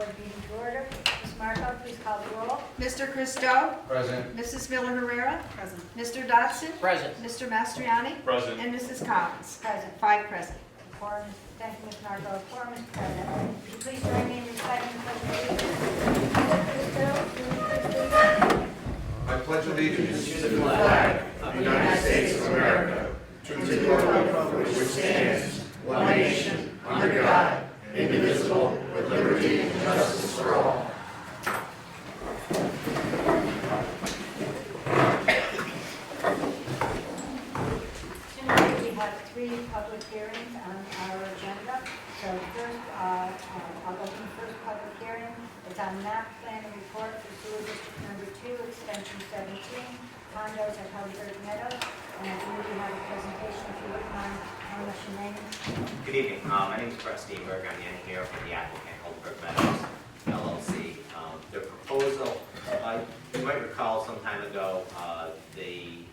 board meeting to order. Ms. Marco, please call the roll. Mr. Christo? Present. Mrs. Miller Herrera? Present. Mr. Dodson? Present. Mr. Mastriani? Present. And Mrs. Collins? Present. 5 present. Quorum, thank you, Ms. Marco. Quorum is present. Would you please join me in reciting the pledge of allegiance? I pledge allegiance To the flag of the United States of America, to the republic which stands, one nation, under God, indivisible, with liberty and justice for all. Tonight we have 3 public hearings on our agenda. So first, I'll go to the first public hearing. It's on map plan and report for sewer district number 2, extension 17, condos at Helderberg Meadows. And I believe we have a presentation, if you wouldn't mind telling us your name. Good evening. My name is Brett Steenberg. I'm the engineer for the applicant, Helderberg Meadows, LLC. Their proposal, you might recall some time ago, they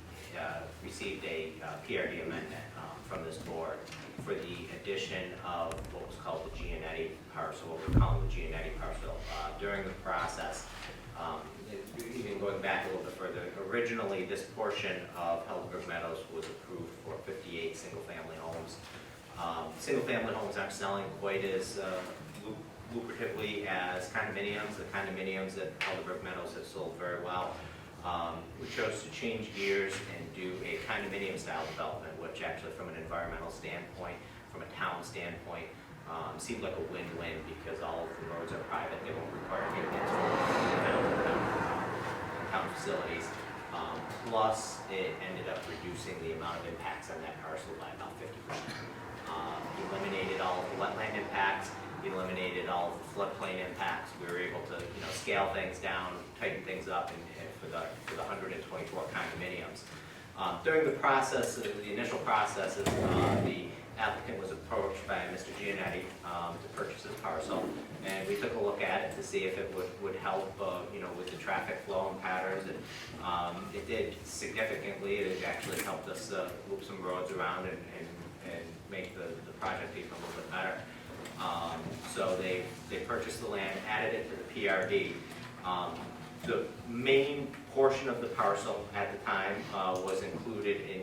received a PRD amendment from this board for the addition of what was called the Gianetti parcel, what we're calling the Gianetti parcel. During the process, even going back a little bit further, originally this portion of Helderberg Meadows was approved for 58 single-family homes. Single-family homes aren't selling quite as lucratively as condominiums. The condominiums that Helderberg Meadows have sold very well. We chose to change gears and do a condominium-style development, which actually, from an environmental standpoint, from a town standpoint, seemed like a win-win because all of the roads are private. They won't require maintenance for town facilities. Plus, it ended up reducing the amount of impacts on that parcel by about 50%. Eliminated all of the wetland impacts, eliminated all of the floodplain impacts. We were able to, scale things down, tighten things up, and for the 124 condominiums. During the process, the initial processes, the applicant was approached by Mr. Gianetti to purchase this parcel, and we took a look at it to see if it would help, with the traffic flow and patterns, and it did significantly. It actually helped us loop some roads around and make the project even a little bit better. So they purchased the land, added it to the PRD. The main portion of the parcel at the time was included in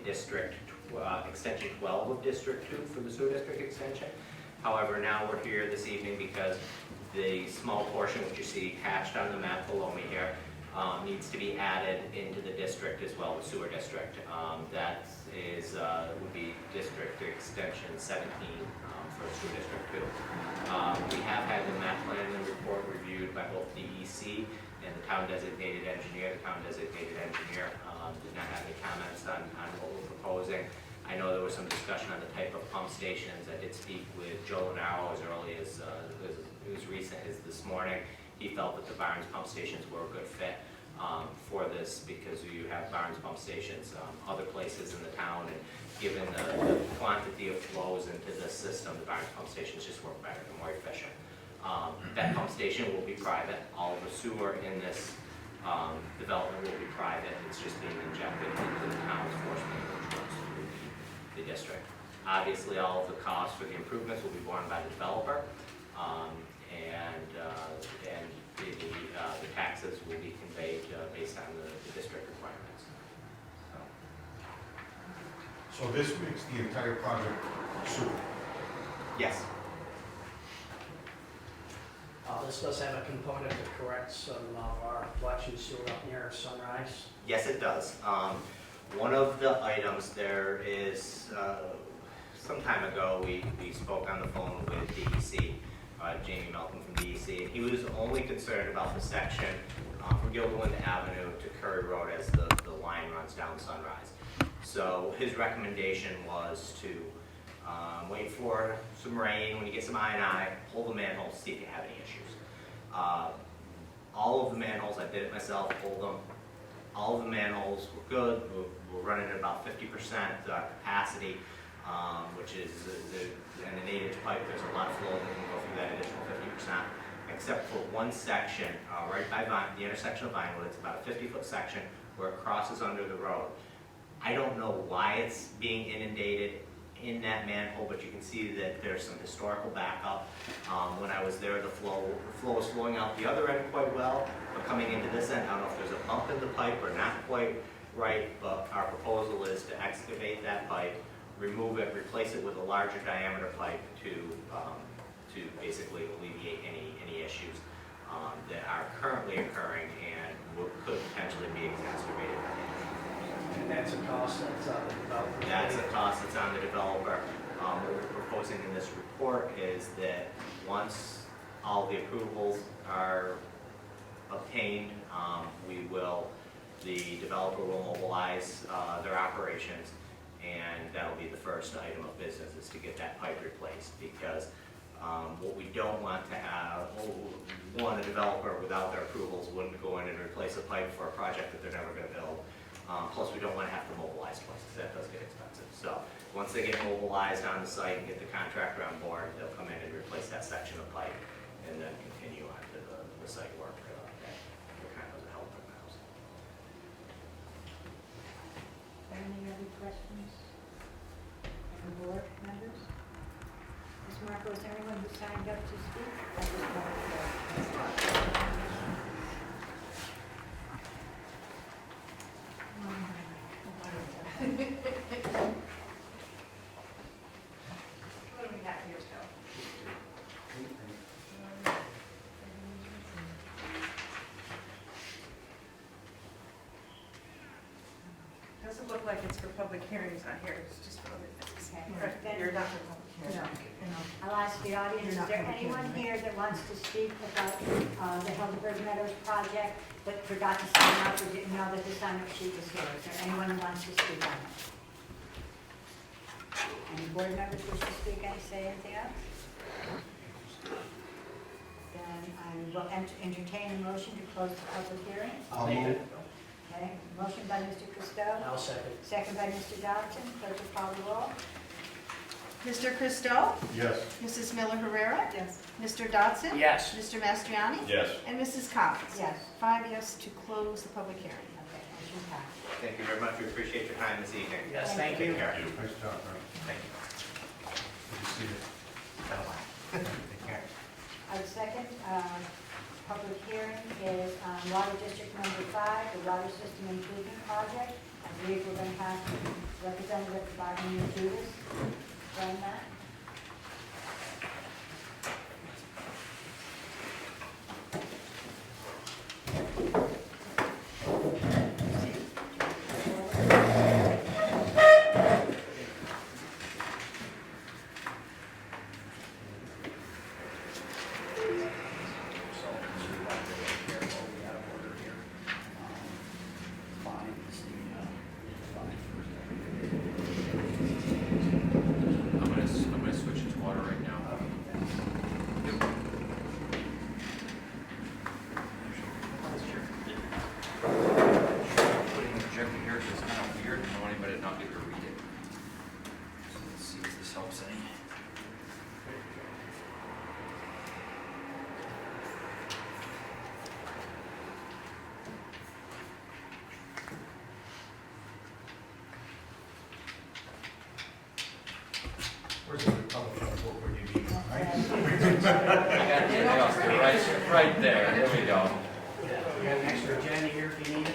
extension 12 of District 2 for the sewer district extension. However, now we're here this evening because the small portion which you see hatched on the map below me here needs to be added into the district as well, the sewer district. That would be District Extension 17 for sewer district 2. We have had the map plan and report reviewed by both DEC and the town designated engineer. The town designated engineer did not have any comments on what we're proposing. I know there was some discussion on the type of pump stations. I did speak with Joe Lenaro as early as recent as this morning. He felt that the Barnes pump stations were a good fit for this because you have Barnes pump stations other places in the town, and given the quantity of flows into this system, the Barnes pump stations just work better and more efficient. That pump station will be private. All of the sewer in this development will be private. It's just being injected into the town's force main, which runs through the district. Obviously, all of the costs for the improvements will be borne by the developer, and the taxes will be conveyed based on the district requirements. So this makes the entire project sewer. Yes. This does have a component to correct some of our collection sewer up near Sunrise. Yes, it does. One of the items there is, some time ago, we spoke on the phone with DEC, Jamie Melton from DEC, and he was only concerned about the section from Gilderland Avenue to Curry Road as the line runs down Sunrise. So his recommendation was to wait for some rain. When you get some I&I, pull the manholes, see if you have any issues. All of the manholes, I did it myself, pulled them. All of the manholes were good. We're running at about 50% capacity, which is in an 8-inch pipe. There's a lot of flow that can go through that additional 50%, except for one section right by the intersection of Vinewood. It's about a 50-foot section where it crosses under the road. I don't know why it's being inundated. in that manhole, but you can see that there's some historical backup. When I was there, the flow was flowing out the other end quite well, but coming into this end, I don't know if there's a bump in the pipe or not quite right, but our proposal is to excavate that pipe, remove it, replace it with a larger diameter pipe to basically alleviate any issues that are currently occurring and could potentially be exacerbated by the And that's a cost that's on the developer. That's a cost that's on the developer. What we're proposing in this report is that once all the approvals are obtained, the developer will mobilize their operations, and that'll be the first item of business, is to get that pipe replaced, because what we don't want to have, a developer without their approvals wouldn't go in and replace a pipe for a project that they're never going to build. Plus, we don't want to have to mobilize twice, because that does get expensive. So once they get mobilized on the site and get the contractor on board, they'll come in and replace that section of pipe and then continue on to the site work that kind of help them out. Any other questions from board members? Ms. Marco, is there anyone who signed up to speak? I just wanted to- What do we got here, Joe? Doesn't look like it's for public hearings on here, it's just for other things. Okay. Then- You're not for public hearings. I'll ask the audience, is there anyone here that wants to speak about the Helderberg Meadows project, but forgot to sign up or didn't know that the sign-up sheet was here? Is there anyone who wants to speak on it? Any board members wish to speak and say anything else? Then I will entertain a motion to close the public hearing. I'll make it. Okay, motion by Mr. Christo, I'll second. second by Mr. Dodson, clerk will call the roll. Mr. Christo? Yes. Mrs. Miller Herrera? Yes. Mr. Dodson? Yes. Mr. Mastriani? Yes. And Mrs. Collins? Yes. 5 yes to close the public hearing. Okay, motion passed. Thank you very much. We appreciate your time this evening. Yes, thank you. Take care. Nice job, man. Thank you. Good to see you. Take care. Our second public hearing is on Water District Number 5, the Water System Improvement Project. I believe we're going to have Representative Rodney Judas run that. I'm gonna switch it to water right now. Putting the projector here is kind of weird. I don't want anybody to not be able to read it. So let's see if this helps any. Where's the Republican vote when you need one, right? I got it else, right there. There we go. Yeah, we got an extra agenda here if you need it.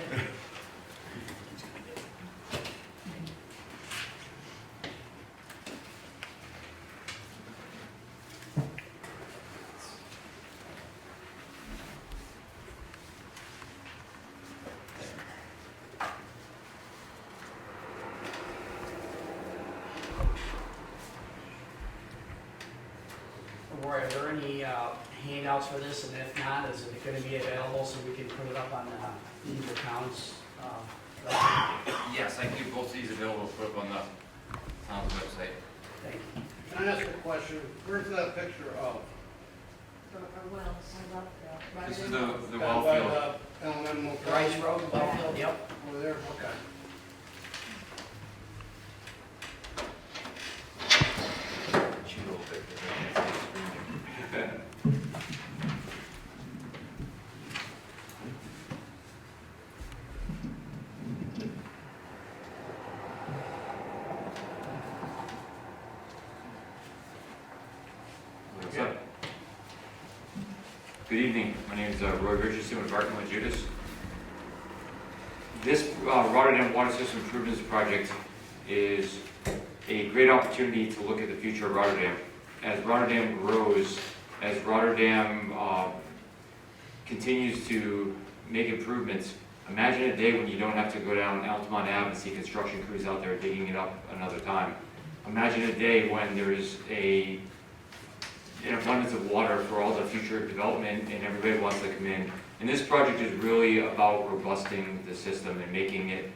Roy, are there any handouts for this, and if not, is it going to be available so we can put it up on the town's website? Yes, I can get both of these available to put up on the town's website. Thank you. Can I ask a question? Where's that picture of? This is the Down well by field. the L&M Motel? Rice Road, Wellfield, yep. Over there, okay. Shoot a little bit. Good evening. My name is Roy Richardson with Barton and Judas. This Rotterdam Water System Improvements Project is a great opportunity to look at the future of Rotterdam. As Rotterdam grows, as Rotterdam continues to make improvements, imagine a day when you don't have to go down Altamont Ave and see construction crews out there digging it up another time. Imagine a day when there is an abundance of water for all the future development and everybody wants to come in. And this project is really about robusting the system and making it,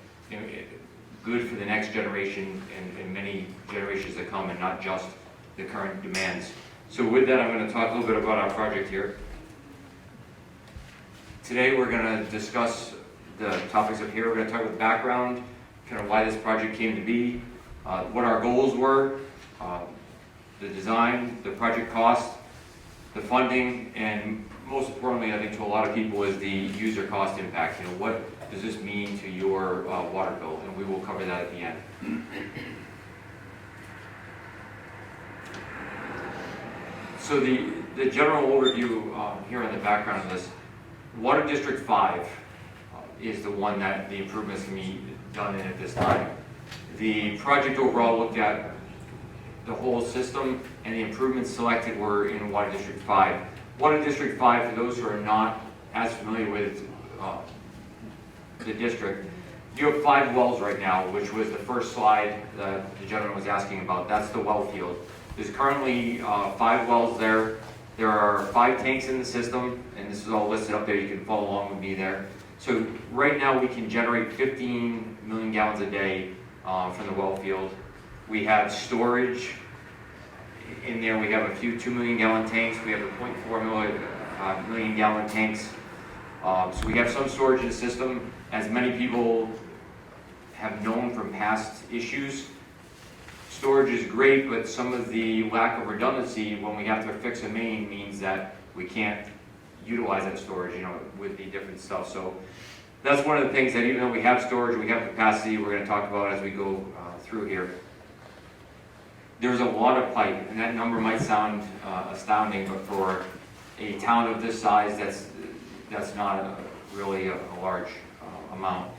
good for the next generation and many generations to come, and not just the current demands. So with that, I'm going to talk a little bit about our project here. Today we're going to discuss the topics up here. We're going to talk about the background, kind of why this project came to be, what our goals were, the design, the project cost, the funding, and most importantly, I think to a lot of people, is the user cost impact. You know, what does this mean to your water bill? And we will cover that at the end. So the general overview here on the background of this, Water District 5 is the one that the improvements can be done in at this time. The project overall looked at the whole system, and the improvements selected were in Water District 5. Water District 5, for those who are not as familiar with the district, you have 5 wells right now, which was the first slide that the gentleman was asking about. That's the well field. There's currently 5 wells there. There are 5 tanks in the system, and this is all listed up there. You can follow along with me there. So right now we can generate 15 million gallons a day from the well field. We have storage in there. We have a few 2 million gallon tanks. We have the 0.4 million gallon tanks. So we have some storage in the system. As many people have known from past issues, storage is great, but some of the lack of redundancy when we have to fix a main means that we can't utilize that storage, you know, with the different stuff. So that's one of the things that, even though we have storage, we have capacity, we're going to talk about as we go through here. There's a lot of pipe, and that number might sound astounding, but for a town of this size, that's not really a large amount.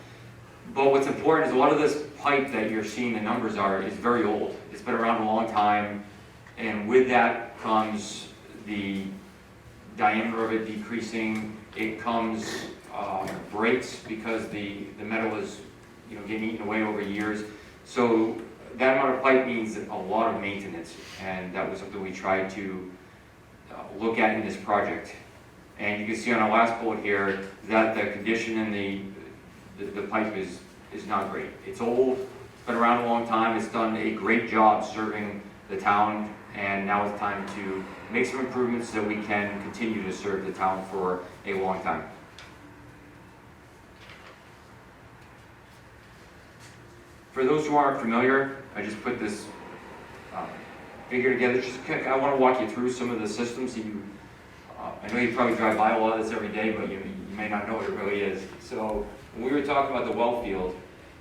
But what's important is a lot of this pipe that you're seeing the numbers are is very old. It's been around a long time, and with that comes the diameter of it decreasing. It comes breaks because the metal is, you know, getting eaten away over years. So that amount of pipe means a lot of maintenance, and that was something we tried to look at in this project. And you can see on our last bullet here that the condition in the pipe is not great. It's old, it's been around a long time, it's done a great job serving the town, and now it's time to make some improvements so that we can continue to serve the town for a long time. For those who aren't familiar, I just put this figure together. I want to walk you through some of the systems. I know you probably drive by a lot of this every day, but you may not know what it really is. So when we were talking about the well field,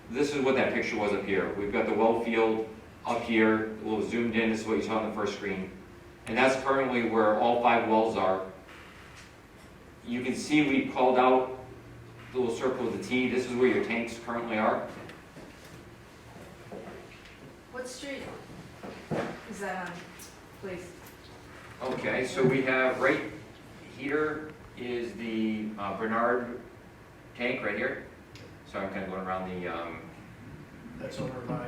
this is what that picture was up here. We've got the well field up here, a little zoomed in. This is what you saw on the first screen. And that's currently where all 5 wells are. You can see we called out the little circle with the T. This is where your tanks currently are. What street is that on, please? Okay, so we have right here is the Bernard tank right here. So I'm kind of going around the, That's over by.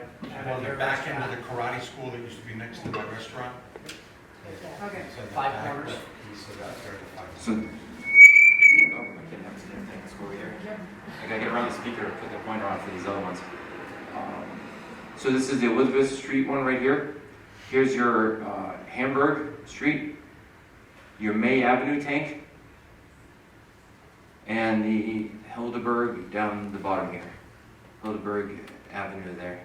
On the back end of the karate school that used to be next to my restaurant. Okay. 5 corners. so, oh, I can't have this damn thing, let's go over here. I gotta get around the speaker to put the pointer on for these other ones. So this is the Elizabeth Street one right here. Here's your Hamburg Street, your May Avenue tank, and the Hildeberg down the bottom here. Hildeberg Avenue there.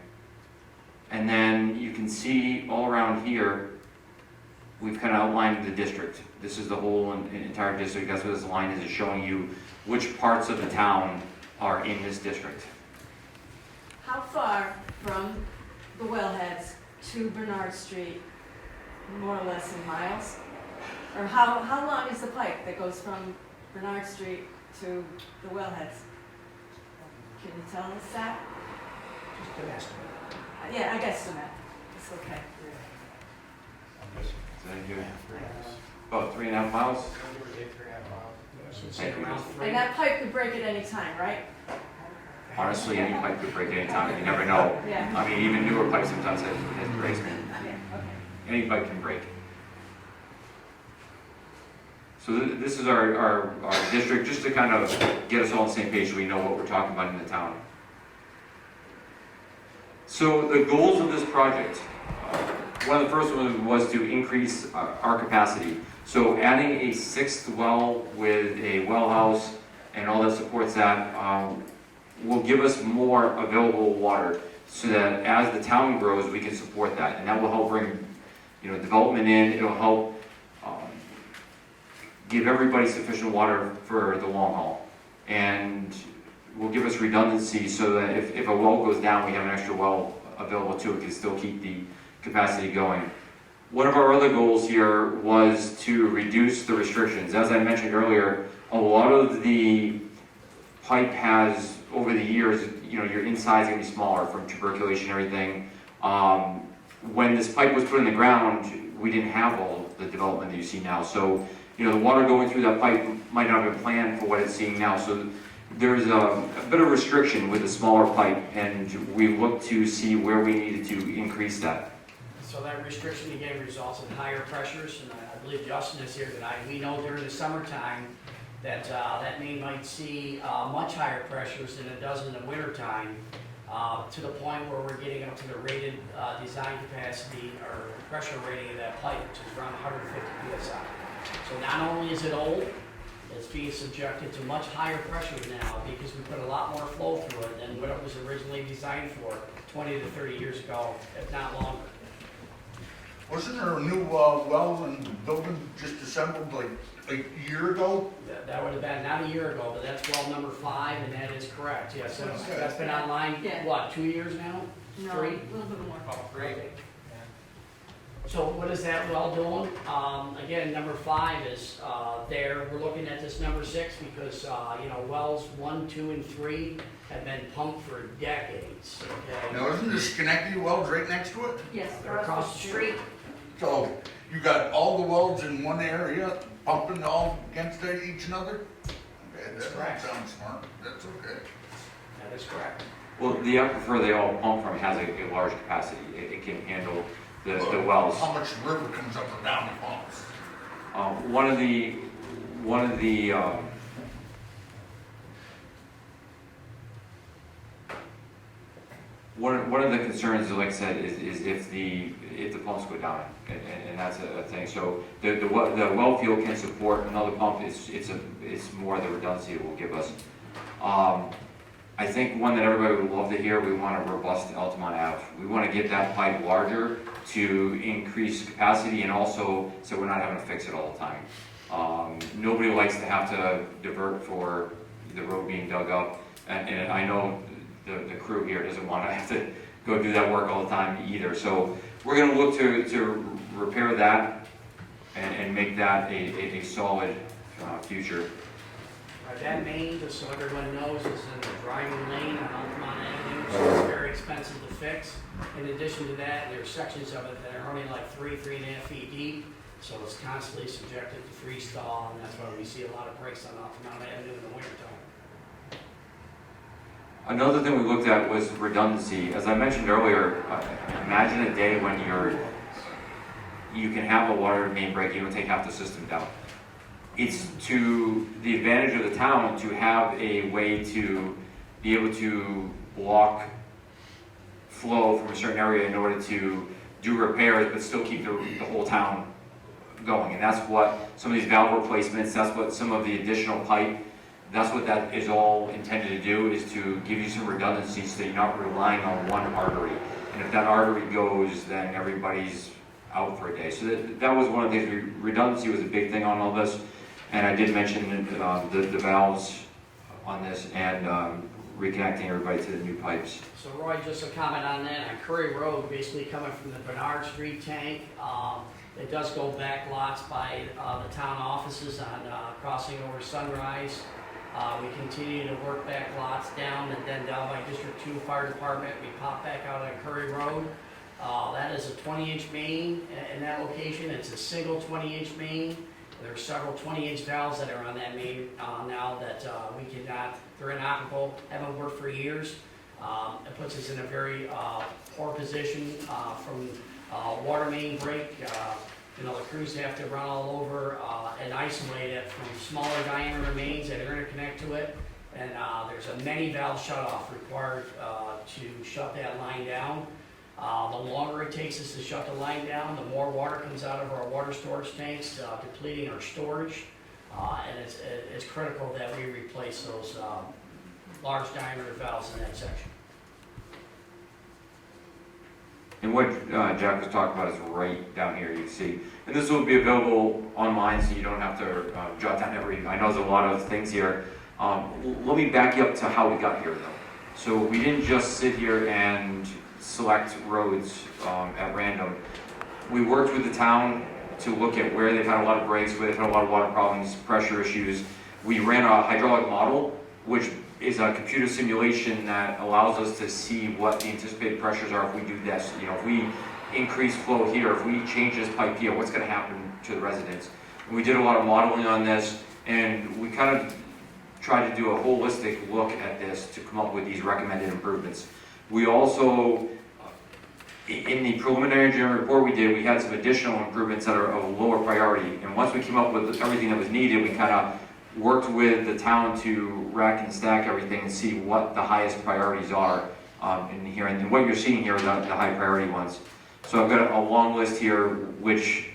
And then you can see all around here, we've kind of outlined the district. This is the whole entire district. That's what this line is showing you which parts of the town are in this district. How far from the wellheads to Bernard Street, more or less in miles? Or how long is the pipe that goes from Bernard Street to the wellheads? Can you tell us that? Just an estimate. Yeah, I guess so, Matt. It's okay. Is that good? About 3.5 miles? So it's like around three. And that pipe could break at any time, right? Honestly, any pipe could break any time, you never know. Yeah. I mean, even newer pipes sometimes has breaks. Yeah, okay. Any pipe can break. So this is our district, just to kind of get us all on the same page so we know what we're talking about in the town. So the goals of this project, one of the first ones was to increase our capacity. So adding a 6th well with a well house and all that supports that will give us more available water so that as the town grows, we can support that. And that will help bring, development in. It'll help give everybody sufficient water for the long haul. And will give us redundancy so that if a well goes down, we have an extra well available too. It can still keep the capacity going. One of our other goals here was to reduce the restrictions. As I mentioned earlier, a lot of the pipe has, over the years, your inside's gonna be smaller from tuberculation and everything. When this pipe was put in the ground, we didn't have all the development that you see now. So, the water going through that pipe might not have been planned for what it's seeing now. So there's a bit of restriction with the smaller pipe, and we looked to see where we needed to increase that. So that restriction again results in higher pressures, and I believe Justin is here tonight. We know during the summertime that that main might see much higher pressures than it does in the wintertime, to the point where we're getting up to the rated design capacity or pressure rating of that pipe, which is around 150 psi. So not only is it old, it's being subjected to much higher pressure now because we put a lot more flow through it than what it was originally designed for 20 to 30 years ago, if not longer. Wasn't there a new well and building just assembled like a year ago? That would have been not a year ago, but that's well number 5, and that is correct. Yes, Okay. that's been online, Yeah. what, 2 years now? No, 3? a little bit more. So what is that well doing? Again, number 5 is there. We're looking at this number 6 because, wells 1, 2, and 3 have been pumped for decades, okay? Now, isn't the Schenectady wells right next to it? Yes. They're across the street. So you got all the wells in one area pumping all against each other? Okay, That's that correct. sounds smart. That's okay. That is correct. Well, the aquifer they all pump from has a large capacity. It can handle the wells. How much river comes up or down the pumps? One of the one of the concerns, like I said, is if the pumps go down, and that's a thing. So the well field can support another pump. It's more the redundancy it will give us. I think one that everybody would love to hear. We want a robust Altamont Ave. We want to get that pipe larger to increase capacity, and also so we're not having to fix it all the time. Nobody likes to have to divert for the road being dug up, and I know the crew here doesn't want to have to go do that work all the time either. So we're going to look to repair that and make that a solid future. Right, that main, just so everyone knows, is in the driving lane on Altamont Avenue, so it's very expensive to fix. In addition to that, there's sections of it that are only like 3.5 feet deep, so it's constantly subjected to freeze thaw, and that's why we see a lot of breaks on Altamont Avenue in the wintertime. Another thing we looked at was redundancy. As I mentioned earlier, imagine a day when you can have a water main break, you don't take half the system down. It's to the advantage of the town to have a way to be able to block flow from a certain area in order to do repairs but still keep the whole town going. And that's what some of these valve replacements, that's what some of the additional pipe, that's what that is all intended to do, is to give you some redundancy so that you're not relying on one artery. And if that artery goes, then everybody's out for a day. So that was one of the things. Redundancy was a big thing on all this. And I did mention the valves on this, and reconnecting everybody to the new pipes. So Roy, just a comment on that, on Curry Road, basically coming from the Bernard Street tank, it does go back lots by the town offices on crossing over Sunrise. We continue to work back lots down, and then down by District 2 Fire Department, we pop back out on Curry Road. That is a 20-inch main in that location. It's a single 20-inch main. There are several 20-inch valves that are on that main now that we cannot, they're inoperable, haven't worked for years. It puts us in a very poor position from water main break. The crews have to run all over and isolate it from smaller diameter mains that interconnect to it. And there's a many valve shutoff required to shut that line down. The longer it takes us to shut the line down, the more water comes out of our water storage tanks, depleting our storage. And it's critical that we replace those large diameter valves in that section. And what Jack was talking about is right down here, you can see. And this will be available online, so you don't have to jot down I know there's a lot of things here. Let me back you up to how we got here, though. So we didn't just sit here and select roads at random. We worked with the town to look at where they've had a lot of breaks, where they've had a lot of water problems, pressure issues. We ran a hydraulic model, which is a computer simulation that allows us to see what the anticipated pressures are if we do this. If we increase flow here, if we change this pipe here, what's going to happen to the residents? And we did a lot of modeling on this, and we kind of tried to do a holistic look at this to come up with these recommended improvements. We also, in the preliminary engineering report we did, we had some additional improvements that are of lower priority. And once we came up with everything that was needed, we kind of worked with the town to rack and stack everything and see what the highest priorities are in here. And what you're seeing here are the high priority ones. So I've got a long list here, which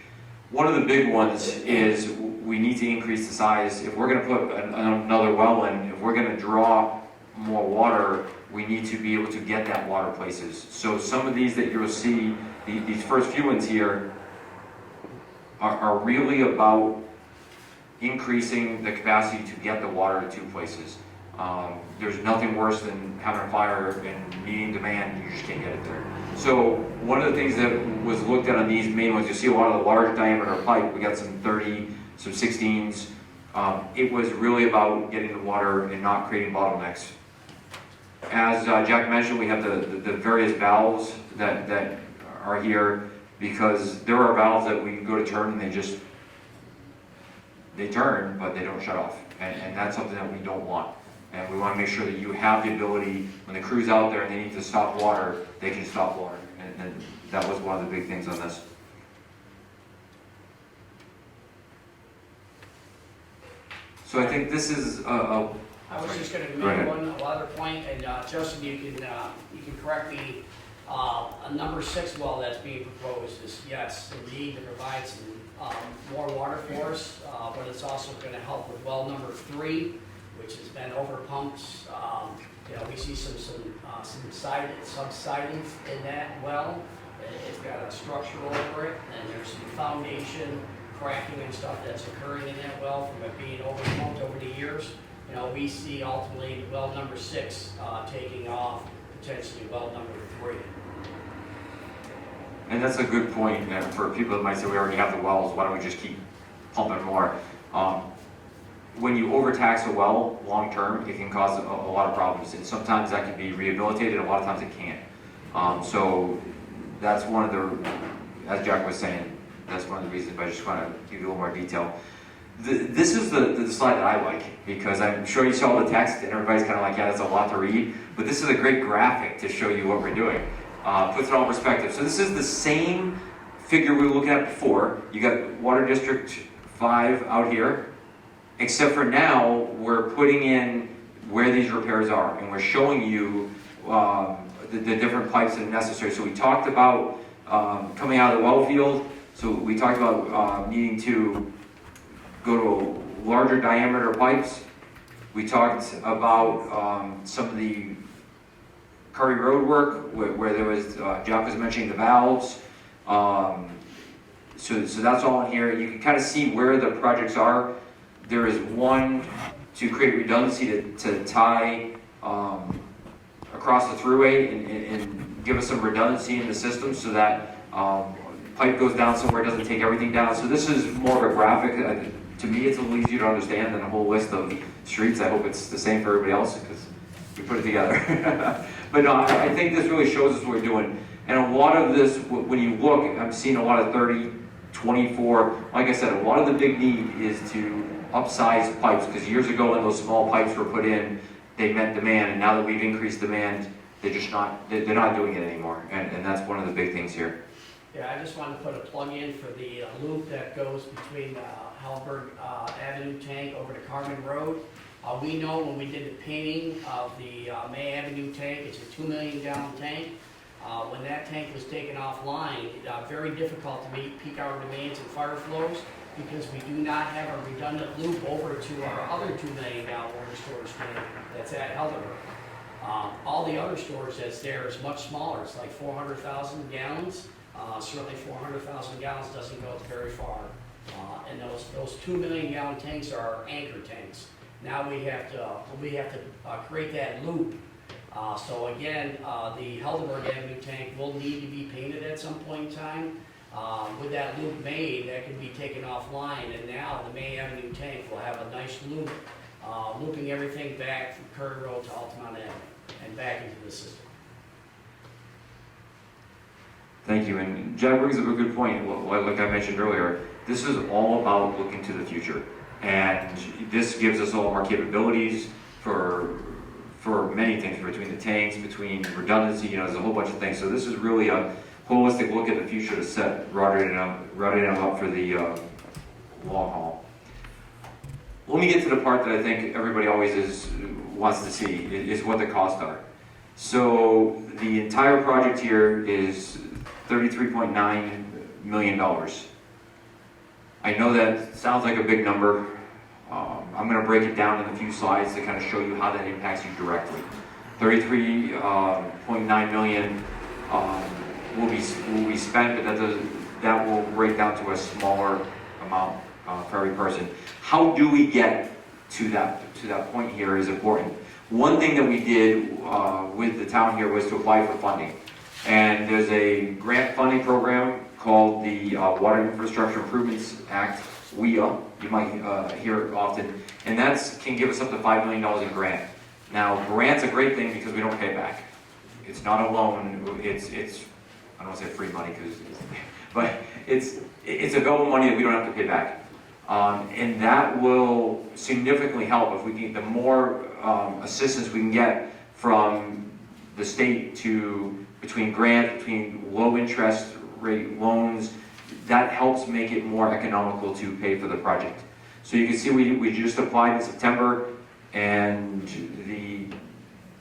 one of the big ones is we need to increase the size. If we're going to put another well in, if we're going to draw more water, we need to be able to get that water places. So some of these that you'll see, these first few ones here, are really about increasing the capacity to get the water to two places. There's nothing worse than having a fire and meeting demand, you just can't get it there. So one of the things that was looked at on these main ones, you see a lot of the large diameter pipe, we got some 30, some 16s. It was really about getting the water and not creating bottlenecks. As Jack mentioned, we have the various valves that are here, because there are valves that we can go to turn and they turn, but they don't shut off. And that's something that we don't want. And we want to make sure that you have the ability, when the crew's out there and they need to stop water, they can stop water. And that was one of the big things on this. So I think this is I was just going to make one other point, and Justin, you can correct me. A number 6 well that's being proposed is, yes, indeed, to provide some more water for us, but it's also going to help with well number 3, which has been over pumped. We see some subsidence in that well. It's got a structure over it, and there's some foundation cracking and stuff that's occurring in that well from it being over pumped over the years. We see ultimately well number 6 taking off, potentially well number 3. And that's a good point, and for people that might say, we already have the wells, why don't we just keep pumping more? When you overtax a well long-term, it can cause a lot of problems, and sometimes that can be rehabilitated, a lot of times it can't. So that's one of the, as Jack was saying, that's one of the reasons, but I just want to give you a little more detail. This is the slide that I like, because I'm sure you saw the text, and everybody's kind of like, yeah, that's a lot to read, but this is a great graphic to show you what we're doing. Puts it all in perspective. So this is the same figure we were looking at before. You got Water District 5 out here, except for now we're putting in where these repairs are, and we're showing you the different pipes that are necessary. So we talked about coming out of the well field. So we talked about needing to go to larger diameter pipes. We talked about some of the Curry Road work, where there was, Jeff was mentioning the valves. So that's all in here. You can kind of see where the projects are. There is one to create redundancy to tie across the thruway and give us some redundancy in the system so that pipe goes down somewhere, it doesn't take everything down. So this is more of a graphic. To me, it's a little easier to understand than a whole list of streets. I hope it's the same for everybody else because we put it together. But no, I think this really shows us what we're doing. And a lot of this, when you look, I'm seeing a lot of 30, 24. Like I said, a lot of the big need is to upsize pipes because years ago when those small pipes were put in, they met demand. And now that we've increased demand, they're not doing it anymore. And that's one of the big things here. Yeah, I just wanted to put a plug in for the loop that goes between Halberg Avenue tank over to Carmen Road. We know when we did the painting of the May Avenue tank, it's a 2 million gallon tank. When that tank was taken offline, very difficult to meet peak hour demands and fire flows because we do not have a redundant loop over to our other 2 million gallon water storage tank that's at Helderberg. All the other storage that's there is much smaller. It's like 400,000 gallons. Certainly 400,000 gallons doesn't go very far. And those 2 million gallon tanks are our anchor tanks. Now we have to create that loop. So again, the Helderberg Avenue tank will need to be painted at some point in time. With that loop made, that can be taken offline, and now the May Avenue tank will have a nice loop, looping everything back from Curry Road to Altamont Avenue and back into the system. Thank you, and Jack brings up a good point. Like I mentioned earlier, this is all about looking to the future, and this gives us all more capabilities for many things, between the tanks, between redundancy, there's a whole bunch of things. So this is really a holistic look at the future to set Rotterdam up for the long haul. Let me get to the part that I think everybody always wants to see, is what the costs are. So the entire project here is $33.9 million. I know that sounds like a big number. I'm going to break it down in a few slides to kind of show you how that impacts you directly. $33.9 million will be spent, but that will break down to a smaller amount for every person. How do we get to that point here is important. One thing that we did with the town here was to apply for funding. And there's a grant funding program called the Water Infrastructure Improvements Act, WIA. You might hear it often. And that can give us up to $5 million in grant. Now, grant's a great thing because we don't pay back. It's not a loan. It's I don't want to say free money, but it's available money that we don't have to pay back. And that will significantly help if we get the more assistance we can get from the state between grant, between low interest rate loans. That helps make it more economical to pay for the project. So you can see we just applied in September, and the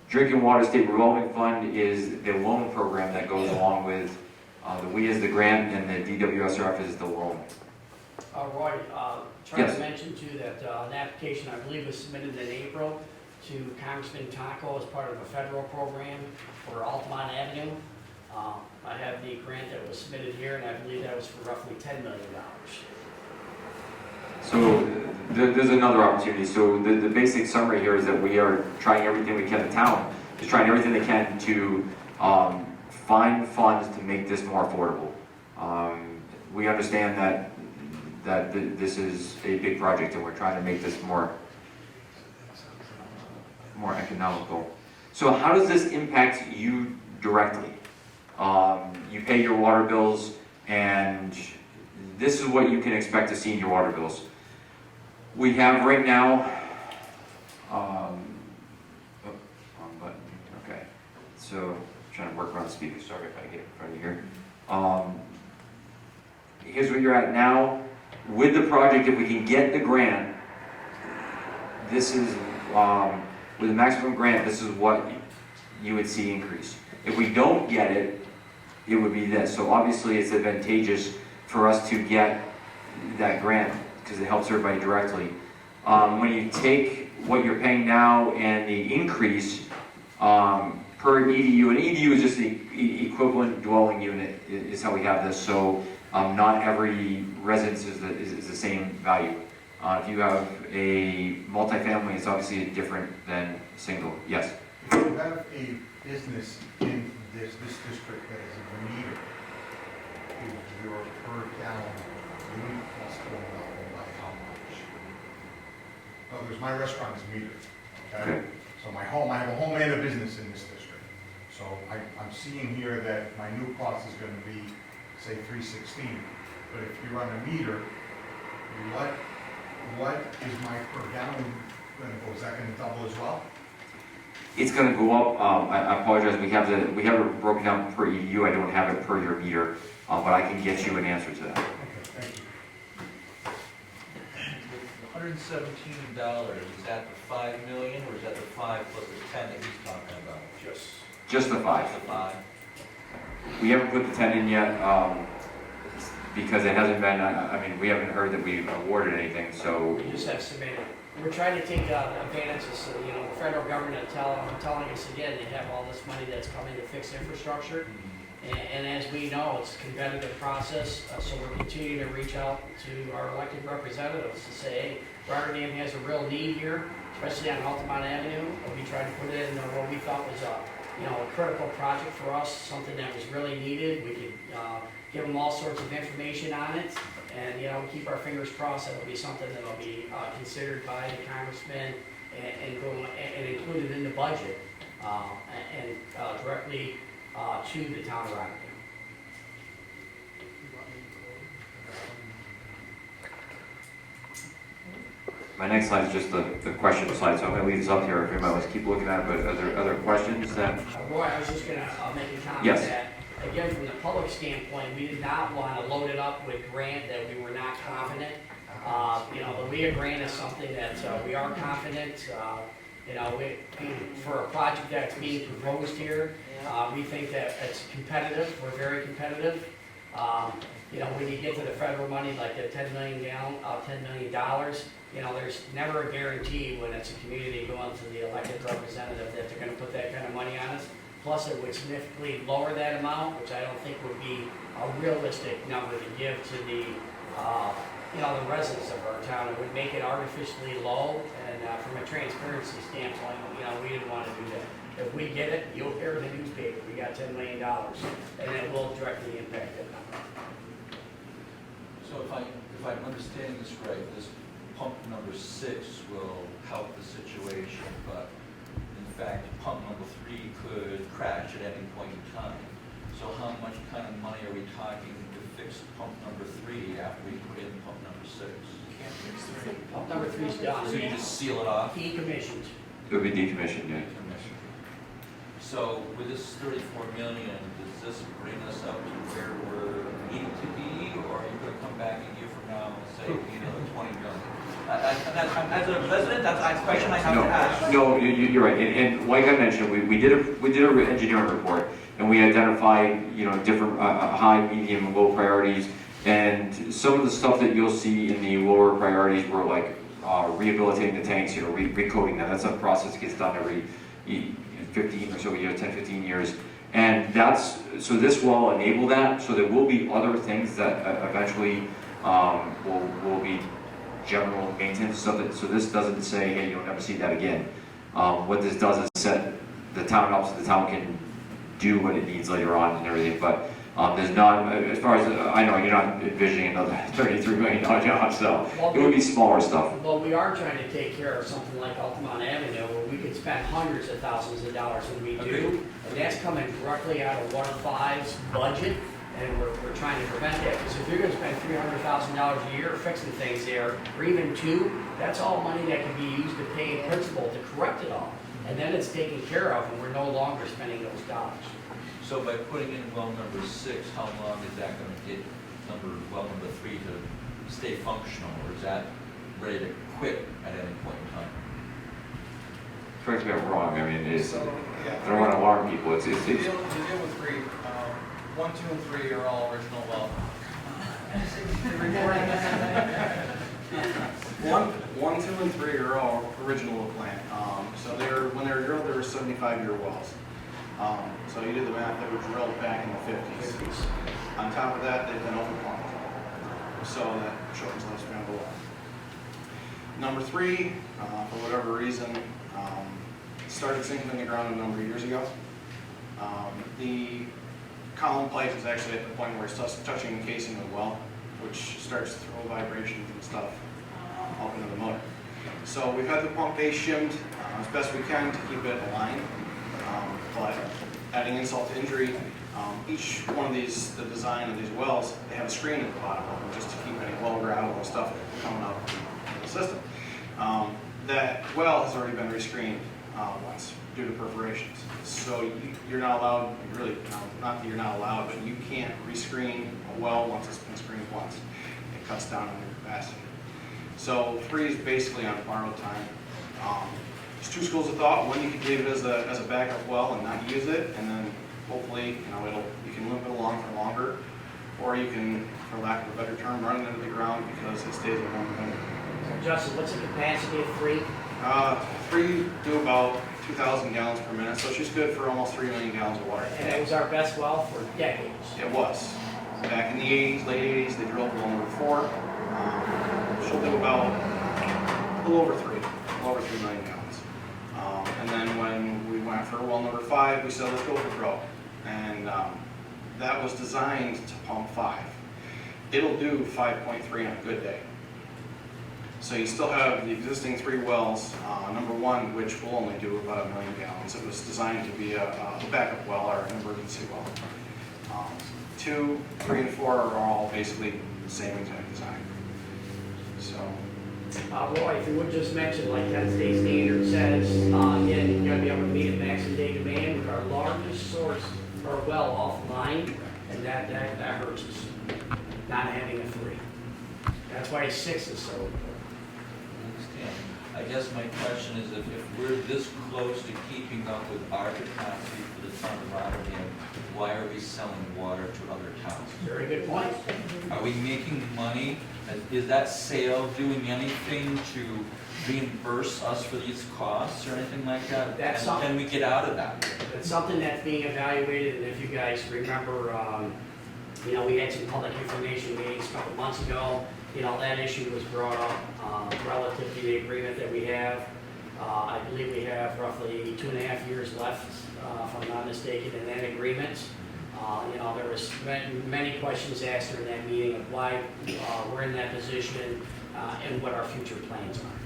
Drinking Water State Revolving Fund is the loan program that goes along with the WIA is the grant and the DWSRF is the loan. Roy, trying Yes. to mention too that an application I believe was submitted in April to Congressman Taco as part of a federal program for Altamont Avenue. I have the grant that was submitted here, and I believe that was for roughly $10 million. So there's another opportunity. So the basic summary here is that we are trying everything we can. The town is trying everything they can to find funds to make this more affordable. We understand that this is a big project, and we're trying to make this more economical. So how does this impact you directly? You pay your water bills, and this is what you can expect to see in your water bills. We have right now, wrong button, okay. So, I'm trying to work around the speaker, sorry if I get in front of you here. Here's where you're at now. With the project, if we can get the grant, this is, with the maximum grant, this is what you would see increase. If we don't get it, it would be this. So obviously it's advantageous for us to get that grant because it helps everybody directly. When you take what you're paying now and the increase per EDU, and EDU is just the equivalent dwelling unit is how we have this. So not every residence is the same value. If you have a multifamily, it's obviously different than single. Yes? if you have a business in this district that is a meter, is your per gallon unit cost going up and by how much? In other words, my restaurant is metered, okay? Okay. So my home, I have a home and a business in this district. So I'm seeing here that my new cost is gonna be, say, $3.16. But if you run a meter, what is my per gallon gonna go? Is that gonna double as well? It's gonna go up, I apologize, we have it broken down per EDU, I don't have it per your meter, but I can get you an answer to that. Okay, thank you. $117, is that the 5 million, or is that the 5 plus the 10 that he's talking about? Just the 5. Just the 5? We haven't put the 10 in yet, because it hasn't been, I mean, we haven't heard that we've awarded anything, so. We just have submitted. We're trying to take advantage of, the federal government telling us again, they have all this money that's coming to fix infrastructure. And as we know, it's a competitive process, so we're continuing to reach out to our elected representatives to say, hey, Rotterdam has a real need here, especially on Altamont Avenue. We tried to put in what we thought was a critical project for us, something that was really needed. We could give them all sorts of information on it, and keep our fingers crossed that it'll be something that'll be considered by the congressman and included in the budget and directly to the town of Rotterdam. My next slide is just the question slide, so I'm gonna leave this up here, if anybody wants to keep looking at it, but are there other questions that? Roy, I was just gonna make a comment Yes. that, again, from the public standpoint, we did not want to load it up with grant that we were not confident. The WIA grant is something that we are confident, for a project that's being proposed here, we think that it's competitive, we're very competitive. When you get to the federal money, like the $10 million, there's never a guarantee when it's a community going to the elected representative that they're gonna put that kind of money on us. Plus, it would significantly lower that amount, which I don't think would be a realistic number to give to the residents of our town. It would make it artificially low, and from a transparency standpoint, we didn't want to do that. If we get it, you'll hear in the newspaper, we got $10 million, and it will directly impact that number. So if I'm understanding this right, this pump number 6 will help the situation, but in fact, pump number 3 could crash at any point in time. So how much kind of money are we talking to fix pump number 3 after we put in pump number 6? Pump number 3 is done. So you just seal it off? Decommissioned. It would be decommissioned, yeah. So with this 34 million, does this bring us up to where we're needing to be, or are you going to come back a year from now and say, 20 million? As a resident, that's a question I have to ask. No, you're right, and like I mentioned, we did an engineering report, and we identified, different high, medium, and low priorities, and some of the stuff that you'll see in the lower priorities were like rehabilitating the tanks, recoating them. That's a process that gets done every 15 or so years, 10, 15 years. And so this will enable that, so there will be other things that eventually will be general maintenance, so this doesn't say, hey, you'll never see that again. What this does is set the town up so the town can do what it needs later on and everything, but there's not, as far as I know, you're not envisioning another $33 million job, so it would be smaller stuff. Well, we are trying to take care of something like Altamont Avenue, where we could spend hundreds of thousands of dollars, and we do, and that's coming directly out of Water 5's budget, and we're trying to prevent that, because if you're gonna spend $300,000 a year fixing things there, or even $2, that's all money that can be used to pay principal to correct it all, and then it's taken care of, and we're no longer spending those dollars. So by putting in well number 6, how long is that going to get well number 3 to stay functional, or is that ready to quit at any point in time? Correct me if I'm wrong, I mean, I don't want to alarm people, The deal with 3, 1, 2, and 3 are all original well. 1, 2, and 3 are all original plant. So when they were drilled, they were 75-year wells. So you did the math, they were drilled back in the 50s. On top of that, they've been overpumped. So that shortens lifespan of the well. Number 3, for whatever reason, started sinking in the ground a number of years ago. The column pipe is actually at the point where it's touching the casing of the well, which starts to throw vibrations and stuff up into the motor. So we've had the pump base shimmed as best we can to keep it aligned, but adding insult to injury, each one of these, the design of these wells, they have a screen at the bottom of them just to keep any well gravel and stuff coming up in the system. That well has already been rescreened once due to perforations. So you're not allowed, really, not that you're not allowed, but you can't rescreen a well once it's been screened once. It cuts down on your capacity. So 3 is basically on borrowed time. There's 2 schools of thought. One, you could leave it as a backup well and not use it, and then hopefully, you can limp it along for longer, or you can, for lack of a better term, run it into the ground because it stays at home winter. Justin, what's the capacity of 3? 3 do about 2,000 gallons per minute, so she's good for almost 3 million gallons of water. And it was our best well for decades. It was. Back in the 80s, late 80s, they drilled well number 4. She'll do about a little over 3 million gallons. And then when we went for well number 5, we said, let's go for grow. And that was designed to pump 5. It'll do 5.3 on a good day. So you still have the existing 3 wells, number 1, which will only do about 1 million gallons. It was designed to be a backup well or an emergency well. 2, 3, and 4 are all basically the same exact design. So. Roy, if you would just mention, like that state standard says, again, you're gonna be able to meet a maximum day demand with our largest source or well offline, and that hurts us, not having a 3. That's why 6 is so important. I understand. I guess my question is if we're this close to keeping up with our capacity for the town of Rotterdam, why are we selling water to other towns? Very good point. Are we making money? Is that sale doing anything to reimburse us for these costs or anything like that? That's And something- can we get out of that? It's something that's being evaluated, and if you guys remember, we had some public information meetings a couple months ago. That issue was brought up relative to the agreement that we have. I believe we have roughly 2.5 years left, if I'm not mistaken, in that agreement. There was many questions asked during that meeting of why we're in that position and what our future plans are.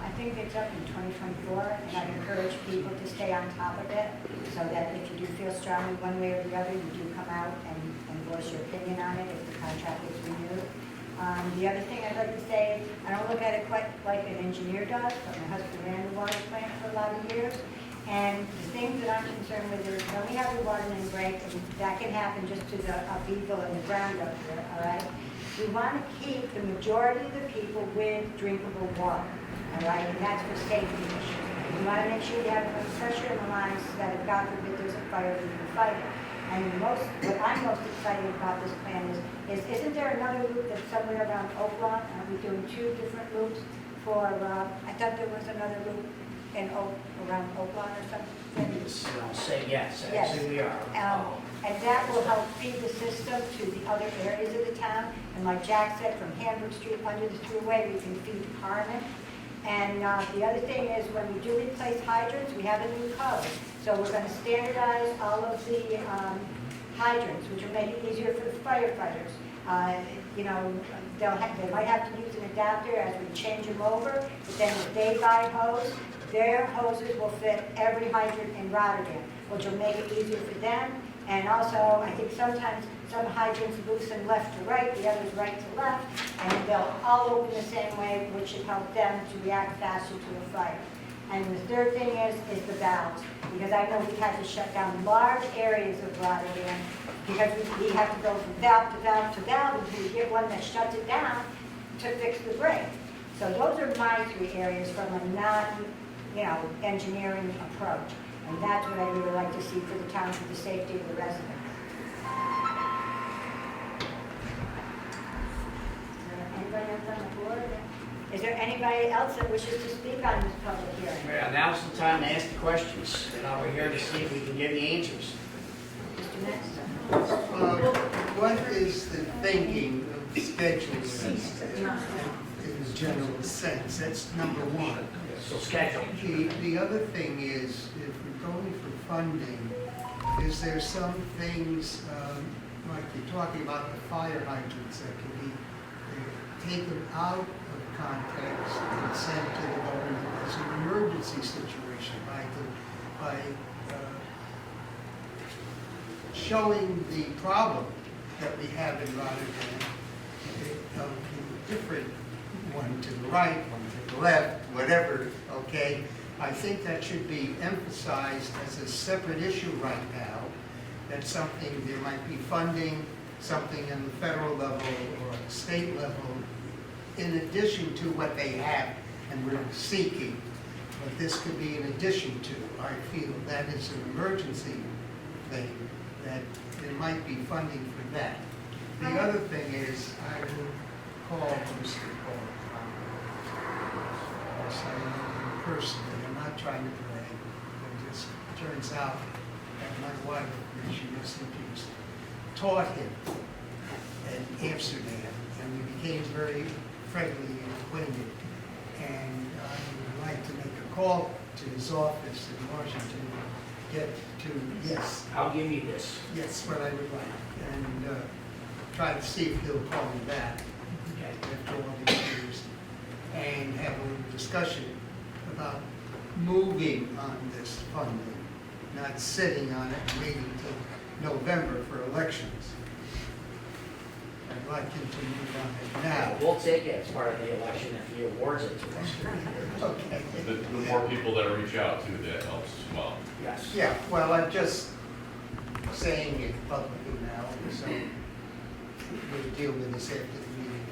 I think it's up in 2024, and I'd encourage people to stay on top of it, so that if you do feel strongly one way or the other, you do come out and voice your opinion on it if the contract is renewed. The other thing I'd like to say is, I don't look at it quite like an engineer does, but my husband ran the water plant for a lot of years. And the things that I'm concerned with is when we have a water main break, and that can happen just to the upheaval in the ground up there, all right? We want to keep the majority of the people with drinkable water, all right? And that's for safety issues. We want to make sure we have enough pressure in the lines so that if God forbid there's a fire, we can fight it. And what I'm most excited about this plan is isn't there another loop that's somewhere around Oaklawn? Are we doing 2 different loops for, I thought there was another loop in around Oaklawn or something? Say yes, Yes. actually we are. And that will help feed the system to the other areas of the town. And like Jack said, from Hamburg Street under the thruway, we can feed Carmen. And the other thing is when we do replace hydrants, we have a new code. So we're going to standardize all of the hydrants, which will make it easier for the firefighters. They might have to use an adapter as we change them over, but then if they buy hose, their hoses will fit every hydrant in Rotterdam, which will make it easier for them. And also, I think sometimes some hydrants loosen left to right, the others right to left, and they'll all open the same way, which should help them to react faster to a fire. And the third thing is the valves, because I know we've had to shut down large areas of Rotterdam because we have to go from valve to valve to valve until we get one that shuts it down to fix the break. So those are my 3 areas from a non-engineering approach. And that's what I really like to see for the town, for the safety of the residents. Is there anybody else on the board? Is there anybody else that wishes to speak on this public hearing? Well, now's the time to ask the questions, and we're here to see if we can give the answers. Mr. Metzger? What is the thinking of scheduling this? in a general sense. That's number one. So schedule. The other thing is, if we're going for funding, is there some things, like you're talking about the fire hydrants that can be taken out of context and sent to the government as an emergency situation by showing the problem that we have in Rotterdam, a different one to the right, one to the left, whatever, okay? I think that should be emphasized as a separate issue right now. That's something, there might be funding, something in the federal level or state level, in addition to what they have and we're seeking. But this could be in addition to. I feel that is an emergency thing, that there might be funding for that. The other thing is, I will call Mr. Paul. Yes, I know him personally. I'm not trying to brag. It just turns out that my wife, she rest in peace, taught him in Amsterdam, and we became very friendly and acquainted. And I would like to make a call to his office in Washington to get to, yes, I'll give you this. yes, what I would like, and try to see if he'll call me back Okay. after all these years, and have a discussion about moving on this funding, not sitting on it and waiting till November for elections. I'd like him to move on it now. We'll take it as part of the election if he awards it to us. Okay. The more people that reach out to, that helps as well. Yes. Yeah, well, I'm just saying it publicly now, so we'll deal with this after the meeting.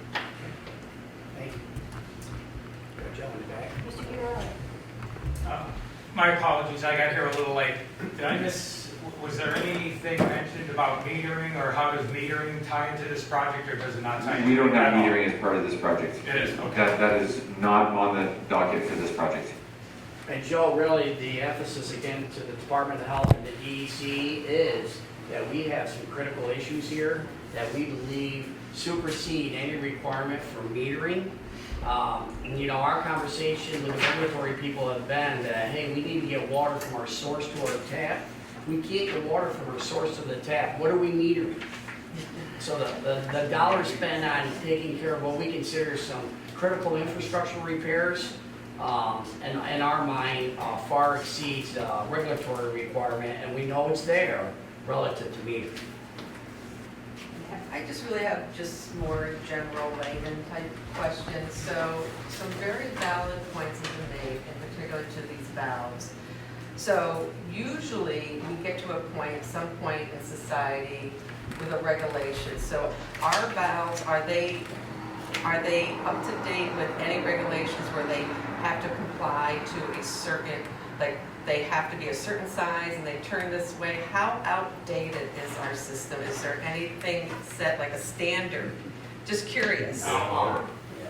Thank you. Good job in the back. Mr. Peter, My apologies, I got here a little late. Did I miss, was there anything mentioned about metering, or how does metering tie into this project, or does it not tie into it? We don't have at all? metering as part of this project. It is, okay. That is not on the docket for this project. And Joe, really, the emphasis again to the Department of Health and the DEC is that we have some critical issues here that we believe supersede any requirement for metering. You know, our conversation with the regulatory people have been that, hey, we need to get water from our source to our tap. We can't get water from our source to the tap. What are we metering? So the dollar spent on taking care of what we consider some critical infrastructure repairs, in our mind, far exceeds regulatory requirement, and we know it's there relative to metering. I just really have just more general layman type questions. So some very valid points have been made, in particular to these valves. So usually we get to a point, some point in society with a regulation. So our valves, are they up to date with any regulations where they have to comply to a certain, like they have to be a certain size and they turn this way? How outdated is our system? Is there anything set, like a standard? Just curious.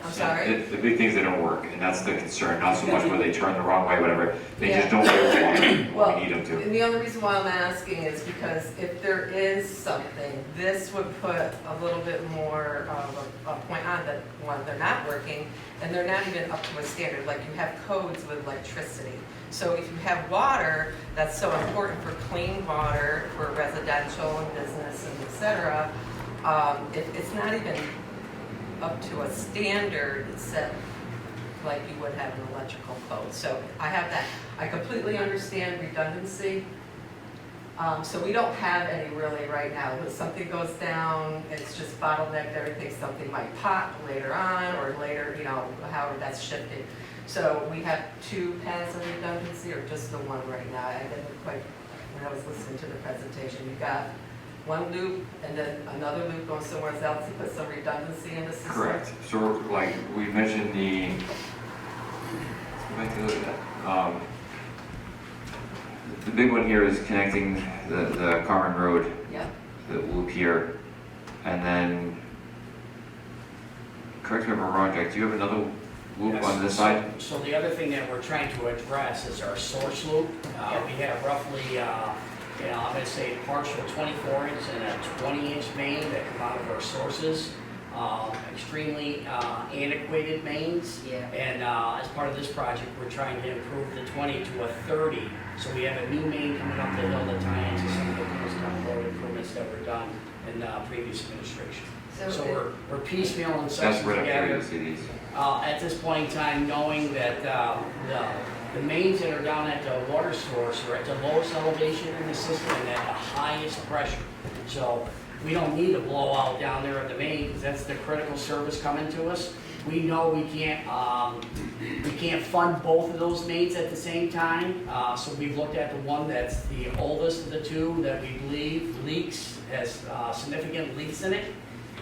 I'm sorry? The big things, they don't work, and that's the concern, not so much where they turn the wrong way, whatever. They just don't get water Well, when we need them to. and the only reason why I'm asking is because if there is something, this would put a little bit more of a point on that, one, they're not working, and they're not even up to a standard, like you have codes with electricity. So if you have water, that's so important for clean water, for residential and business and et cetera, if it's not even up to a standard set like you would have an electrical code. So I have that. I completely understand redundancy. So we don't have any really right now. When something goes down, it's just bottlenecked everything. Something might pop later on or later, you know, however that's shifted. So we have two paths of redundancy or just the one right now? I didn't quite, when I was listening to the presentation, you got one loop and then another loop going somewhere else to put some redundancy in the system? Correct. So like we mentioned let's go back to look at that. The big one here is connecting the Carmen Road, Yep. the loop here, and then, correct me if I'm wrong, Jack, do you have another loop Yes. on this side? So the other thing that we're trying to address is our source loop. We have roughly, I'm going to say partial 24 inch and a 20 inch main that come out of our sources. extremely antiquated mains. Yeah. And as part of this project, we're trying to improve the 20 to a 30. So we have a new main coming up the hill to tie into some of the road improvements that were done in the previous administration. So we're piecemealing sections That's right, I'm together. curious to see these. At this point in time, knowing that the mains that are down at the water source are at the lowest elevation in the system and at the highest pressure. So we don't need a blowout down there at the main because that's the critical service coming to us. We know we can't fund both of those mains at the same time. So we've looked at the one that's the oldest of the two that we believe has significant leaks in it.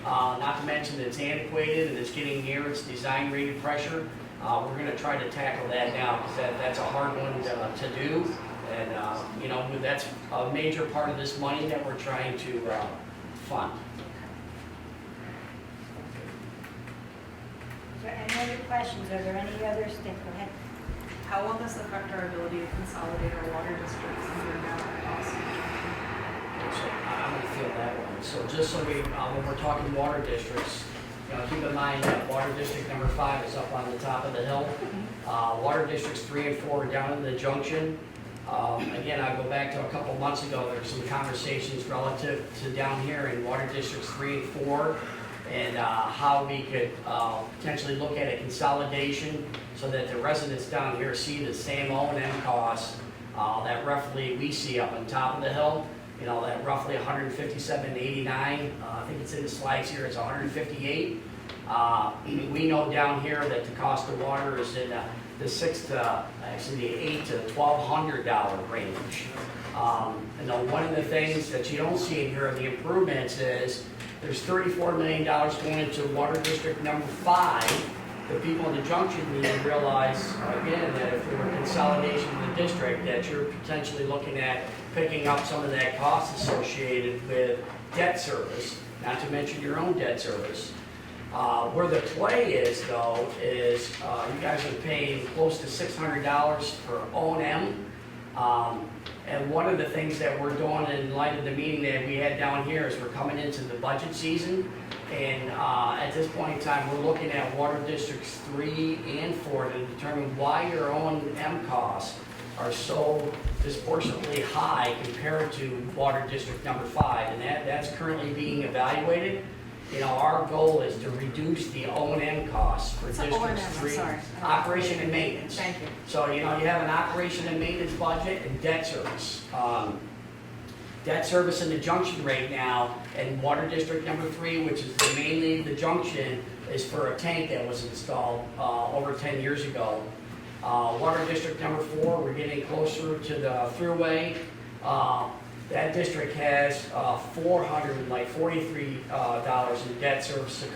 Not to mention that it's antiquated and it's getting near its design rated pressure. We're going to try to tackle that now because that's a hard one to do. And, you know, that's a major part of this money that we're trying to fund. Is there any other questions? Are there any others? Go ahead. How will this affect our ability to consolidate our water districts under now cost? So I'm going to field that one. So just so we, when we're talking water districts, you know, keep in mind that water district number 5 is up on the top of the hill. Water districts 3 and 4 are down in the junction. Again, I go back to a couple months ago, there were some conversations relative to down here in water districts 3 and 4 and how we could potentially look at a consolidation so that the residents down here see the same O&M costs that roughly we see up on top of the hill. You know, that roughly 157.89. I think it's in the slides here. It's 158. We know down here that the cost of water is in the $8 to $1,200 range. And one of the things that you don't see in here of the improvements is there's $34 million going into water district number 5. The people in the junction need to realize, again, that if there were consolidation in the district, that you're potentially looking at picking up some of that cost associated with debt service, not to mention your own debt service. Where the play is, though, is you guys are paying close to $600 for O&M. And one of the things that we're doing in light of the meeting that we had down here is we're coming into the budget season. And at this point in time, we're looking at water districts 3 and 4 to determine why your O&M costs are so disproportionately high compared to water district number 5. And that's currently being evaluated. You know, our goal is to reduce the O&M costs for districts 3. Operation and maintenance. Thank you. So, you know, you have an operation and maintenance budget and debt service. Debt service in the junction right now, and water district number 3, which is mainly the junction, is for a tank that was installed over 10 years ago. Water district number 4, we're getting closer to the thruway. That district has $443 in debt service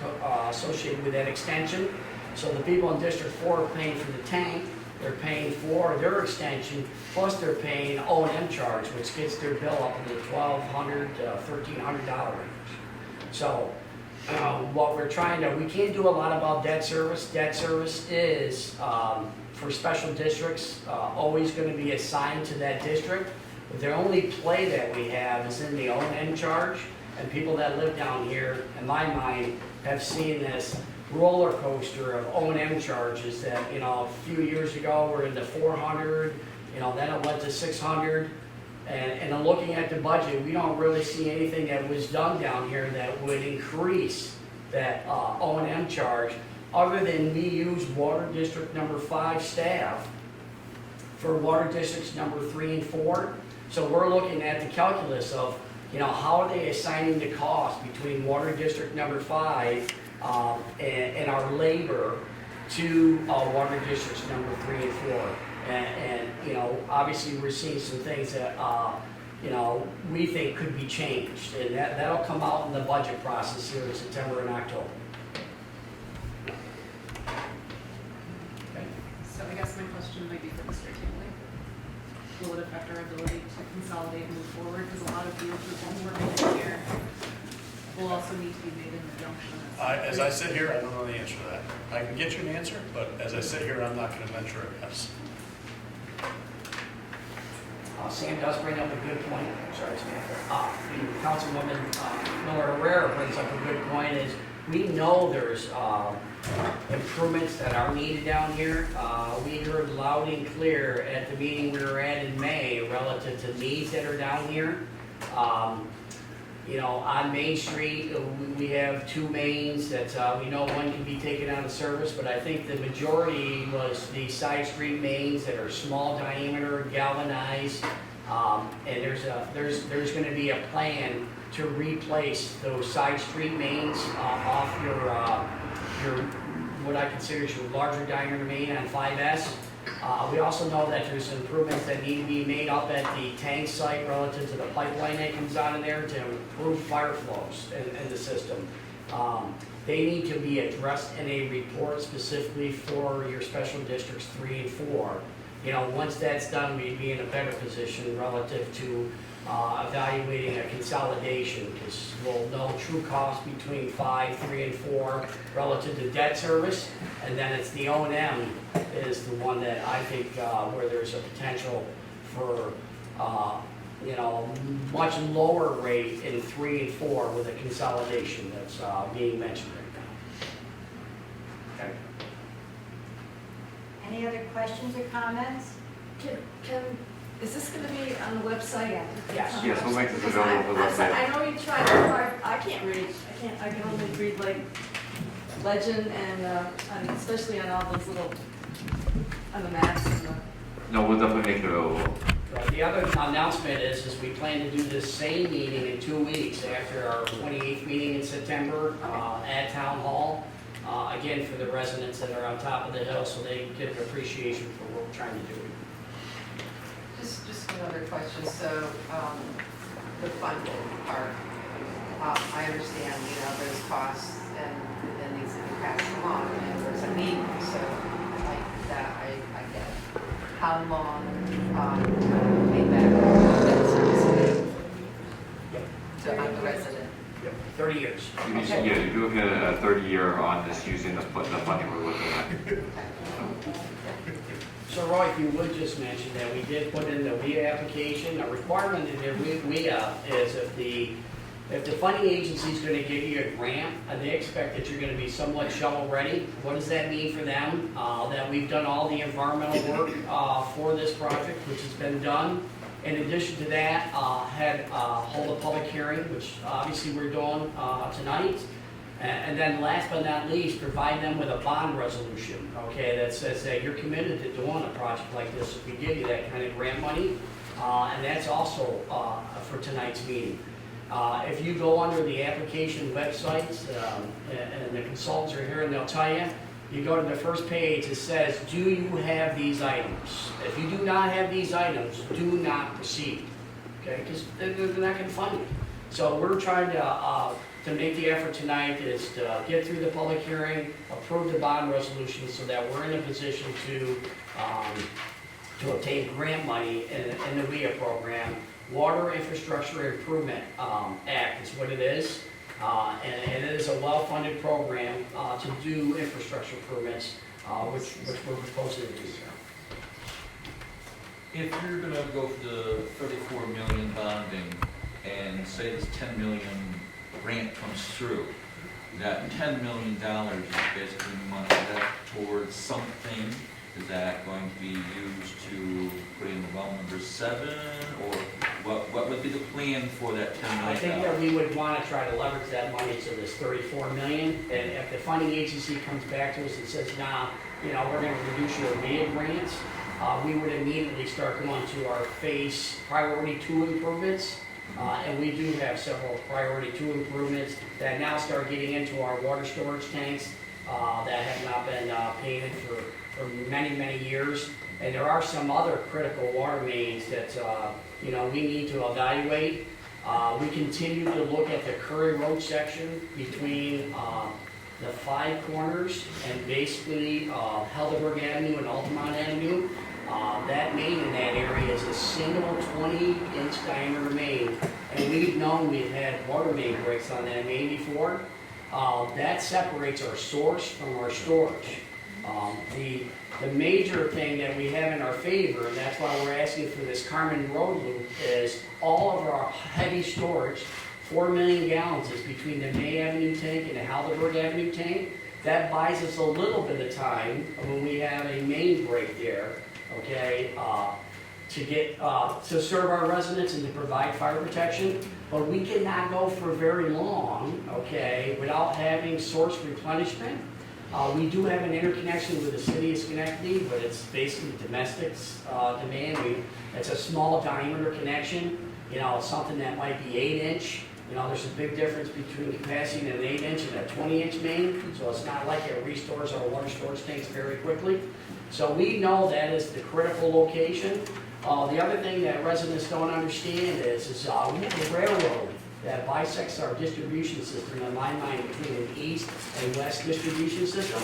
associated with that extension. So the people in District 4 are paying for the tank, they're paying for their extension, plus they're paying O&M charge, which gets their bill up in the $1,200 to $1,300 range. So what we're trying to, we can't do a lot about debt service. Debt service is, for special districts, always going to be assigned to that district. But the only play that we have is in the O&M charge, and people that live down here, in my mind, have seen this roller coaster of O&M charges that, you know, a few years ago were in the 400, you know, then it went to 600. And in looking at the budget, we don't really see anything that was done down here that would increase that O&M charge, other than we use water district number 5 staff for water districts number 3 and 4. So we're looking at the calculus of, you know, how are they assigning the cost between water district number 5 and our labor to water districts number 3 and 4. And you know, obviously we're seeing some things that, you know, we think could be changed. And that'll come out in the budget process here in September and October. Okay. So I guess my question might be for Mr. Tingley. Will it affect our ability to consolidate and move forward? Because a lot of the improvements we're making here will also need to be made in the junction. As I sit here, I don't know the answer to that. I can get you an answer, but as I sit here, I'm not going to venture a guess. Sam does bring up a good point. Sorry, Sam. Councilwoman Miller Herrera brings up a good point. Is we know there's improvements that are needed down here. We heard loud and clear at the meeting we were at in May relative to needs that are down here. You know, on Main Street, we have 2 mains that we know one can be taken out of service, but I think the majority was the side street mains that are small diameter, galvanized. And there's going to be a plan to replace those side street mains off your what I consider your larger diameter main on 5S. We also know that there's improvements that need to be made up at the tank site relative to the pipeline that comes out of there to improve fire flows in the system. They need to be addressed in a report specifically for your special districts 3 and 4. You know, once that's done, we'd be in a better position relative to evaluating a consolidation, because we'll know true cost between 5, 3, and 4 relative to debt service, and then it's the O&M is the one that I think where there's a potential for you know, much lower rate in 3 and 4 with a consolidation that's being mentioned right now. Okay. Any other questions or comments? Is this gonna be on the website? Yes. Yes, we'll make this Because available for the website. I know you tried hard, I can't read, I can only read like legend and especially on all those little, on the maps and the. No, we'll definitely make it available. The other announcement is we plan to do this same meeting in 2 weeks after our 28th meeting in September at Town Hall. Again, for the residents that are on top of the hill, so they get an appreciation for what we're trying to do. Just another question, so, the funding part, I understand, you know, there's costs and it needs to be passed along, and there's a need, so like that, I get it. How long, to pay back that service to the resident? 30 years. Yeah, you're looking at a 30-year on this using the funding we're looking at. So Roy, if you would just mention that we did put in the WIA application, a requirement in the WIA is if the funding agency is going to give you a grant, they expect that you're going to be somewhat shovel ready. What does that mean for them? That we've done all the environmental work for this project, which has been done. In addition to that, hold a public hearing, which obviously we're doing tonight. And then last but not least, provide them with a bond resolution, okay, that says that you're committed to doing a project like this if we give you that kind of grant money. And that's also for tonight's meeting. If you go under the application websites, and the consultants are here and they'll tell you, you go to the first page, it says, do you have these items? If you do not have these items, do not proceed, okay, because they're not going to fund you. So we're trying to make the effort tonight is to get through the public hearing, approve the bond resolution so that we're in a position to obtain grant money in the WIA program. Water Infrastructure Improvement Act is what it is. And it is a well-funded program to do infrastructure improvements, which we're proposing to do. If you're gonna go for the 34 million bonding and say this 10 million grant comes through, that $10 million is basically money that towards something. Is that going to be used to put in well number 7, or what would be the plan for that $10 million? I think that we would want to try to leverage that money to this $34 million, and if the funding agency comes back to us and says, nah, you know, we're going to reduce your WIA grants, we would immediately start going to our phase priority 2 improvements. And we do have several priority 2 improvements that now start getting into our water storage tanks that have not been painted for many, many years. And there are some other critical water mains that you know, we need to evaluate. We continue to look at the Curry Road section between the 5 corners and basically Helderberg Avenue and Altamont Avenue. That main in that area is a single 20-inch diameter main, and we've known we've had water main breaks on that main before. That separates our source from our storage. The major thing that we have in our favor, and that's why we're asking for this Carmen Road loop, is all of our heavy storage 4 million gallons is between the May Avenue tank and the Halderberg Avenue tank. That buys us a little bit of time when we have a main break there, okay, to get, to serve our residents and to provide fire protection. But we cannot go for very long, okay, without having source replenishment. We do have an interconnection with the city of Schenectady, but it's basically domestic demand. It's a small diameter connection, you know, something that might be 8-inch. You know, there's a big difference between capacity in an 8-inch and a 20-inch main, so it's not like it restores our water storage tanks very quickly. So we know that is the critical location. The other thing that residents don't understand is we have a railroad that bisects our distribution system, in my mind, between an east and west distribution system.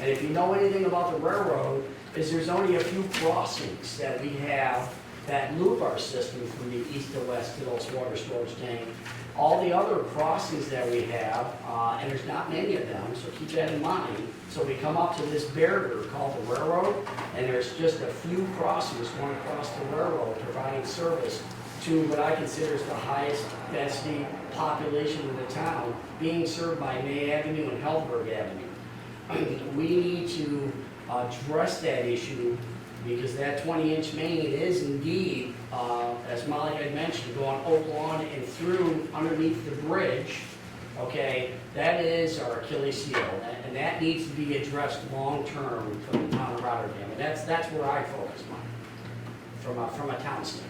And if you know anything about the railroad, is there's only a few crossings that we have that loop our system from the east to west to those water storage tanks. All the other crossings that we have, and there's not many of them, so keep that in mind. So we come up to this barrier called the railroad, and there's just a few crossings going across the railroad providing service to what I consider is the highest density population in the town, being served by May Avenue and Halderberg Avenue. We need to address that issue because that 20-inch main is indeed, as Molly had mentioned, going Oak Lawn and through underneath the bridge. Okay, that is our Achilles heel, and that needs to be addressed long-term for the town of Rotterdam. And that's where I focus mine, from a town standpoint.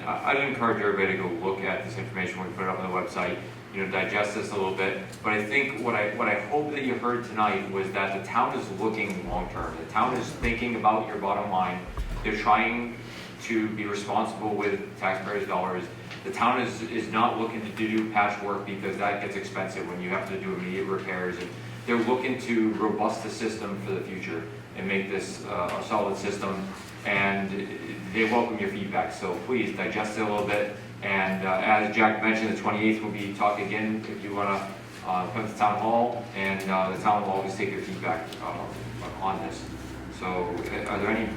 I'd encourage everybody to go look at this information when we put it up on the website, you know, digest this a little bit. But I think what I hope that you heard tonight was that the town is looking long-term. The town is thinking about your bottom line. They're trying to be responsible with taxpayers' dollars. The town is not looking to do patchwork because that gets expensive when you have to do immediate repairs. And they're looking to robust the system for the future and make this a solid system. And they welcome your feedback, so please digest it a little bit. And as Jack mentioned, the 28th will be talk again if you want to come to town hall, and the town will always take your feedback on this. So, are there any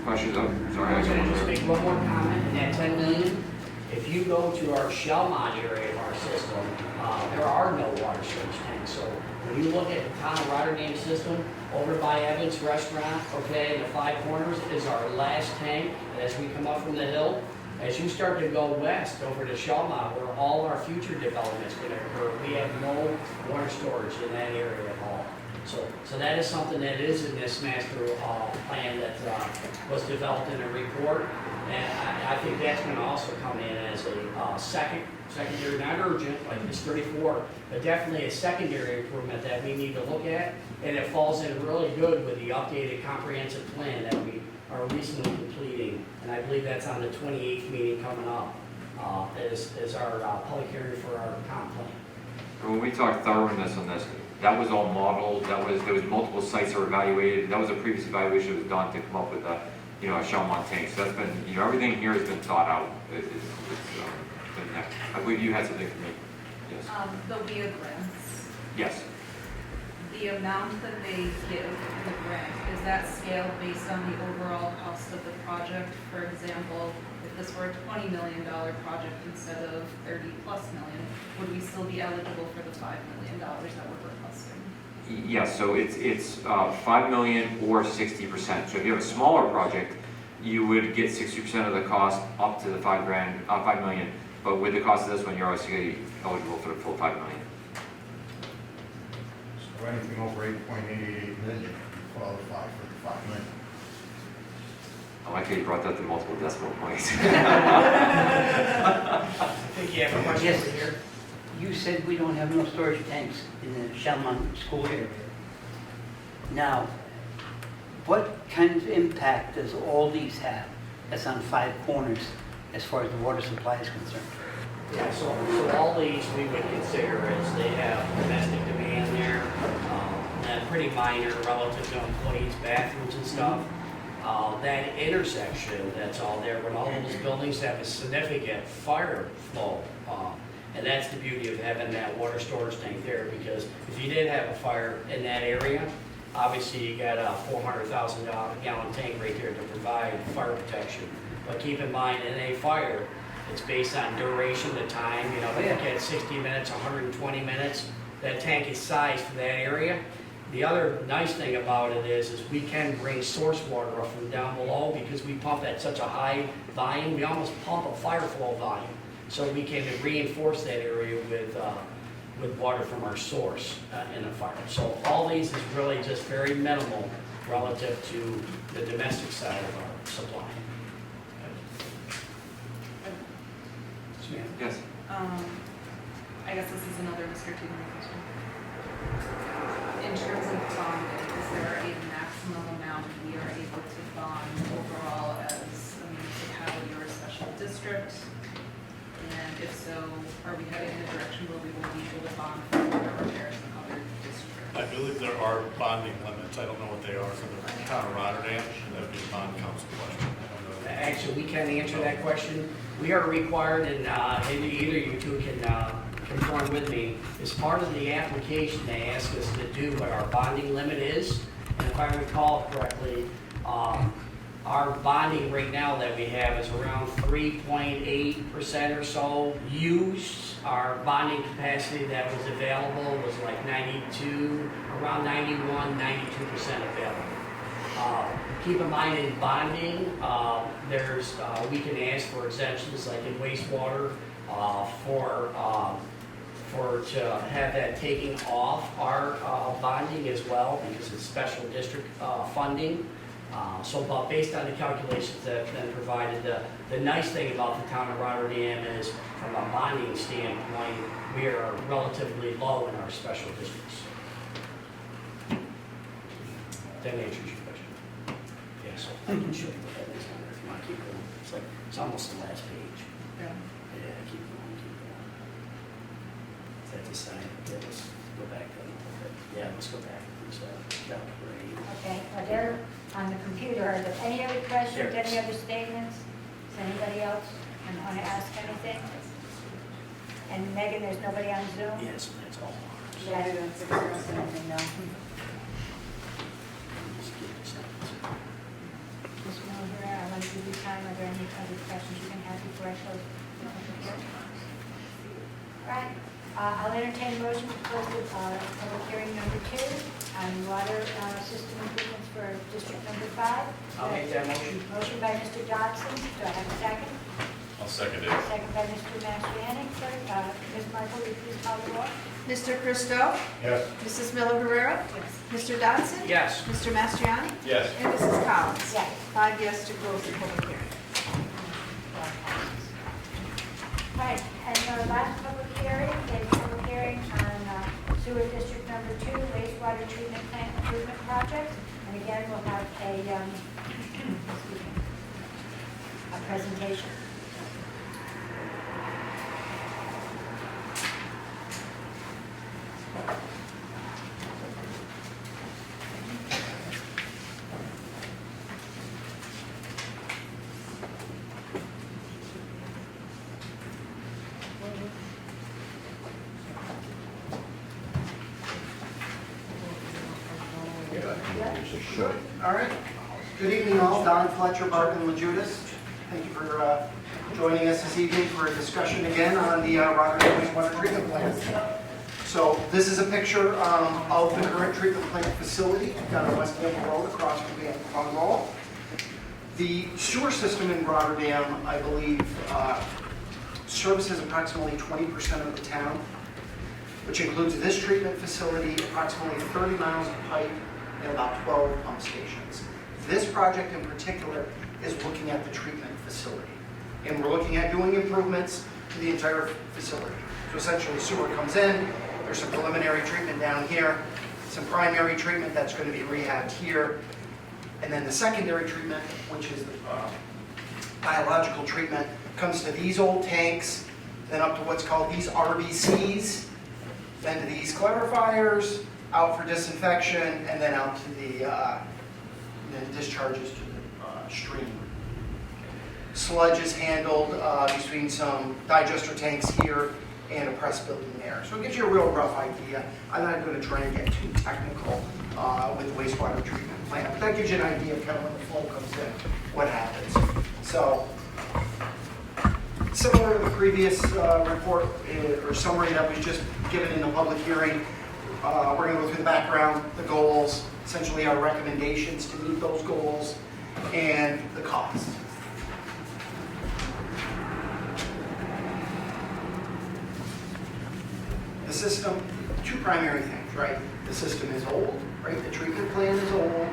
questions? Oh, sorry, I'm going to just make one more comment. In that 10 million, if you go to our Shellmont area of our system, there are no water storage tanks. So when you look at the town of Rotterdam system, over by Evans Restaurant, okay, in the Five Corners is our last tank. As we come up from the hill, as you start to go west over to Shellmont, where all our future developments going to occur, we have no water storage in that area at all. So that is something that is in this master plan that was developed in a report, and I think that's going to also come in as a secondary, not urgent, like this 34, but definitely a secondary improvement that we need to look at, and it falls in really good with the updated comprehensive plan that we are recently completing, and I believe that's on the 28th meeting coming up, is our public hearing for our comp plan. When we talked thoroughness on this, that was all modeled. There was multiple sites that were evaluated. That was a previous evaluation that was done to come up with a Shellmont tank. So that's been, everything here has been thought out. I believe you had something for me. Yes. There'll be a grants. Yes. The amount that they give in the grant, is that scaled based on the overall cost of the project? For example, if this were a $20 million project instead of 30+ million, would we still be eligible for the $5 million that we're requesting? Yes, so it's 5 million or 60%. So if you have a smaller project, you would get 60% of the cost up to the $5 million. But with the cost of this one, you're obviously eligible for the full 5 million. So anything over 8.888 million, you qualify for the 5 million. I like how you brought that to multiple decimal points. I think you have a question over here. You said we don't have no storage tanks in the Shellmont school area. Now, what kind of impact does all these have that's on Five Corners as far as the water supply is concerned? Yeah, so all these we would consider as they have domestic demand there, and pretty minor relative to employees' bathrooms and stuff. That intersection that's all there, when all those buildings have a significant fire flow, and that's the beauty of having that water storage tank there, because if you did have a fire in that area, obviously you got a 400,000 gallon tank right there to provide fire protection. But keep in mind, in a fire, It's based on duration, the time, you know, if you look at 60 minutes, 120 minutes, that tank is sized for that area. The other nice thing about it is we can bring source water up from down below because we pump at such a high volume. We almost pump a fire flow volume. So we can reinforce that area with water from our source in a fire. So all these is really just very minimal relative to the domestic side of our supply. Yes. I guess this is another Mr. Teeman question. In terms of bonding, is there a maximum amount we are able to bond overall as a municipality or a special district? And if so, are we heading in a direction where we will be able to bond for water repairs in other districts? I believe there are bonding limits. I don't know what they are for the town of Rotterdam. That would be a bond council question. I don't know. Actually, we can answer that question. We are required, and either you two can confirm with me, as part of the application, they ask us to do what our bonding limit is. And if I recall correctly, our bonding right now that we have is around 3.8% or so used. Our bonding capacity that was available was like 92, around 91, 92% available. Keep in mind in bonding, we can ask for exemptions like in wastewater to have that taking off our bonding as well because it's special district funding. But based on the calculations that have been provided, the nice thing about the town of Rotterdam is from a bonding standpoint, we are relatively low in our special districts. That answers your question. Yeah, so I can show you what that is on there if you want to keep going. It's almost the last page. Yeah. Yeah, keep going. Is that the sign? Yeah, let's go back a little bit. Yeah, let's go back. Calculate. Okay, are there, on the computer, are there any other questions, There. any other statements? Does anybody else want to ask anything? And Megan, there's nobody on Zoom? Yes, that's all ours. Yeah, that's anything, no. Just give this up. Ms. Miller, I want to give you time. Are there any other questions you can have before I close the public hearing? Right. I'll entertain a motion to close the public hearing number 2 on water system improvements for district number 5. I'll make that motion. Motion by Mr. Dodson. Do I have a second? I'll second it. Second by Mr. Mastriani. Ms. Michael, will you please call the roll? Mr. Christo? Yes. Mrs. Miller Guerrero? Yes. Mr. Dodson? Yes. Mr. Mastriani? Yes. And Mrs. Collins? Yes. 5 yes to close the public hearing. Right, and our last public hearing is public hearing on sewer district number 2, wastewater treatment plant improvement project. And again, we'll have a presentation. All right. Good evening all. Don Fletcher, Barton and LaJudas. Thank you for joining us this evening for a discussion again on the Rotterdam wastewater treatment plant. So this is a picture of the current treatment plant facility down on West Campbell Road across from Van Mall. The sewer system in Rotterdam, I believe, services approximately 20% of the town, which includes this treatment facility, approximately 30 miles of pipe, and about 12 pump stations. This project in particular is looking at the treatment facility. And we're looking at doing improvements to the entire facility. So essentially sewer comes in, there's some preliminary treatment down here, some primary treatment that's going to be rehabbed here, and then the secondary treatment, which is the biological treatment, comes to these old tanks, then up to what's called these RBCs, then to these clarifiers, out for disinfection, and then out to the then discharges to the stream. Sludge is handled between some digester tanks here and a press building there. So it gives you a real rough idea. I'm not going to try and get too technical with the wastewater treatment plant, but that gives you an idea of kind of when the flow comes in, what happens. So Similar to the previous report or summary that was just given in the public hearing, we're going to go through the background, the goals, essentially our recommendations to meet those goals, and the cost. The system, two primary things, right? The system is old, right? The treatment plant is old,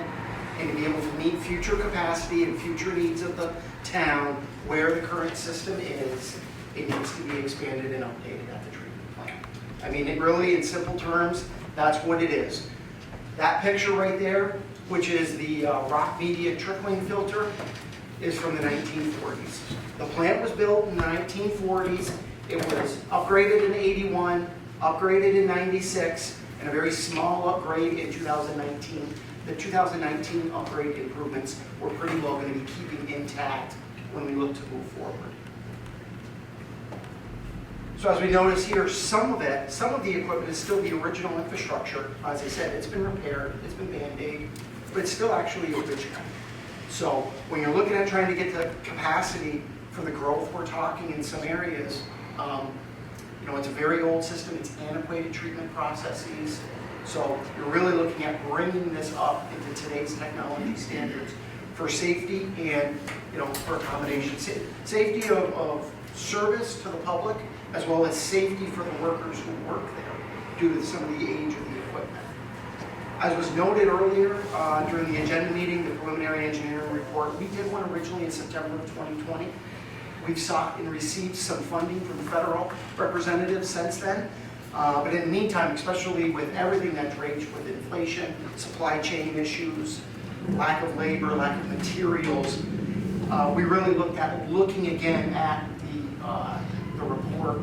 and to be able to meet future capacity and future needs of the town where the current system is, it needs to be expanded and updated at the treatment plant. I mean, it really, in simple terms, that's what it is. That picture right there, which is the rock media trickling filter, is from the 1940s. The plant was built in the 1940s. It was upgraded in 81, upgraded in 96, and a very small upgrade in 2019. The 2019 upgrade improvements were pretty well going to be keeping intact when we look to move forward. So as we notice here, some of the equipment is still the original infrastructure. As I said, it's been repaired, it's been Band-Aid, but it's still actually original. So when you're looking at trying to get the capacity for the growth we're talking in some areas, it's a very old system, it's antiquated treatment processes. So you're really looking at bringing this up into today's technology standards for safety and, for accommodation. Safety of service to the public, as well as safety for the workers who work there due to some of the age of the equipment. As was noted earlier during the agenda meeting, the preliminary engineering report, we did one originally in September of 2020. We've sought and received some funding from federal representatives since then. But in the meantime, especially with everything that's raged with inflation, supply chain issues, lack of labor, lack of materials, we really looking again at the report,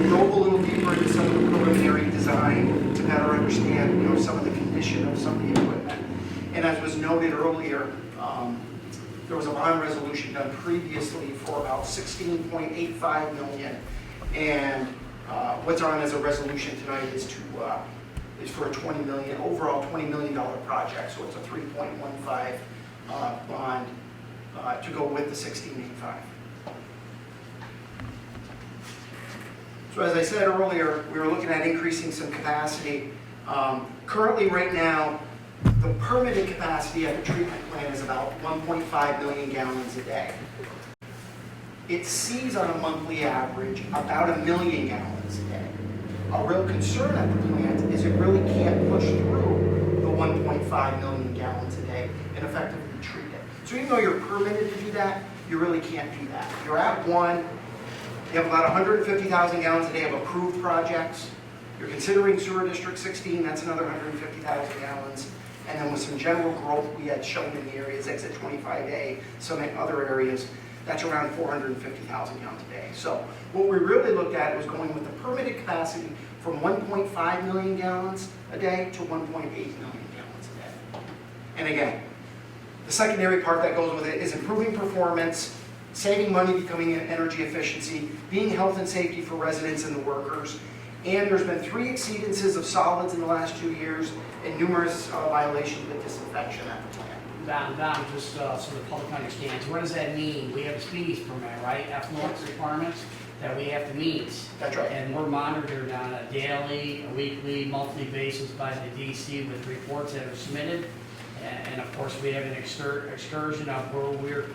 dove a little deeper into some of the preliminary design to better understand, some of the condition of some of the equipment. And as was noted earlier, there was a bond resolution done previously for about $16.85 million, and what's on as a resolution tonight is for a overall $20 million project. So it's a 3.15 bond to go with the 16.85. So as I said earlier, we were looking at increasing some capacity. Currently, right now, the permitted capacity at the treatment plant is about 1.5 million gallons a day. It sees on a monthly average about 1 million gallons a day. A real concern at the plant is it really can't push through the 1.5 million gallons a day and effectively treat it. So even though you're permitted to do that, you really can't do that. You're at one, you have about 150,000 gallons a day of approved projects. You're considering sewer district 16, that's another 150,000 gallons. And then with some general growth we had shown in the areas, exit 25A, some other areas, that's around 450,000 gallons a day. So what we really looked at was going with the permitted capacity from 1.5 million gallons a day to 1.8 million gallons a day. And again, the secondary part that goes with it is improving performance, saving money, becoming energy efficiency, being health and safety for residents and the workers. And there's been 3 exceedances of solids in the last 2 years and numerous violations with disinfection at the plant. Don, just so the public understands, what does that mean? We have a species permit, right? Effluent requirements that we have to meet. That's right. And we're monitored on a daily, a weekly, monthly basis by the DC with reports that are submitted. And of course, we have an excursion of where we're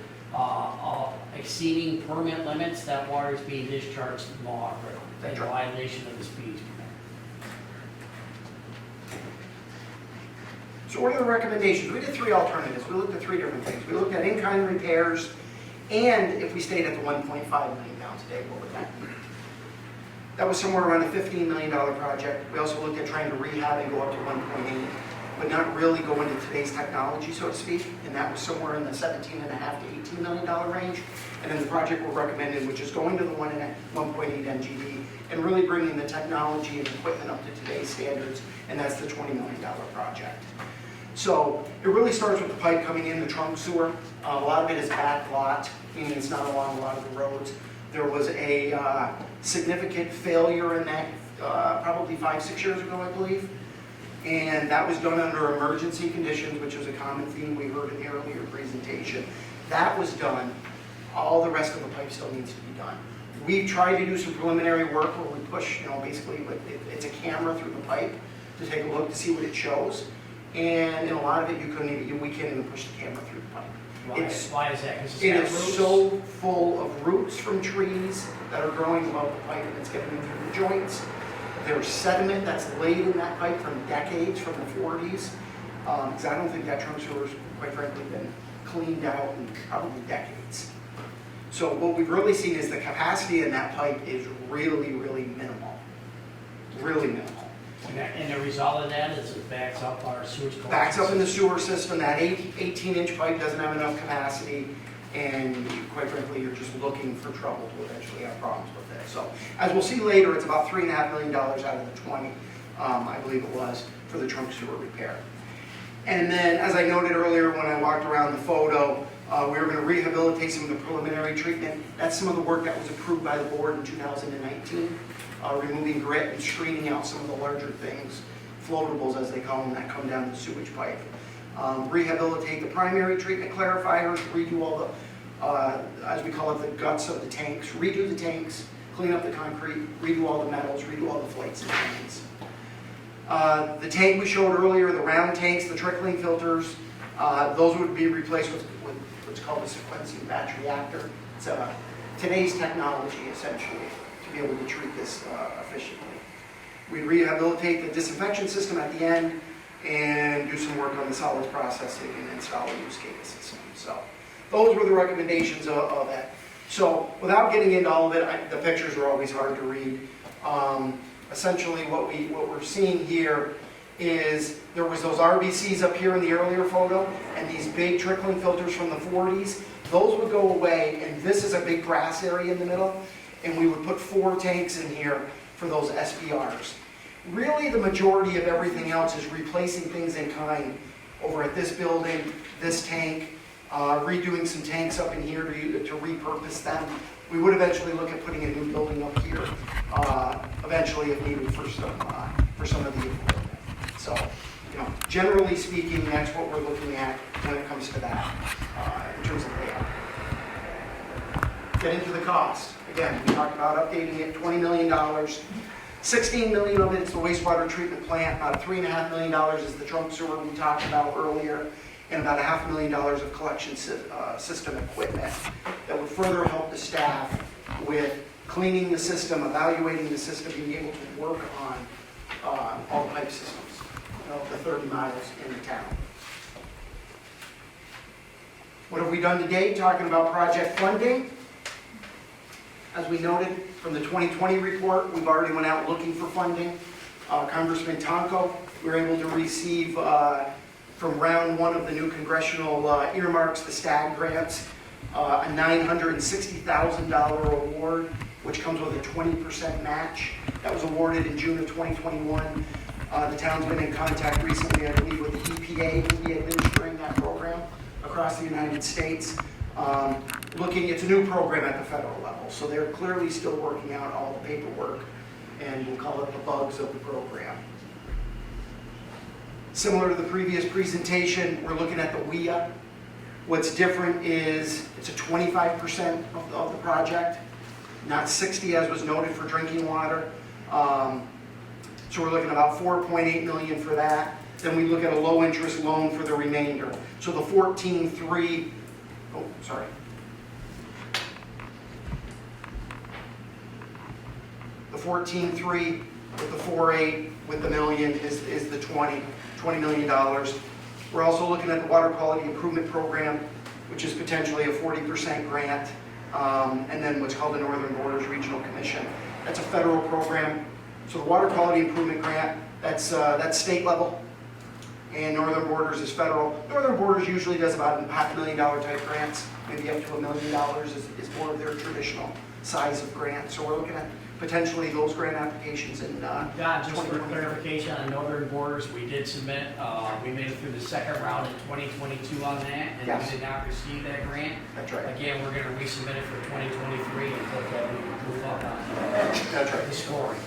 exceeding permit limits. That water is being discharged to Mohawk River. That's in right. violation of the species permit. So what are the recommendations? We did 3 alternatives. We looked at 3 different things. We looked at in-kind repairs, and if we stayed at the 1.5 million gallons a day, what would that be? That was somewhere around a $15 million project. We also looked at trying to rehab and go up to 1.8, but not really go into today's technology, so to speak, and that was somewhere in the $17.5 to $18 million range. And then the project we're recommending, which is going to the 1.8 MGD, and really bringing the technology and equipment up to today's standards, and that's the $20 million project. So it really starts with the pipe coming in, the trunk sewer. A lot of it is back lot, meaning it's not along a lot of the roads. There was a significant failure in that probably 5-6 years ago, I believe. And that was done under emergency conditions, which was a common theme we heard in the earlier presentation. That was done All the rest of the pipe still needs to be done. We've tried to do some preliminary work where we push, basically, it's a camera through the pipe to take a look to see what it shows. And in a lot of it, we can't even push the camera through the pipe. Why is that? 'Cause It it's is got roots? so full of roots from trees that are growing above the pipe, and it's getting in through the joints. There's sediment that's laid in that pipe from decades, from the 40s, because I don't think that trunk sewer's, quite frankly, been cleaned out in probably decades. So what we've really seen is the capacity in that pipe is really, really minimal. Really minimal. And the result of that is it backs up our sewage collection. Backs up in the sewer system, that 18-inch pipe doesn't have enough capacity, and quite frankly, you're just looking for trouble to eventually have problems with it. So, as we'll see later, it's about $3.5 million out of the 20, I believe it was, for the trunk sewer repair. And then, as I noted earlier when I walked around the photo, we were going to rehabilitate some of the preliminary treatment. That's some of the work that was approved by the board in 2019, removing grit and screening out some of the larger things, floatables as they call them, that come down the sewage pipe. Rehabilitate the primary treatment clarifiers, redo all the, as we call it, the guts of the tanks, redo the tanks, clean up the concrete, redo all the metals, redo all the flakes and fans. The tank we showed earlier, the round tanks, the trickling filters, those would be replaced with what's called a sequencing batch reactor. It's today's technology, essentially, to be able to treat this efficiently. We rehabilitate the disinfection system at the end and do some work on the solids processing and install a use case system. So those were the recommendations of that. So without getting into all of it, the pictures are always hard to read. Essentially what we're seeing here is there was those RBCs up here in the earlier photo and these big trickling filters from the 40s. Those would go away, and this is a big grass area in the middle, and we would put 4 tanks in here for those SBRs. Really, the majority of everything else is replacing things in kind over at this building, this tank, redoing some tanks up in here to repurpose them. We would eventually look at putting a new building up here, eventually if needed for some of the equipment. So, generally speaking, that's what we're looking at when it comes to that in terms of layout. Get into the cost. Again, we talked about updating it, $20 million. $16 million of it is the wastewater treatment plant. About $3.5 million is the trunk sewer we talked about earlier, and about $500,000 of collection system equipment that would further help the staff with cleaning the system, evaluating the system, being able to work on all the pipe systems of the 30 miles in the town. What have we done today? Talking about project funding. As we noted from the 2020 report, we've already went out looking for funding. Congressman Tonko, we were able to receive from round 1 of the new congressional earmarks, the STAG grants, a $960,000 award, which comes with a 20% match. That was awarded in June of 2021. The town's been in contact recently, I believe, with the EPA, who will be administering that program across the United States. It's a new program at the federal level, so they're clearly still working out all the paperwork, and we'll call it the bugs of the program. Similar to the previous presentation, we're looking at the WIA. What's different is it's a 25% of the project, not 60 as was noted for drinking water. So we're looking at about $4.8 million for that. Then we look at a low interest loan for the remainder. So the 14.3, the 14.3 with the 4.8 with the million is the $20 million. We're also looking at the water quality improvement program, which is potentially a 40% grant, and then what's called the Northern Borders Regional Commission. That's a federal program. So the water quality improvement grant, that's state level, and Northern Borders is federal. Northern Borders usually does about $500,000 type grants, maybe up to $1 million is more of their traditional size of grant. So we're looking at potentially those grant applications in Don, just for clarification on Northern Borders, we did submit, we made it through the second round in 2022 on that, and Yes. we did not receive that grant. That's right. Again, we're going to resubmit it for 2023 and hope that we can move up on That's right. the scoring.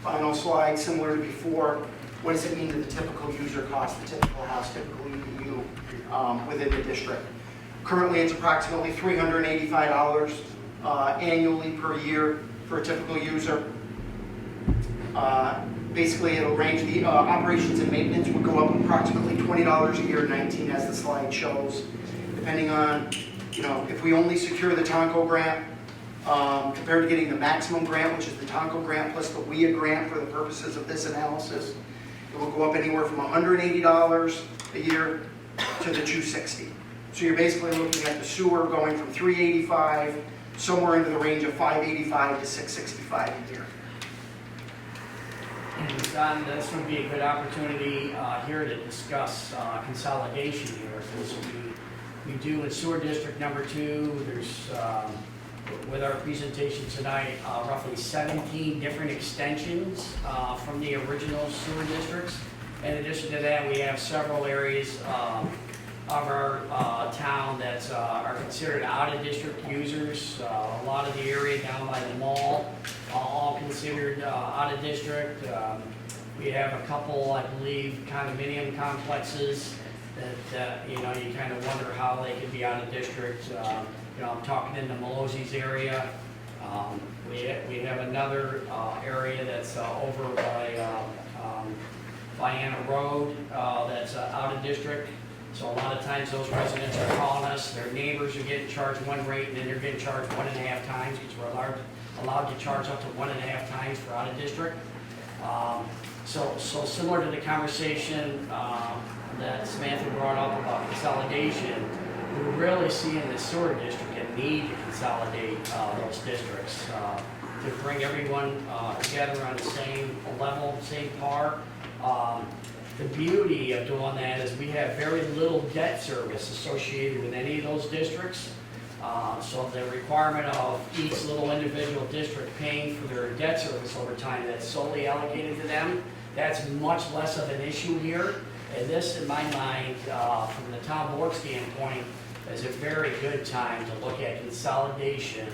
Final slide, similar to before. what does it mean to the typical user cost, the typical house, typical EDU within the district. Currently, it's approximately $385 annually per year for a typical user. Basically, it'll range, the operations and maintenance would go up approximately $20 a year, 19 as the slide shows, depending on, if we only secure the Tonko grant, compared to getting the maximum grant, which is the Tonko grant plus the WIA grant for the purposes of this analysis, it will go up anywhere from $180 a year to the $260. So you're basically looking at the sewer going from $385, somewhere into the range of $585 to $665 a year. And Don, this would be a good opportunity here to discuss consolidation here, because we do in sewer district number 2, there's, with our presentation tonight, roughly 17 different extensions from the original sewer districts. In addition to that, we have several areas of our town that are considered out-of-district users. A lot of the area down by the mall, all considered out-of-district. We have a couple, I believe, condominium complexes that you kind of wonder how they could be out-of-district. I'm talking in the Malozzi's area. We have another area that's over by Anna Road that's out of district. So a lot of times those residents are calling us, their neighbors are getting charged one rate and then they're getting charged 1.5 times, because we're allowed to charge up to 1.5 times for out of district. So similar to the conversation that Samantha brought up about consolidation, we're really seeing the sewer district a need to consolidate those districts to bring everyone together on the same level, same par. The beauty of doing that is we have very little debt service associated with any of those districts. So the requirement of each little individual district paying for their debt service over time that's solely allocated to them, that's much less of an issue here. And this, in my mind, from the town board standpoint, is a very good time to look at consolidation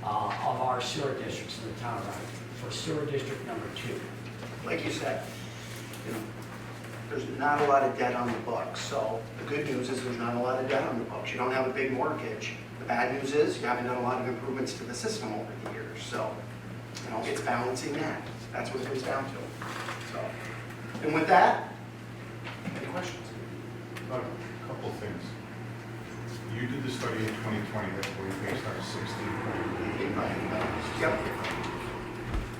of our sewer districts in the town, right? For sewer district number 2. Like you said, there's not a lot of debt on the books. So the good news is there's not a lot of debt on the books. You don't have a big mortgage. The bad news is you haven't done a lot of improvements to the system over the years. So, it's balancing that. That's what it comes down to. So, and with that, any questions? A couple things. You did the study in 2020 that we based on 16.8 million. Yep.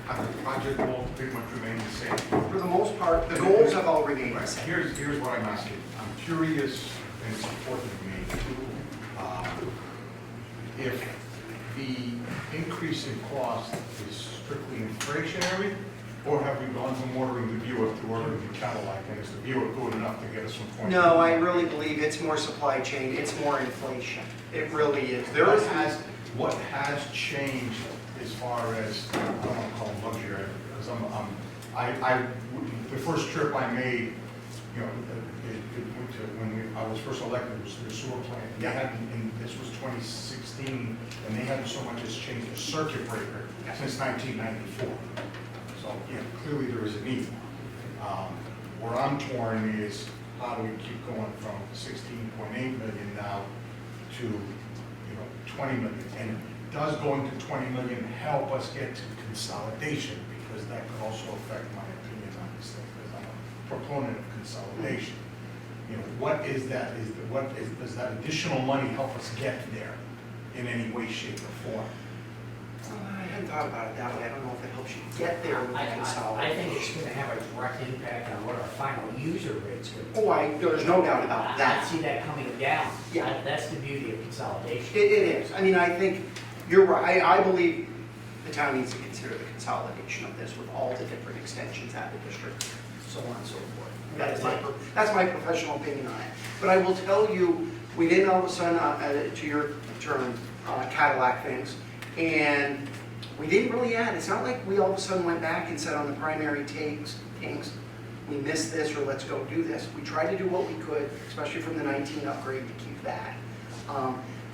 Have the project goals pretty much remained the same? For the most part, the goals have all remained the same. Here's what I'm asking. I'm curious, and it's important to me, if the increase in cost is strictly inflationary, or have we gone from ordering the Buick to ordering the Cadillac, and is the Buick good enough to get us from point? No, I really believe it's more supply chain, it's more inflation. It really is. What has changed as far as, I don't want to call them luxury, because the first trip I made, when I was first elected, it was to the sewer plant. They hadn't, this was 2016, and they hadn't so much as changed the circuit breaker since 1994. So, clearly there is a need. Where I'm torn is, how do we keep going from 16.8 million now to 20 million? And does going to 20 million help us get to consolidation? Because that could also affect my opinion on this thing, because I'm a proponent of consolidation. What is that? Does that additional money help us get there in any way, shape, or form? I hadn't thought about it that way. I don't know if it helps you get there with the I consolidation. think it's going to have a direct impact on what our final user rates would be. There's no doubt about that. I see that coming down. Yeah. That's the beauty of consolidation. It is. I think you're right. I believe the town needs to consider the consolidation of this with all the different extensions at the district, so on and so forth. That's my professional opinion on it. But I will tell you, we didn't all of a sudden, to your term, Cadillac things, and we didn't really add. It's not like we all of a sudden went back and said on the primary things, we missed this or let's go do this. We tried to do what we could, especially from the 19 upgrade, to keep that.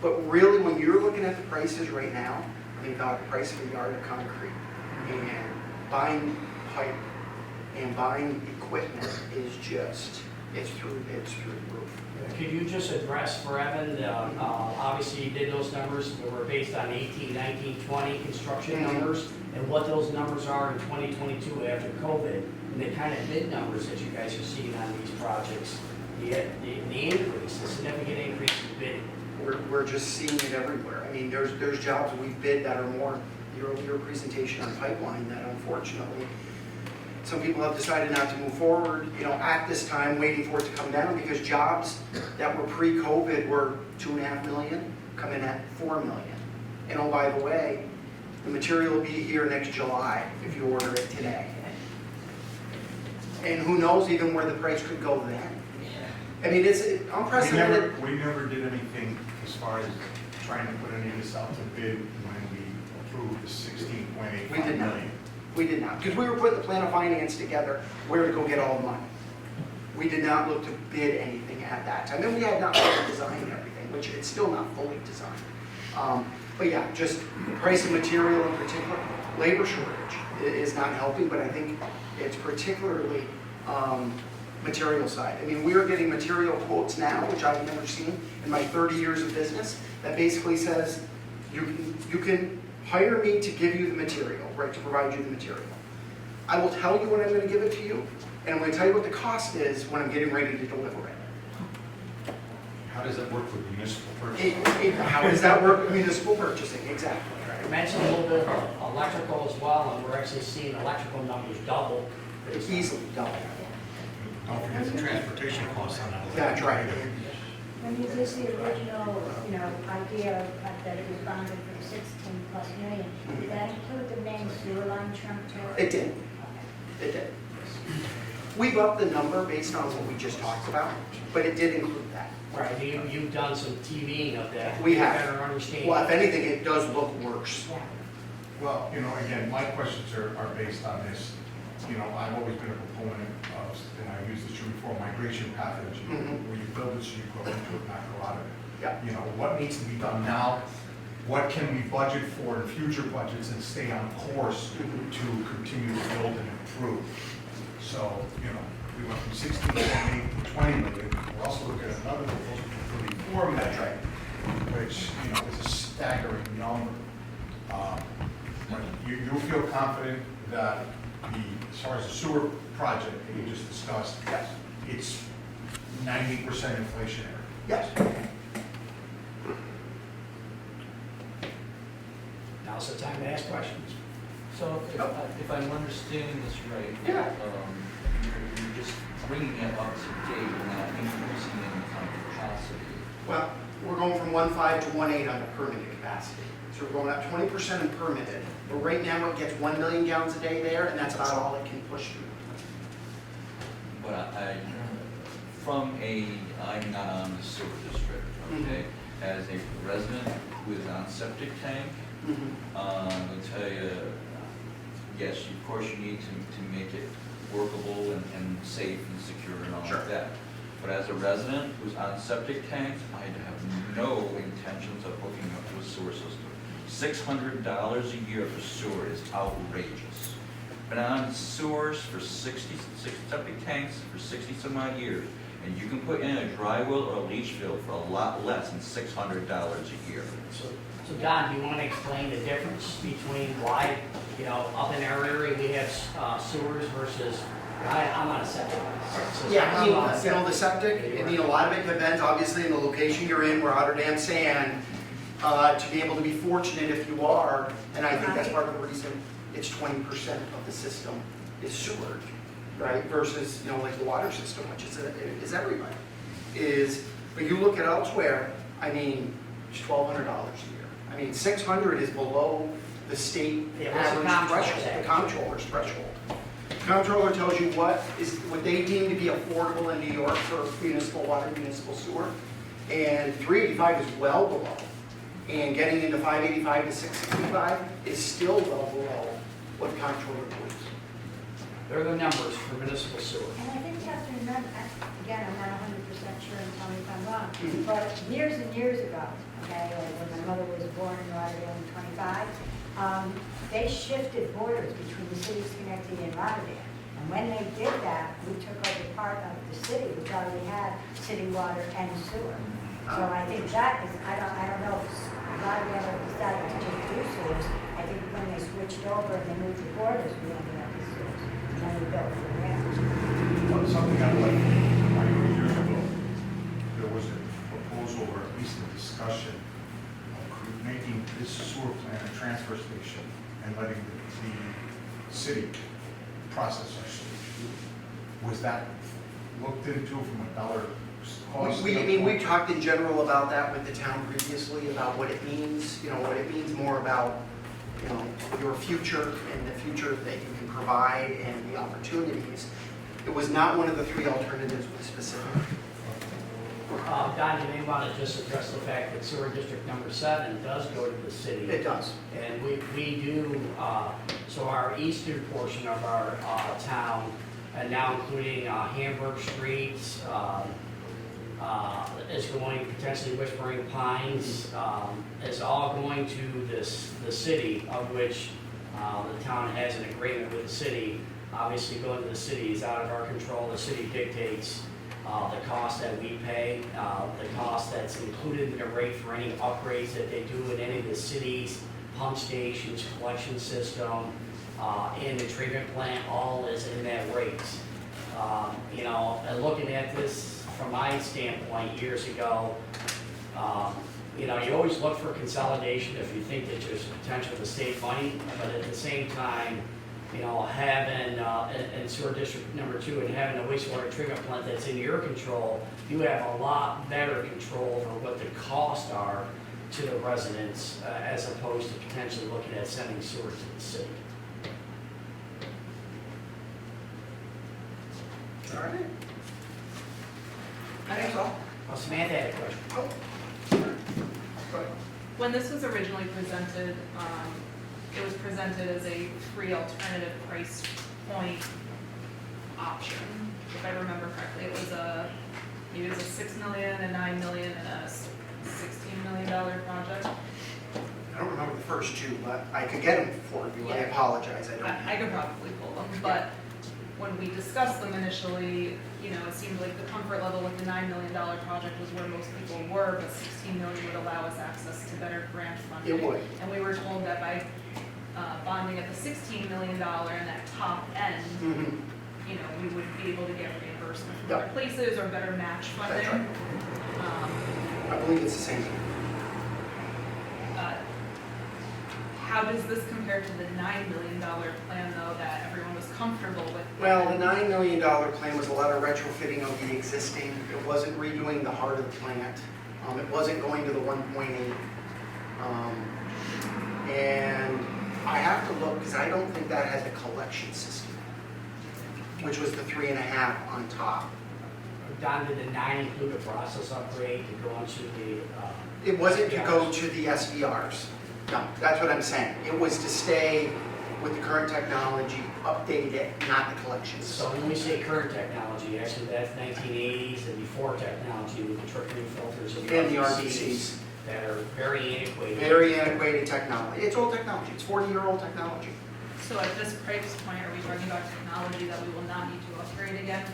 But really, when you're looking at the prices right now, about the price of a yard of concrete and buying pipe and buying equipment is just, it's through the roof. Could you just address for Evan, obviously you did those numbers that were based on 18, 19, 20 construction numbers, and what those numbers are in 2022 after COVID, and the kind of bid numbers that you guys are seeing on these projects, the increase, the significant increase in bidding. We're just seeing it everywhere. I mean, there's jobs that we've bid that are more, your earlier presentation on pipeline, that unfortunately, some people have decided not to move forward, at this time, waiting for it to come down, because jobs that were pre-COVID were 2.5 million, come in at 4 million. And oh, by the way, the material will be here next July if you order it today. And who knows even where the price could go then. I mean, it's unprecedented. We never did anything as far as trying to put any of this out to bid when we approved the 16.85 million. We did not, because we were putting the plan of finance together, where to go get all the money. We did not look to bid anything at that time, and we had not fully designed everything, which it's still not fully designed. But yeah, just the price of material in particular, labor shortage is not helping, but I think it's particularly material side. I mean, we are getting material quotes now, which I've never seen in my 30 years of business, that basically says, you can hire me to give you the material, right, to provide you the material. I will tell you when I'm going to give it to you, and I'm going to tell you what the cost is when I'm getting ready to deliver it. How does that work with municipal purchasing? How does that work with municipal purchasing? Exactly. You mentioned a little bit of electrical as well, and we're actually seeing electrical numbers double. Easily double. Don't forget the transportation costs on that. That's right. When you did the original, idea that it was bonded for 16+ million, did that include the main sewer line trunk too? It did. It did. We've upped the number based on what we just talked about, but it did include that. Right, you've done some TVing of that. We have. Better understanding. Well, if anything, it does look worse. Well, again, my questions are based on this. I've always been a proponent of, and I used this term before, migration path engineering, where you build it so you grow into it, not grow out of it. Yeah. What needs to be done now? What can we budget for in future budgets and stay on course to continue to build and improve? So, we went from 16.8 to 20 million. We're also looking at another proposal for 34 million, which, is a staggering number. But you feel confident that as far as the sewer project that you just discussed, yes, it's 90% inflationary? Yes. Now's the time to ask questions. So if I'm understanding this right, Yeah. you're just bringing it up to date and not increasing any kind of capacity. Well, we're going from 1.5 to 1.8 on the permitted capacity. So we're going up 20% in permitted, but right now it gets 1 million gallons a day there, and that's about all it can push through. But I'm not on the sewer district, okay? As a resident who is on septic tank, I'll tell you, yes, of course you need to make it workable and safe and secure and all like that. But as a resident who's on septic tanks, I have no intentions of hooking up to a sewer system. $600 a year for sewer is outrageous. Been on sewers for 60 septic tanks for 60 some odd years, and you can put in a dry well or a leach field for a lot less than $600 a year. So Don, do you want to explain the difference between why, up in our area we have sewers versus, I'm on a septic. Yeah, the septic, a lot of it depends obviously on the location you're in, where Rotterdam sand, to be able to be fortunate if you are, and I think that's part of the reason it's 20% of the system is sewered, right? Versus, like the water system, which is everybody. But you look at elsewhere, it's $1,200 a year. $600 is below the state average threshold, the comptroller's threshold. The comptroller tells you what they deem to be affordable in New York for municipal water, municipal sewer, and $385 is well below. And getting into $585 to $665 is still well below what the comptroller believes. They're the numbers for municipal sewer. And I think you have to remember, again, I'm not 100% sure, and tell me if I'm wrong, but years and years ago, okay, when my mother was born in Rotterdam in 25, they shifted borders between the city of Schenectady and Rotterdam. And when they did that, we took over part of the city, which already had city water and sewer. So I think that is, I don't know if Rotterdam ever decided to just do sewers. I think when they switched over and they moved the borders, we ended up with sewers. And then we built from there. Well, something I'd like to remind you, years ago, there was a proposal or at least a discussion of making this sewer plant a transfer station and letting the city process our sewage. Was that looked into from a dollar cost? We talked in general about that with the town previously, about what it means, what it means more about, your future and the future that you can provide and the opportunities. It was not one of the three alternatives with specific. Don, you may want to just address the fact that sewer district number 7 does go to the city. It does. And we do, so our eastern portion of our town, and now including Hamburg Street, is going, potentially Whispering Pines, is all going to the city, of which the town has an agreement with the city. Obviously, going to the city is out of our control. The city dictates the cost that we pay, the cost that's included in the rate for any upgrades that they do in any of the cities, pump stations, collection system, and the treatment plant, all is in that rate. And looking at this from my standpoint years ago, you always look for consolidation if you think that there's potential to save money, but at the same time, having, in sewer district number 2 and having a wastewater treatment plant that's in your control, you have a lot better control over what the costs are to the residents, as opposed to potentially looking at sending sewer to the city. All right. I think so. Well, Samantha had a question. Oh. Go ahead. When this was originally presented, it was presented as a free alternative price point option, if I remember correctly. It was maybe it was a $6 million, a $9 million, and a $16 million project. I don't remember the first two, but I could get them for you. I apologize. I don't. I could probably pull them, but when we discussed them initially, it seemed like the comfort level with the $9 million project was where most people were, but $16 million would allow us access to better grant funding. It would. And we were told that by bonding at the $16 million and that top end, we would be able to get reimbursement from other places or better match funding. That's right. I believe it's the same thing. How does this compare to the $9 million plan, though, that everyone was comfortable with? Well, the $9 million plan was a lot of retrofitting of the existing. It wasn't redoing the heart of the plant. It wasn't going to the 1.8. And I have to look, because I don't think that has a collection system, which was the 3.5 on top. Don, did the 9 include a process upgrade to go into the? It wasn't to go to the SVRs. No, that's what I'm saying. It was to stay with the current technology, update it, not the collection So system. when we say current technology, actually that's 1980s and before technology with the trickling filters and And the RBCs. that are very antiquated. Very antiquated technology. It's old technology. It's 40-year-old technology. So at this price point, are we talking about technology that we will not need to upgrade again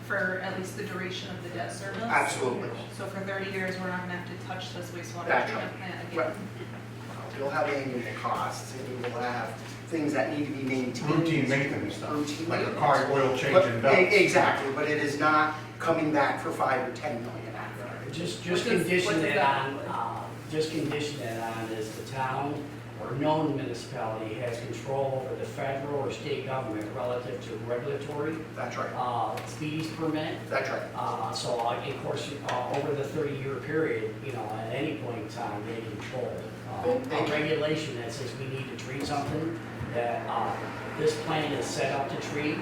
for at least the duration of the debt service? Absolutely. So for 30 years, we're not going to have to touch this wastewater That's treatment right. plant again? Right. You'll have annual costs, and you will have things that need to be maintained. Routine maintenance stuff, Routine like a maintenance. car oil change But- and belts. Exactly, but it is not coming back for 5 or 10 million after. Just What condition does that that on, look like? just condition that on is the town or known municipality has control over the federal or state government relative to regulatory, That's right. fees permit. That's right. So of course, over the 30-year period, at any point in time, they control a regulation that says we need to treat something that this plant is set up to treat.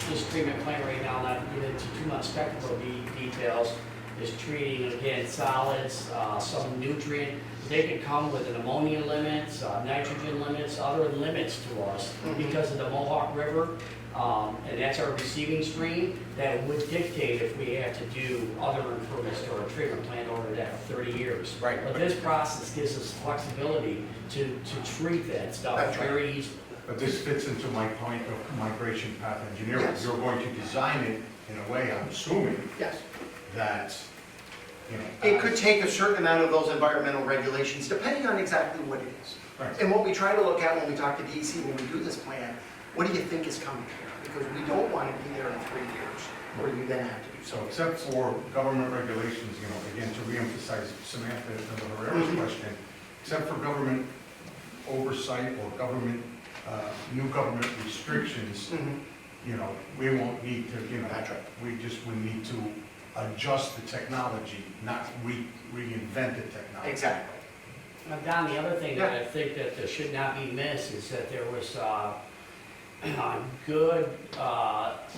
This treatment plant right now, not to get into too much technical details, is treating, again, solids, some nutrient. They could come with an ammonia limits, nitrogen limits, other limits to us because of the Mohawk River, and that's our receiving stream, that would dictate if we have to do other improvements to our treatment plant over that 30 years. Right. But this process gives us flexibility to treat that stuff That's right. very easily. But this fits into my point of migration path engineering. Yes. You're going to design it in a way, I'm assuming, Yes. that, you know. It could take a certain amount of those environmental regulations, depending on exactly what it is. Right. And what we try to look at when we talk to DEC, when we do this plan, what do you think is coming here? Because we don't want to be there in 3 years, where you then have to do So something. except for government regulations, you know, again, to reemphasize Samantha and Herrera's question, except for government oversight or government, new government restrictions, Mhm. you know, we won't need to, you know, That's right. we need to adjust the technology, not reinvent the technology. Exactly. Now, Don, the other thing that Yeah. I think that should not be missed is that there was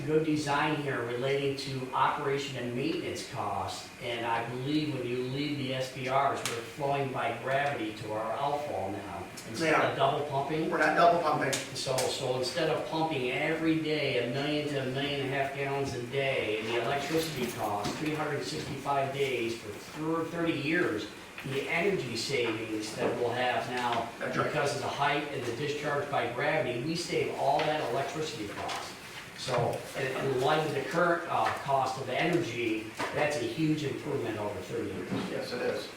good design here relating to operation and maintenance costs. And I believe when you leave the SPRs, we're flowing by gravity to our outfall now. Instead Yeah. of double pumping. We're not double pumping. So instead of pumping every day 1 million to 1.5 million gallons a day, and the electricity cost, 365 days for 30 years, the energy savings that we'll have now, That's right. because of the height and the discharge by gravity, we save all that electricity cost. So, in light of the current cost of energy, that's a huge improvement over 30 years. Yes, it is.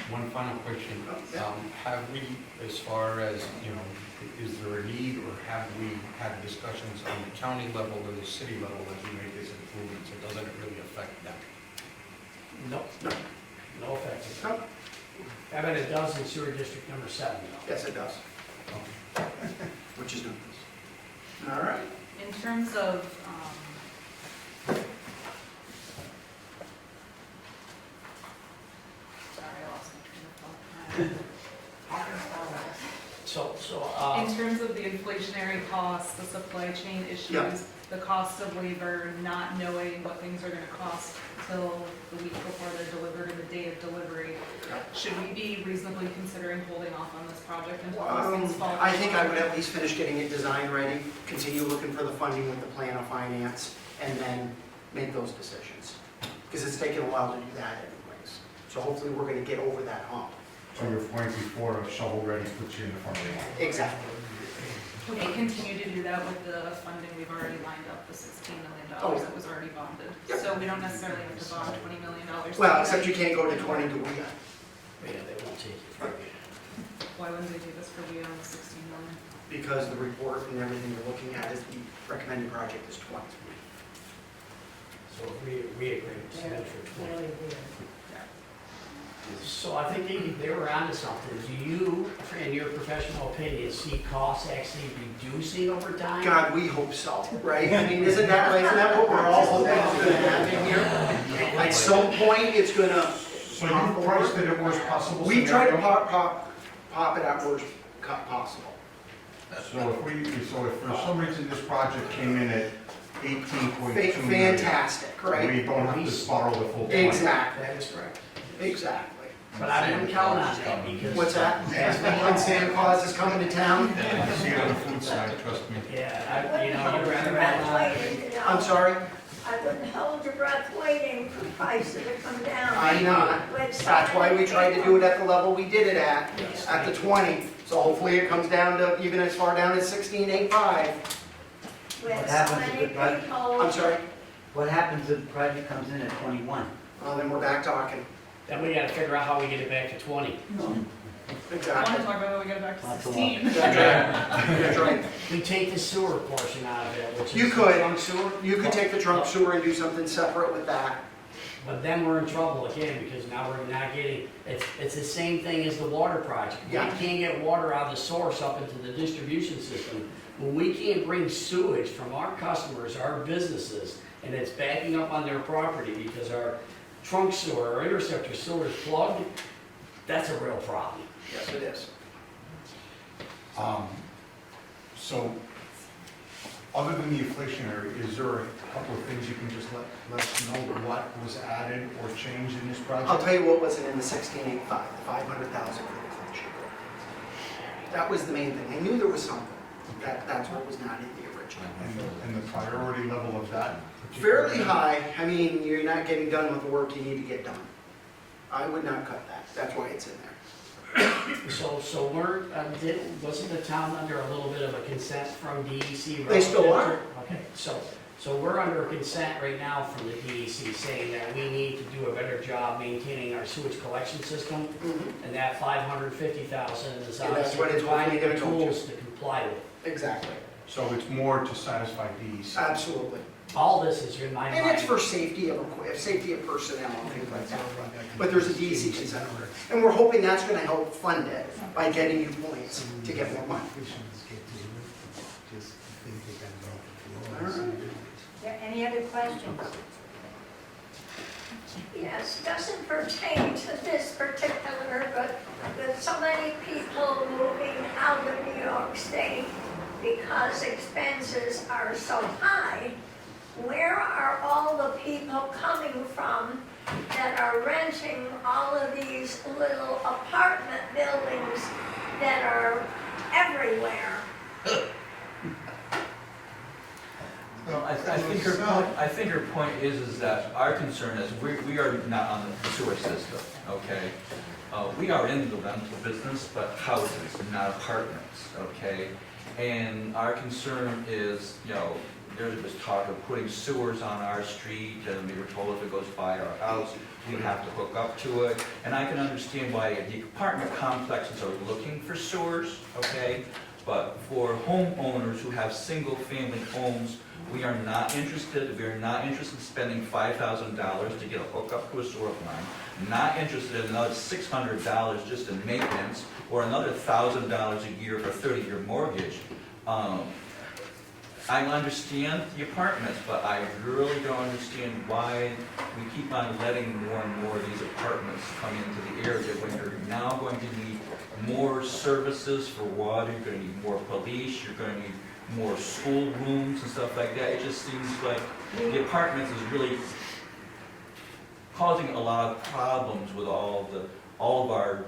One final question. Yeah. Have we, as far as, you know, is there a need or have we had discussions on the county level or the city level as we make this improvement, so doesn't it really affect them? Nope, No. no effect. No. I bet it does in sewer district number 7 though. Yes, it does. Which is nice. All right. In terms of, sorry, I lost my train of thought. So, In terms of the inflationary costs, the supply chain issues, Yeah. the cost of labor, not knowing what things are gonna cost till the week before they're delivered or the day of delivery, should we be reasonably considering holding off on this project until those things fall? I think I would at least finish getting it designed ready, continue looking for the funding with the plan of finance, and then make those decisions. Because it's taken a while to do that anyways. So hopefully we're gonna get over that hump. So your point before of shovel ready puts you in the front of the line. Exactly. Can we continue to do that with the funding we've already lined up, the $16 million Oh, yeah. that was already bonded? Yep. So we don't necessarily have to bond $20 million. Well, except you can't go to 20 to we got. yeah, they won't take it from you. Why wouldn't they take us for beyond the 16 million? Because the report and everything you're looking at is the recommended project is 20. So we agree to submit for 20. So I think they were onto something. Do you, in your professional opinion, see costs actually reducing over time? God, we hope so, right? I mean, isn't that what we're all hoping is gonna happen here? At some point, it's gonna. So you priced it at worst possible We try to scenario? pop it at worst cut possible. So if for some reason this project came in at 18.2 million. Fantastic, right? We don't have to borrow the full 20. Exactly, That is correct. exactly. But I wouldn't count on that because. What's that? When Santa Claus is coming to town? I see it on the food side, trust me. Yeah, you'd rather have. I'm sorry? I wouldn't hold your breath waiting for prices to come down. I know. That's why we tried to do it at the level we did it at the 20. So hopefully it comes down to even as far down as 16.85. With happens so if many the price- people. I'm sorry? What happens if the project comes in at 21? Well, then we're back talking. Then we gotta figure out how we get it back to 20. I want to Exactly. talk about how we get it back to Not too 16. That's right. That's right. We take the sewer portion out of it, which is. You could. trunk sewer. You could take the trunk sewer and do something separate with that. But then we're in trouble again, because now we're not getting, it's the same thing as the water project. We Yeah. can't get water out of the source up into the distribution system. When we can't bring sewage from our customers, our businesses, and it's backing up on their property because our trunk sewer or interceptor sewer is plugged, that's a real problem. Yes, it is. So, other than the inflationary, is there a couple of things you can just let us know what was added or changed in this project? I'll tell you what wasn't in the 16.85, the 500,000 for the clean sheet. That was the main thing. I knew there was something. That's what was not in the original. And the priority level of that? Fairly high. I mean, you're not getting done with the work you need to get done. I would not cut that. That's why it's in there. So we're, wasn't the town under a little bit of a consent from DEC? They still relative are. to- Okay, so we're under consent right now from the DEC saying that we need to do a better job maintaining our sewage collection system, and that 550,000 is And that's what obviously it's providing gonna the go to. tools to comply with. Exactly. So it's more to satisfy DEC. Absolutely. All this is in my mind. And it's for safety of personnel and things like that. But there's a DEC consent order. And we're hoping that's gonna help fund it by getting you points to get more money. All right. There any other questions? Yes, doesn't pertain to this particular, but with so many people moving out of New York State because expenses are so high, where are all the people coming from that are renting all of these little apartment buildings that are everywhere? Well, I think her point is that our concern is we are not on the sewer system, okay? We are in the rental business, but houses, not apartments, okay? And our concern is, there was talk of putting sewers on our street, and we were told if it goes by our house, we have to hook up to it. And I can understand why the apartment complexes are looking for sewers, okay? But for homeowners who have single-family homes, we are not interested. We are not interested in spending $5,000 to get a hookup to a sewer line. Not interested in another $600 just in maintenance, or another $1,000 a year for a 30-year mortgage. I understand the apartments, but I really don't understand why we keep on letting more and more of these apartments come into the area when you're now going to need more services for water, you're going to need more police, you're going to need more school rooms and stuff like that. It just seems like the apartments is really causing a lot of problems with all of our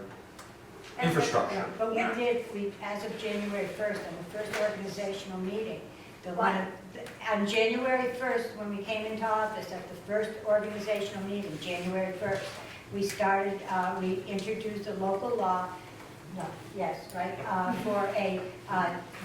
infrastructure. But as of January 1st, on the first organizational meeting, on January 1st, when we came into office, at the first organizational meeting, January 1st, we introduced a local law, for a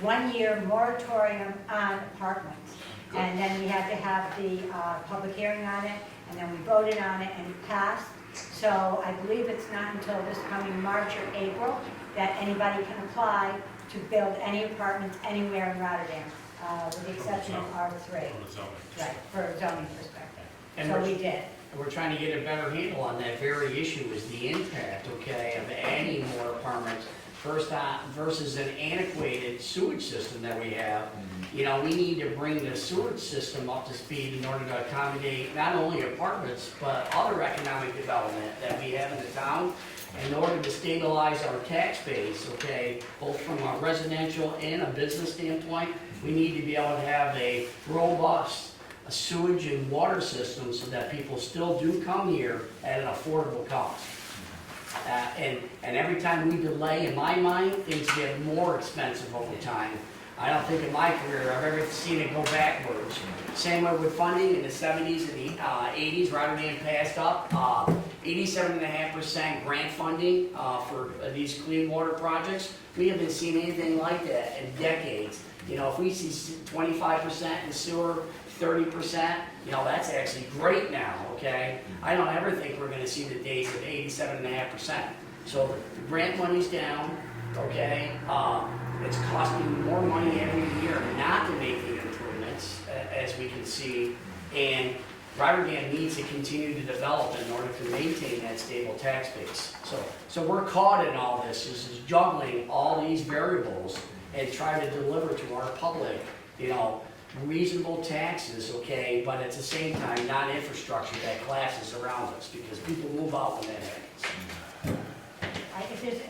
1-year moratorium on apartments. And then we had to have the public hearing on it, and then we voted on it, and it passed. So I believe it's not until this coming March or April that anybody can apply to build any apartments anywhere in Rotterdam, with the exception of R3. Right, for a zoning perspective. And So we did. We're trying to get a better handle on that very issue, is the impact, okay, of adding more apartments versus an antiquated sewage system that we have. We need to bring the sewage system up to speed in order to accommodate not only apartments, but other economic development that we have in the town, in order to stabilize our tax base, okay, both from a residential and a business standpoint. We need to be able to have a robust sewage and water system so that people still do come here at an affordable cost. And every time we delay, in my mind, things get more expensive over time. I don't think in my career I've ever seen it go backwards. Same way with funding in the 70s and the 80s, Rotterdam passed up 87.5% grant funding for these clean water projects. We haven't seen anything like that in decades. If we see 25% in sewer, 30%, that's actually great now, okay? I don't ever think we're gonna see the days of 87.5%. So the grant money's down, okay? It's costing more money every year not to make the improvements, as we can see. And Rotterdam needs to continue to develop in order to maintain that stable tax base. So we're caught in all this, is juggling all these variables and trying to deliver to our public, reasonable taxes, okay, but at the same time, not infrastructure that collapses around us, because people move out when that happens. If there's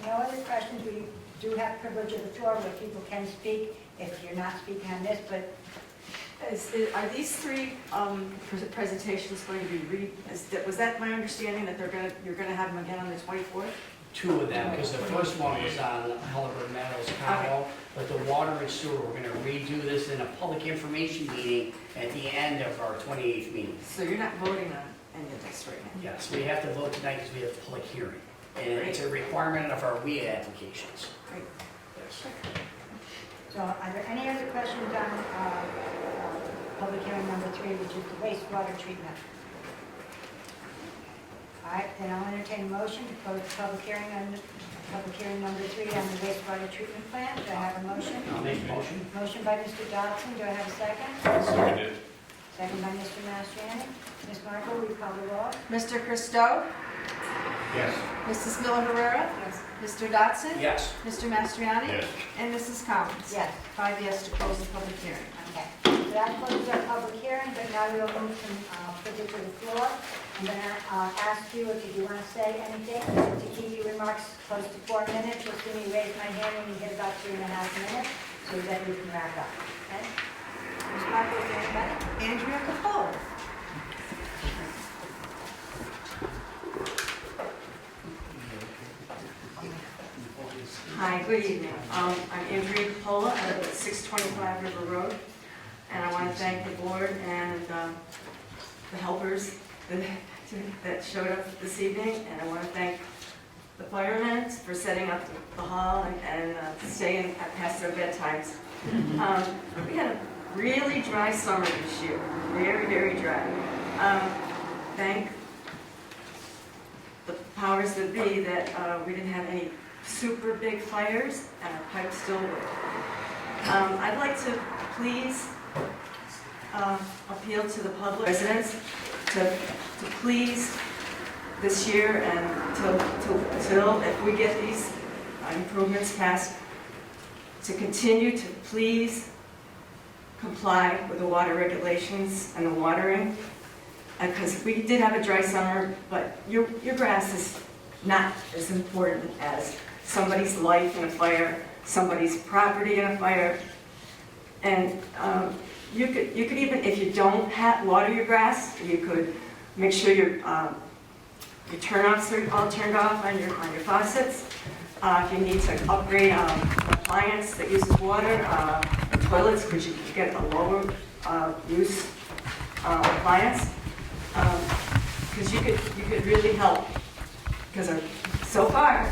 no other questions, we do have privilege of the floor where people can speak if you're not speaking on this, but Are these three presentations going to be was that my understanding that you're gonna have them again on the 24th? 2 of them, because the first one was on Helleberg Meadows, Conroe, but the water and sewer, we're gonna redo this in a public information meeting at the end of our 28th meeting. So you're not voting on any of this right now? Yes, we have to vote tonight because we have a public hearing. And it's a requirement of our WIA applications. Great. Yes. So are there any other questions on public hearing number 3, which is the wastewater treatment? All right, then I'll entertain a motion to close the public hearing on public hearing number 3 on the wastewater treatment plant. Do I have a motion? I'll make the motion. Motion by Mr. Dodson. Do I have a second? Seconded. Second by Mr. Mastriani. Ms. Marco, will you call the roll? Mr. Christo? Yes. Mrs. Miller Herrera? Yes. Mr. Dodson? Yes. Mr. Mastriani? Yes. And Mrs. Collins? Yes. 5 yes to close the public hearing. Okay. So that closes our public hearing, but now we'll move to put it to the floor. I'm going to ask you if you want to say anything, to keep your remarks close to 4 minutes. You'll see me raise my hand when you hit about 3.5 minutes, so that we can wrap up. Okay? Ms. Marco, is there anybody? Andrea Capola? Hi, good evening. I'm Andrea Capola, I live at 625 River Road, and I want to thank the board and the helpers that showed up this evening, and I want to thank the firemen for setting up the hall and staying past their bedtimes. We had a really dry summer this year, very, very dry. Thank the powers that be that we didn't have any super big fires, and our pipes still work. I'd like to please appeal to the public residents to please this year and till if we get these improvements passed, to continue to please comply with the water regulations and the watering, because we did have a dry summer, but your grass is not as important as somebody's life in a fire, somebody's property in a fire. And you could even, if you don't water your grass, you could make sure your turn-offs are all turned off on your faucets. If you need to upgrade an appliance that uses water, toilets, which you could get a lower use appliance, because you could really help. Because so far,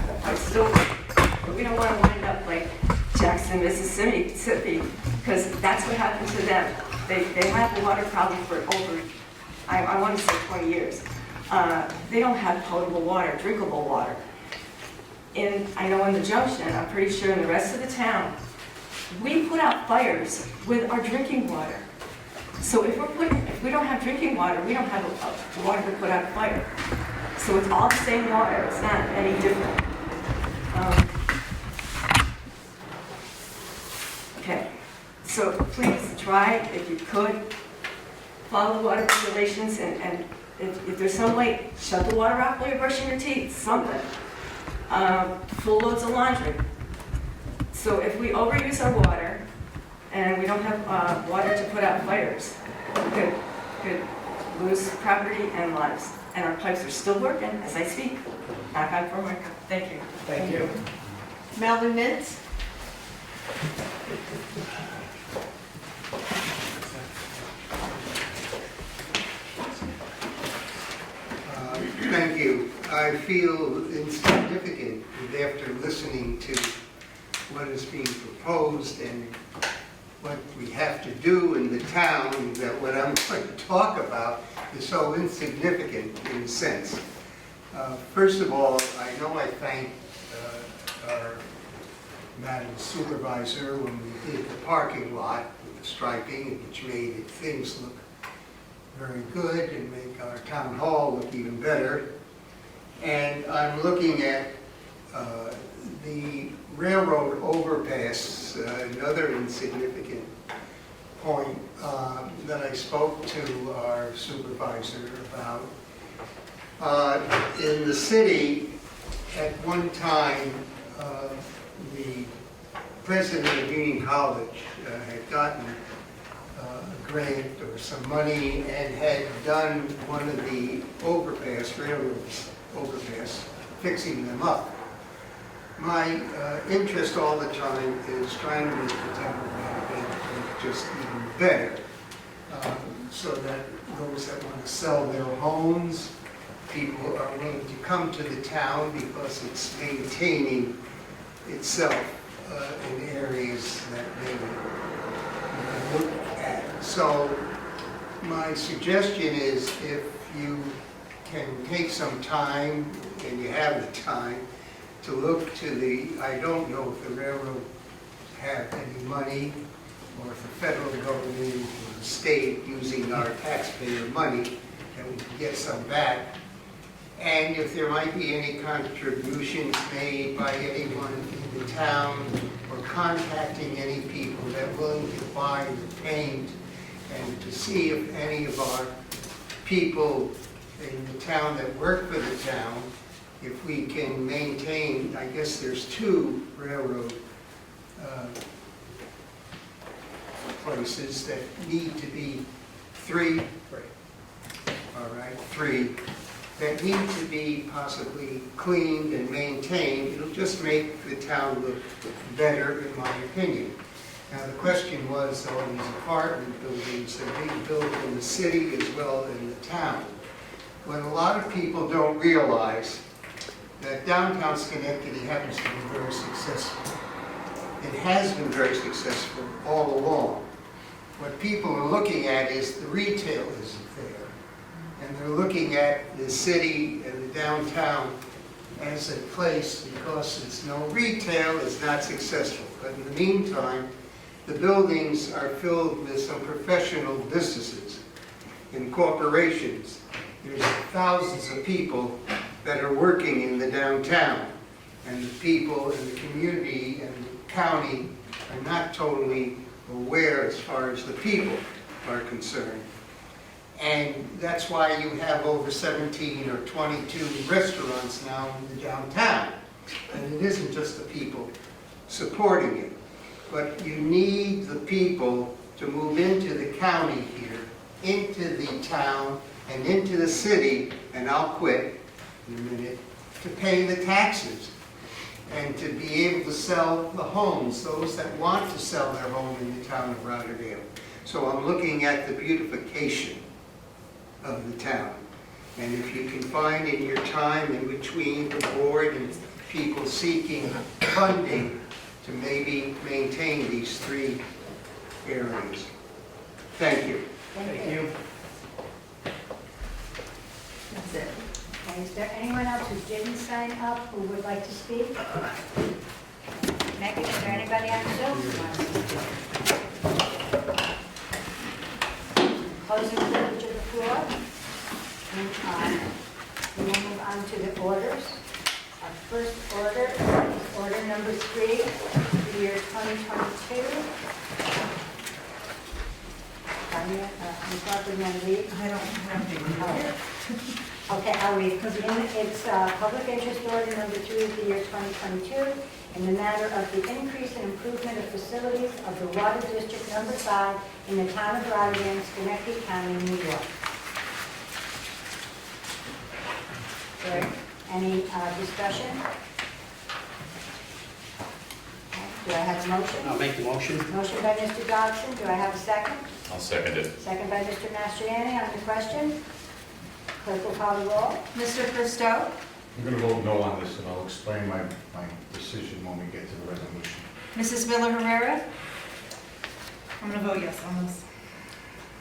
we don't want to wind up like Jackson, Mississippi, because that's what happened to them. They had the water problem for over, I want to say 20 years. They don't have potable water, drinkable water. I know in the junction, I'm pretty sure in the rest of the town, we put out fires with our drinking water. So if we don't have drinking water, we don't have water to put out a fire. So it's all the same water, it's not any different. Okay, so please try, if you could, follow the water regulations, and if there's some way, shut the water off while you're brushing your teeth, something. Full loads of laundry. So if we overuse our water, and we don't have water to put out fires, we could lose property and lives. And our pipes are still working as I speak. Knock on wood. Thank you. Thank you. Melvin Mintz? Thank you. I feel insignificant after listening to what is being proposed and what we have to do in the town, that what I'm going to talk about is so insignificant in a sense. First of all, I know I thanked our Madam Supervisor when we did the parking lot with the striping, which made things look very good and make our town hall look even better. And I'm looking at the railroad overpass, another insignificant point that I spoke to our supervisor about. In the city, at one time, the president of Union College had gotten a grant or some money and had done one of the railroads overpass, fixing them up. My interest all the time is trying to make the town of Rotterdam just even better, so that those that want to sell their homes people are willing to come to the town because it's maintaining itself in areas that they look at. So my suggestion is if you can take some time, and you have the time, to look to the, I don't know if the railroad have any money, or if the federal government or the state using our taxpayer money, and we can get some back. And if there might be any contributions made by anyone in the town, or contacting any people that are willing to buy the paint, and to see if any of our people in the town that work for the town, if we can maintain, I guess there's 2 railroad places that need to be 3, all right, 3, that need to be possibly cleaned and maintained. It'll just make the town look better, in my opinion. Now, the question was on these apartment buildings, they're being built in the city as well as in the town. What a lot of people don't realize, that downtown Schenectady happens to be very successful. It has been very successful all along. What people are looking at is the retail isn't there. And they're looking at the city and the downtown as a place because it's no retail, it's not successful. But in the meantime, the buildings are filled with some professional businesses and corporations. There's thousands of people that are working in the downtown, and the people in the community and the county are not totally aware as far as the people are concerned. And that's why you have over 17 or 22 restaurants now in the downtown. And it isn't just the people supporting it, but you need the people to move into the county here, into the town, and into the city, and I'll quit in a minute, to pay the taxes and to be able to sell the homes, those that want to sell their home in the town of Rotterdam. So I'm looking at the beautification of the town. And if you can find in your time in between the board and people seeking funding to maybe maintain these 3 areas. Thank you. Thank you. That's it. Okay, is there anyone else who didn't sign up who would like to speak? Megan, is there anybody on Zoom who wants to speak? Closing the privilege of the floor. And we will move on to the orders. Our first order is order number 3 for the year 2022. I'm probably going to read. I don't have the Okay, I'll read. It's public interest order number 3 of the year 2022 in the matter of the increase and improvement of facilities of the Water District number 5 in the town of Rotterdam, Schenectady County, New York. There any discussion? Do I have a motion? I'll make the motion. Motion by Mr. Dodson. Do I have a second? I'll second it. Second by Mr. Mastriani on the question. Clerk will call the roll. Mr. Christo? I'm going to vote no on this, and I'll explain my decision when we get to the resolution. Mrs. Miller Herrera? I'm going to vote yes on this.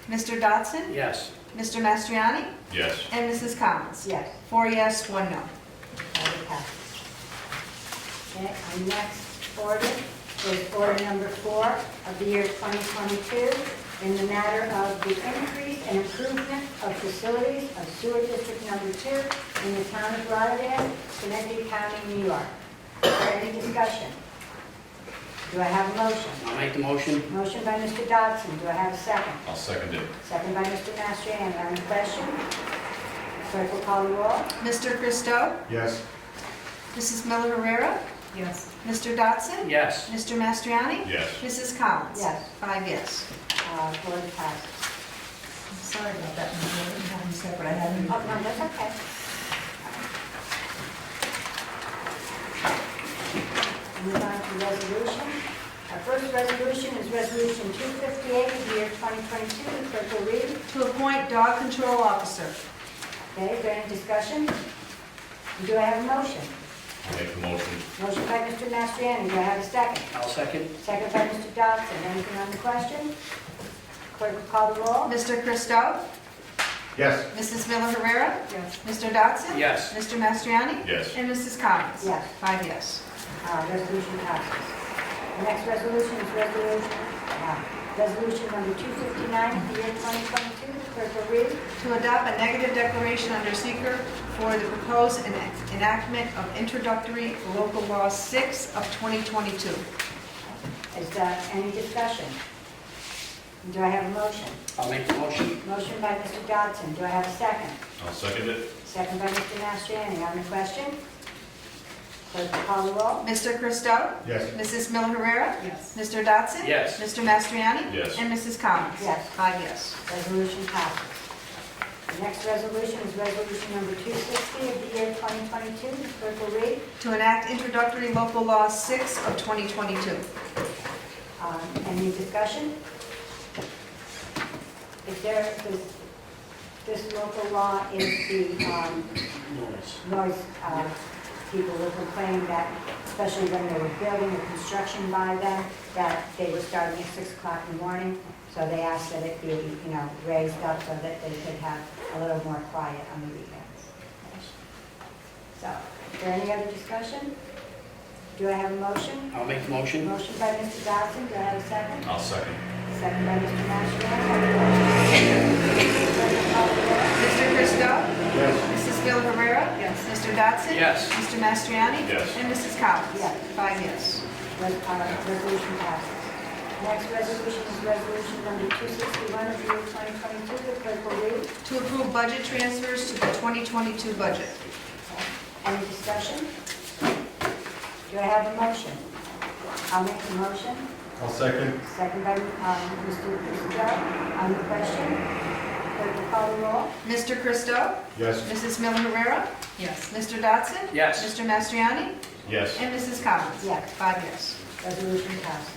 Mr. Dodson? Yes. Mr. Mastriani? Yes. And Mrs. Collins? Yes. 4 yes, 1 no. Order passes. Okay, our next order is order number 4 of the year 2022 in the matter of the increase and improvement of facilities of sewer district number 2 in the town of Rotterdam, Schenectady County, New York. Is there any discussion? Do I have a motion? I'll make the motion. Motion by Mr. Dodson. Do I have a second? I'll second it. Second by Mr. Mastriani. On the question, clerk will call the roll. Mr. Christo? Yes. Mrs. Miller Herrera? Yes. Mr. Dodson? Yes. Mr. Mastriani? Yes. Mrs. Collins? Yes. 5 yes. Order passes. I'm sorry about that, I didn't have them separate, I had them. Oh, no, that's okay. Move on to resolution. Our first resolution is Resolution 258 of the year 2022. Clerk will read. To appoint dog control officer. Okay, is there any discussion? Do I have a motion? I'll make the motion. Motion by Mr. Mastriani, do I have a second? I'll second. Second by Mr. Dodson, anything on the question? Clerk will call the roll. Mr. Christo? Yes. Mrs. Miller Herrera? Yes. Mr. Dodson? Yes. Mr. Mastriani? Yes. And Mrs. Collins? Yes. 5 yes. Resolution passes. The next resolution is resolution number 259 of the year 2022. The clerk will read. To adopt a negative declaration under seeker for the proposed enactment of introductory local law 6 of 2022. Is there any discussion? Do I have a motion? I'll make the motion. Motion by Mr. Dodson. Do I have a second? I'll second it. Second by Mr. Mastriani. On the question? Clerk will call the roll. Mr. Christo? Yes. Mrs. Miller Herrera? Yes. Mr. Dodson? Yes. Mr. Mastriani? Yes. And Mrs. Collins? Yes. 5 yes. Resolution passes. The next resolution is resolution number 260 of the year 2022. The clerk will read. To enact introductory local law 6 of 2022. Any discussion? Is there, this local law is the noise, people were complaining that, especially when they were building or construction by them, that they were starting at 6 o'clock in the morning, so they asked that it be, raised up so that they could have a little more quiet on the weekends. So, is there any other discussion? Do I have a motion? I'll make the motion. Motion by Mr. Dodson, do I have a second? I'll second. Second by Mr. Mastriani. Mr. Christo? Yes. Mrs. Miller Herrera? Yes. Mr. Dodson? Yes. Mr. Mastriani? Yes. And Mrs. Collins? Yes. 5 yes. Resolution passes. Next resolution is resolution number 261 of the year 2022. The clerk will read. To approve budget transfers to the 2022 budget. Any discussion? Do I have a motion? I'll make the motion. I'll second. Second by Mr. Christo. On the question, clerk will call the roll. Mr. Christo? Yes. Mrs. Miller Herrera? Yes. Mr. Dodson? Yes. Mr. Mastriani? Yes. And Mrs. Collins? Yes. 5 yes. Resolution passes.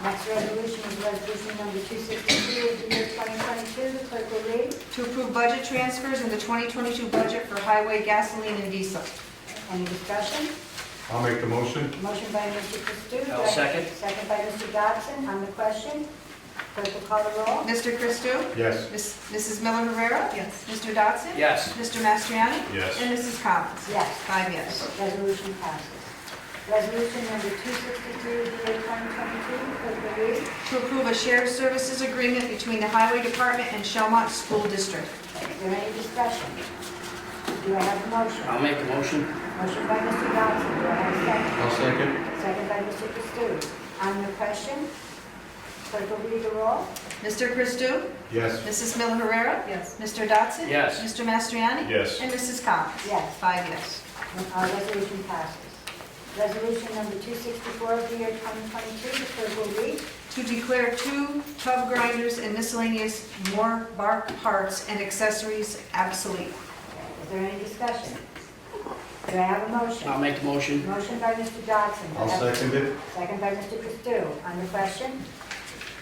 Next resolution is resolution number 263 of the year 2022. The clerk will read. To approve budget transfers in the 2022 budget for highway gasoline and diesel. Any discussion? I'll make the motion. Motion by Mr. Christo. I'll second. Second by Mr. Dodson. On the question, clerk will call the roll. Mr. Christo? Yes. Mrs. Miller Herrera? Yes. Mr. Dodson? Yes. Mr. Mastriani? Yes. And Mrs. Collins? Yes. 5 yes. Resolution passes. Resolution number 263 of the year 2022. Clerk will read. To approve a shared services agreement between the Highway Department and Shellmont School District. Is there any discussion? Do I have a motion? I'll make the motion. Motion by Mr. Dodson. Do I have a second? I'll second. Second by Mr. Christo. On the question, clerk will read the roll. Mr. Christo? Yes. Mrs. Miller Herrera? Yes. Mr. Dodson? Yes. Mr. Mastriani? Yes. And Mrs. Collins? Yes. 5 yes. Resolution passes. Resolution number 264 of the year 2022. The clerk will read. To declare 2 tub grinders and miscellaneous more bark parts and accessories obsolete. Is there any discussion? Do I have a motion? I'll make the motion. Motion by Mr. Dodson. I'll second it. Second by Mr. Christo. On the question,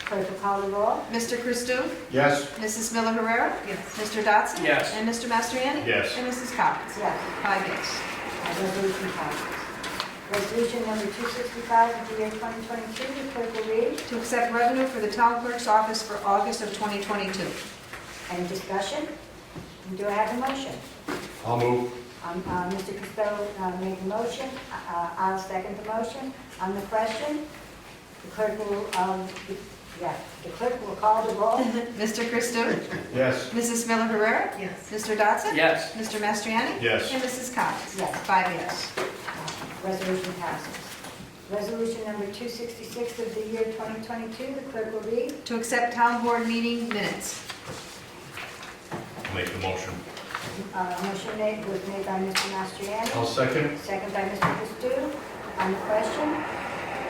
clerk will call the roll. Mr. Christo? Yes. Mrs. Miller Herrera? Yes. Mr. Dodson? Yes. And Mr. Mastriani? Yes. And Mrs. Collins? Yes. 5 yes. Resolution passes. Resolution number 265 of the year 2022. The clerk will read. To accept revenue for the town clerk's office for August of 2022. Any discussion? Do I have a motion? I'll move. Mr. Costello made the motion. I'll second the motion. On the question, the clerk will, the clerk will call the roll. Mr. Christo? Yes. Mrs. Miller Herrera? Yes. Mr. Dodson? Yes. Mr. Mastriani? Yes. And Mrs. Collins? Yes. 5 yes. Resolution passes. Resolution number 266 of the year 2022. The clerk will read. To accept town board meeting minutes. I'll make the motion. Motion was made by Mr. Mastriani. I'll second. Second by Mr. Christo. On the question,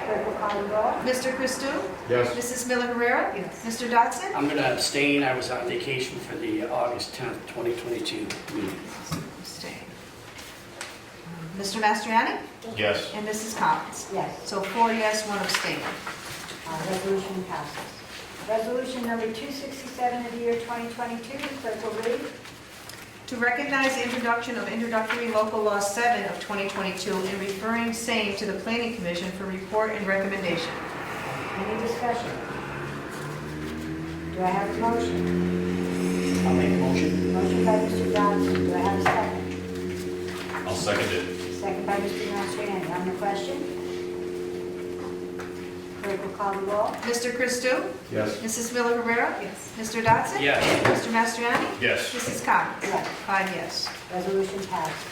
clerk will call the roll. Mr. Christo? Yes. Mrs. Miller Herrera? Yes. Mr. Dodson? I'm going to abstain. I was on vacation for the August 10th, 2022 meeting. Abstain. Mr. Mastriani? Yes. And Mrs. Collins? Yes. So 4 yes, 1 abstain. Resolution passes. Resolution number 267 of the year 2022. The clerk will read. to recognize the introduction of introductory local law 7 of 2022 and referring same to the planning commission for report and recommendation. Any discussion? Do I have a motion? I'll make a motion. Motion by Mr. Dodson, do I have a second? I'll second it. Second by Mr. Mastriani. On the question? Clerk will call the roll. Mr. Christou? Yes. Mrs. Miller Rivera? Yes. Mr. Dodson? Yes. Mr. Mastriani? Yes. Mrs. Cobbins? Yes. 5 yes. Resolution passes.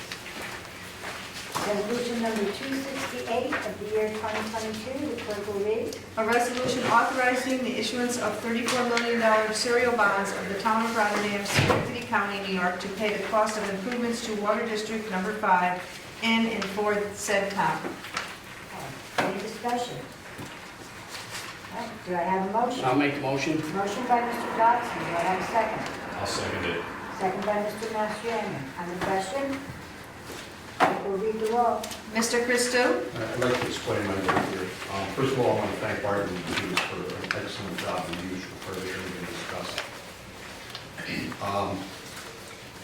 Resolution number 268 of the year 2022, the clerk will read. A resolution authorizing the issuance of $34 million serial bonds of the town of Rotterdam, Schenectady County, New York, to pay the cost of improvements to Water District Number 5 in and for said town. Any discussion? Do I have a motion? I'll make the motion. Motion by Mr. Dodson, do I have a second? I'll second it. Second by Mr. Mastriani. On the question? Clerk will read the roll. Mr. Christou? I'd like to explain my vote here. First of all, I want to thank Barton and Hughes for an excellent job in the usual for everything we discussed.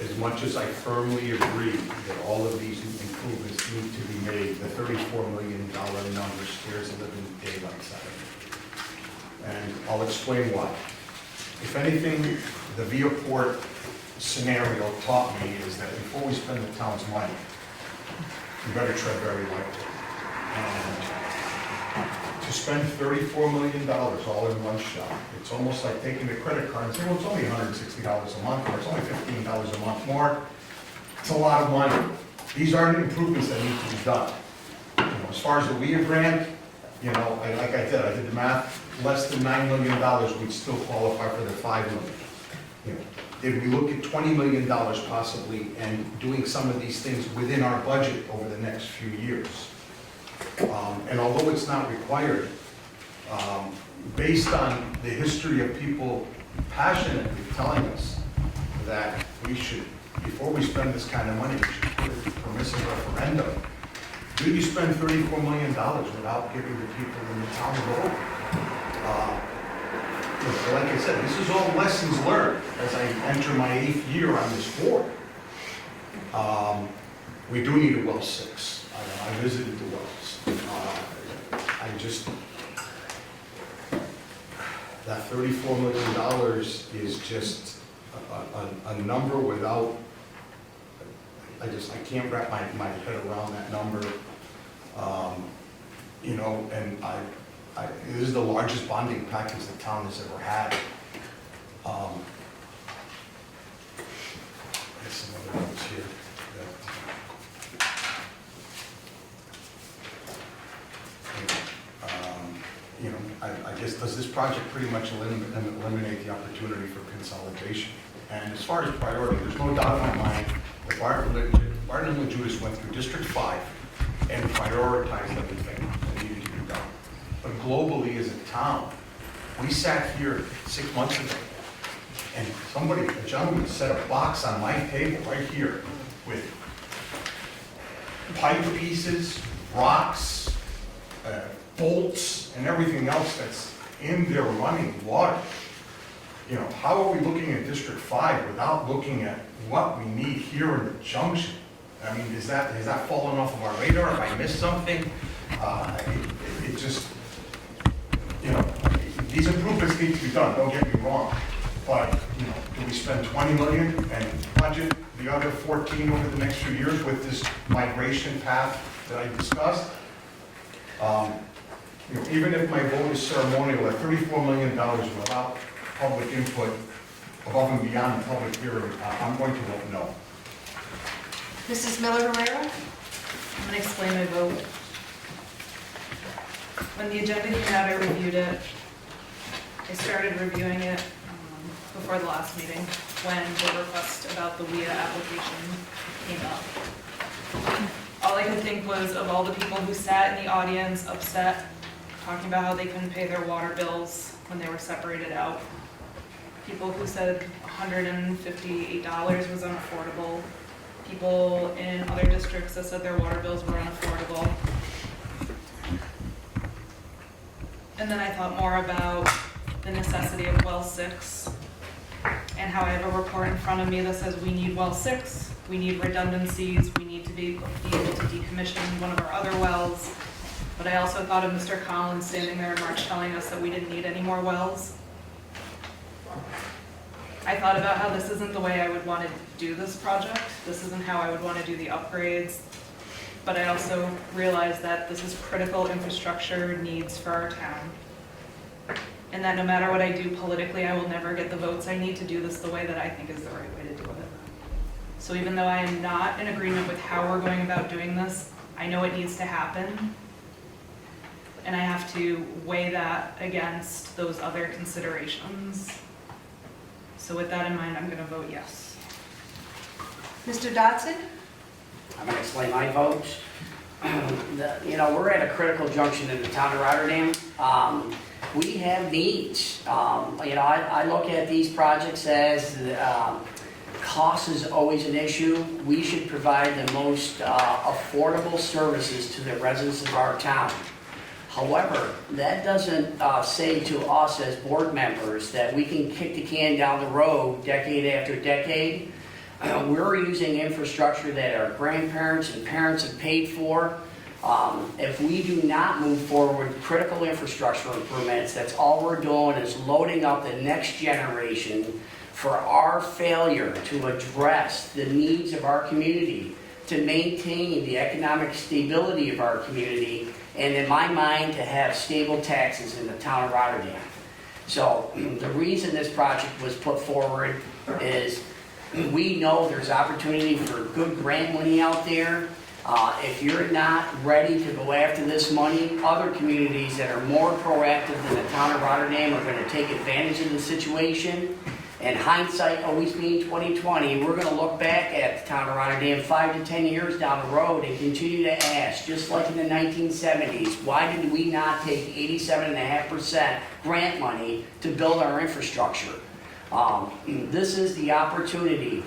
As much as I firmly agree that all of these improvements need to be made, the $34 million number scares a living daylights out of me. And I'll explain why. If anything, the Viaport scenario taught me is that before we spend the town's money, we better tread very lightly. And to spend $34 million all in one shot, it's almost like taking a credit card and saying, well, it's only $160 a month, or it's only $15 a month more. It's a lot of money. These aren't improvements that need to be done. As far as the WIA grant, like I did the math, less than $9 million, we'd still qualify for the $5 million. Did we look at $20 million possibly and doing some of these things within our budget over the next few years? And although it's not required, based on the history of people passionately telling us that we should, before we spend this kind of money, we should put it to permissive referendum, do you spend $34 million without giving the people in the town a vote? Like I said, this is all lessons learned as I enter my 8th year on this board. We do need a well 6. I visited the wells. That $34 million is just a number without, I can't wrap my head around that number. And this is the largest bonding package the town has ever had. There's some other notes here. I guess, does this project pretty much eliminate the opportunity for consolidation? And as far as priority, there's no doubt in my mind that Barton and Judas went through District 5 and prioritized everything that needed to be done. But globally as a town, we sat here 6 months ago and a gentleman set a box on my table right here with pipe pieces, rocks, bolts, and everything else that's in there running water. How are we looking at District 5 without looking at what we need here in the junction? I mean, has that fallen off of our radar? Have I missed something? It just, these improvements need to be done, don't get me wrong. But, do we spend $20 million and budget the other 14 over the next few years with this migration path that I discussed? Even if my vote is ceremonial, at $34 million without public input, above and beyond the public hearing, I'm going to vote no. Mrs. Miller Herrera? I'm going to explain my vote. When the agenda came out, I reviewed it. I started reviewing it before the last meeting when the request about the WIA application came up. All I could think was of all the people who sat in the audience upset, talking about how they couldn't pay their water bills when they were separated out. People who said $158 was unaffordable. People in other districts that said their water bills were unaffordable. And then I thought more about the necessity of well 6 and how I have a report in front of me that says we need well 6, we need redundancies, we need to be able to decommission one of our other wells. But I also thought of Mr. Collins standing there in March telling us that we didn't need any more wells. I thought about how this isn't the way I would want to do this project. This isn't how I would want to do the upgrades. But I also realized that this is critical infrastructure needs for our town. And that no matter what I do politically, I will never get the votes I need to do this the way that I think is the right way to do it. So even though I am not in agreement with how we're going about doing this, I know it needs to happen. And I have to weigh that against those other considerations. So with that in mind, I'm going to vote yes. Mr. Dotson? I'm going to explain my vote. You know, we're at a critical junction in the town of Rotterdam. We have needs. You know, I look at these projects as cost is always an issue. We should provide the most affordable services to the residents of our town. However, that doesn't say to us as board members that we can kick the can down the road decade after decade. We're using infrastructure that our grandparents and parents have paid for. If we do not move forward with critical infrastructure improvements, that's all we're doing is loading up the next generation for our failure to address the needs of our community, to maintain the economic stability of our community, and in my mind, to have stable taxes in the town of Rotterdam. So the reason this project was put forward is we know there's opportunity for good grant money out there. If you're not ready to go after this money, other communities that are more proactive than the town of Rotterdam are going to take advantage of the situation. And hindsight always being 20/20, we're going to look back at the town of Rotterdam 5 to 10 years down the road and continue to ask, just like in the 1970s, why did we not take 87.5% grant money to build our infrastructure? This is the opportunity.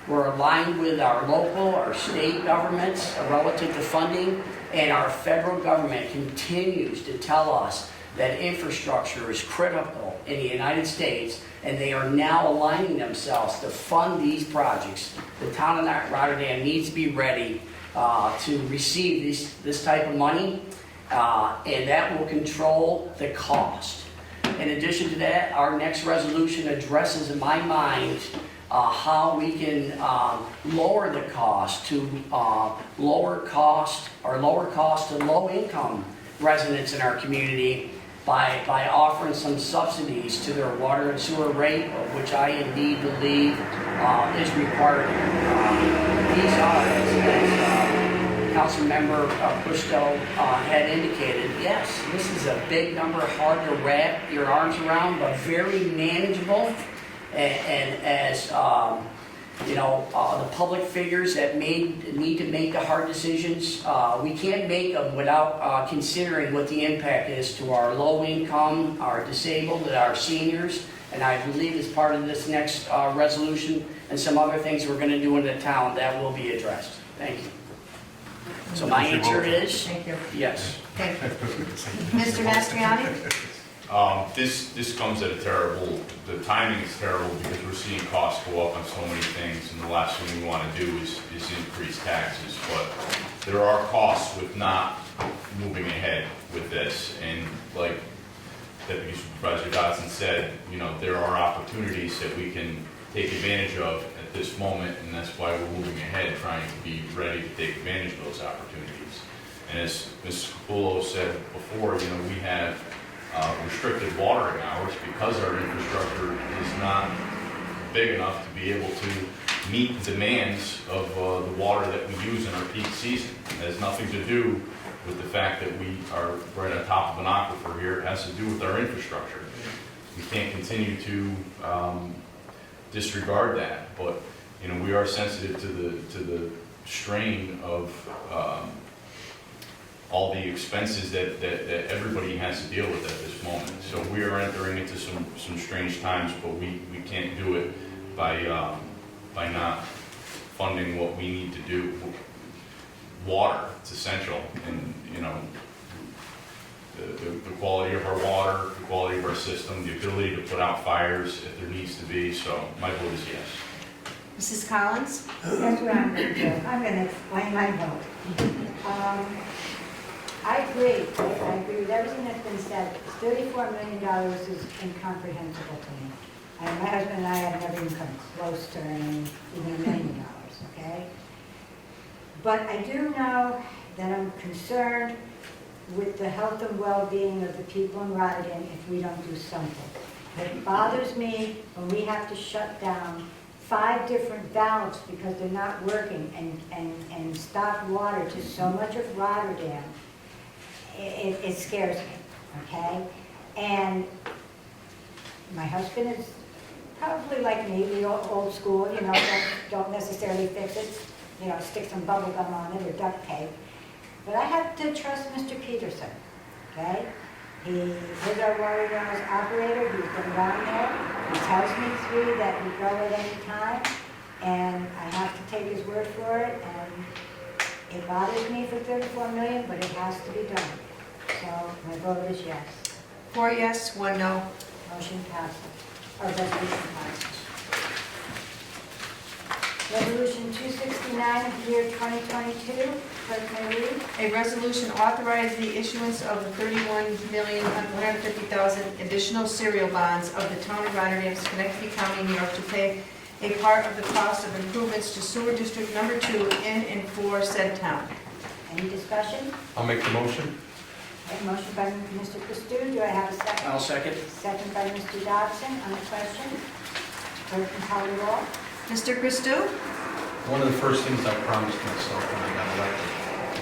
We're aligned with our local, our state governments relative to funding, and our federal government continues to tell us that infrastructure is critical in the United States, and they are now aligning themselves to fund these projects. The town of Rotterdam needs to be ready to receive this type of money, and that will control the cost. In addition to that, our next resolution addresses, in my mind, how we can lower the cost to lower cost to low-income residents in our community by offering some subsidies to their water and sewer rate, of which I indeed believe is required. These are, as Councilmember Bristow had indicated, yes, this is a big number, hard to wrap your arms around, but very manageable. And as you know, the public figures that need to make the hard decisions, we can't make them without considering what the impact is to our low income, our disabled, and our seniors. And I believe as part of this next resolution and some other things we're going to do in the town, that will be addressed. Thank you. So my answer is Thank you. yes. Thank you. Mr. Mastriani? This comes at the timing is terrible because we're seeing costs go up on so many things, and the last thing we want to do is increase taxes. But there are costs with not moving ahead with this, and like Deputy Supervisor Dodson said, you know, there are opportunities that we can take advantage of at this moment, and that's why we're moving ahead, trying to be ready to take advantage of those opportunities. And as Ms. Capullo said before, you know, we have restricted watering hours because our infrastructure is not big enough to be able to meet the demands of the water that we use in our peak season. It has nothing to do with the fact that we are right on top of an aquifer here. It has to do with our infrastructure. We can't continue to disregard that, but you know, we are sensitive to the strain of all the expenses that everybody has to deal with at this moment. So we are entering into some strange times, but we can't do it by not funding what we need to do. Water, it's essential, and you know, the quality of our water, the quality of our system, the ability to put out fires if there needs to be, so my vote is yes. Mrs. Collins? That's what I'm going to do. I'm going to explain my vote. I agree. I agree with everything that's been said. $34 million is incomprehensible to me. And my husband and I have never even come close to earning even $1 million, okay? But I do know that I'm concerned with the health and well-being of the people in Rotterdam if we don't do something. It bothers me when we have to shut down 5 different valves because they're not working and stop water to so much of Rotterdam. It scares me, okay? And my husband is probably like me, the old school, you know, don't necessarily fix it, you know, stick some bubble gum on it or duct tape. But I have to trust Mr. Peterson, okay? He's our water wells operator, he's been down there. He tells me through that we go at any time, and I have to take his word for it, and it bothers me for $34 million, but it has to be done. So my vote is yes. 4 yes, 1 no. Motion passes, or resolution passes. Resolution 269 of the year 2022, clerk may read. A resolution authorizing the issuance of the $31,150,000 additional serial bonds of the town of Rotterdam, Schenectady County, New York, to pay a part of the cost of improvements to sewer district number 2 in and for said town. Any discussion? I'll make the motion. Okay, motion by Mr. Christou, do I have a second? I'll second. Second by Mr. Dodson, on the question. Clerk can call the roll. Mr. Christou? One of the first things I promised myself when I got elected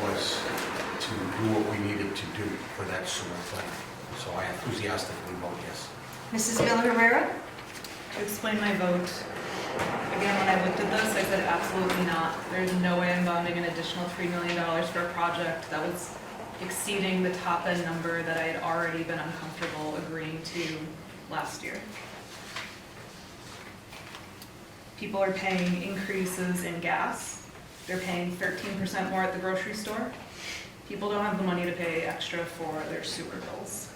was to do what we needed to do for that sewer plant. So I enthusiastically vote yes. Mrs. Miller Herrera? To explain my vote, again, when I looked at this, I said absolutely not. There's no way I'm bonding an additional $3 million for a project that was exceeding the top end number that I had already been uncomfortable agreeing to last year. People are paying increases in gas. They're paying 13% more at the grocery store. People don't have the money to pay extra for their sewer bills.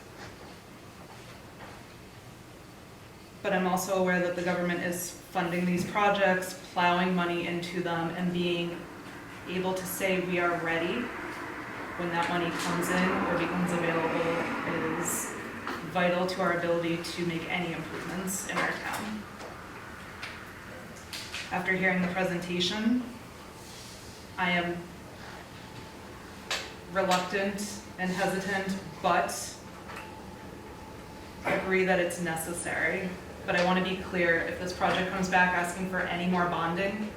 But I'm also aware that the government is funding these projects, plowing money into them, and being able to say we are ready when that money comes in or becomes available is vital to our ability to make any improvements in our town. After hearing the presentation, I am reluctant and hesitant, but agree that it's necessary. But I want to be clear, if this project comes back asking for any more bonding,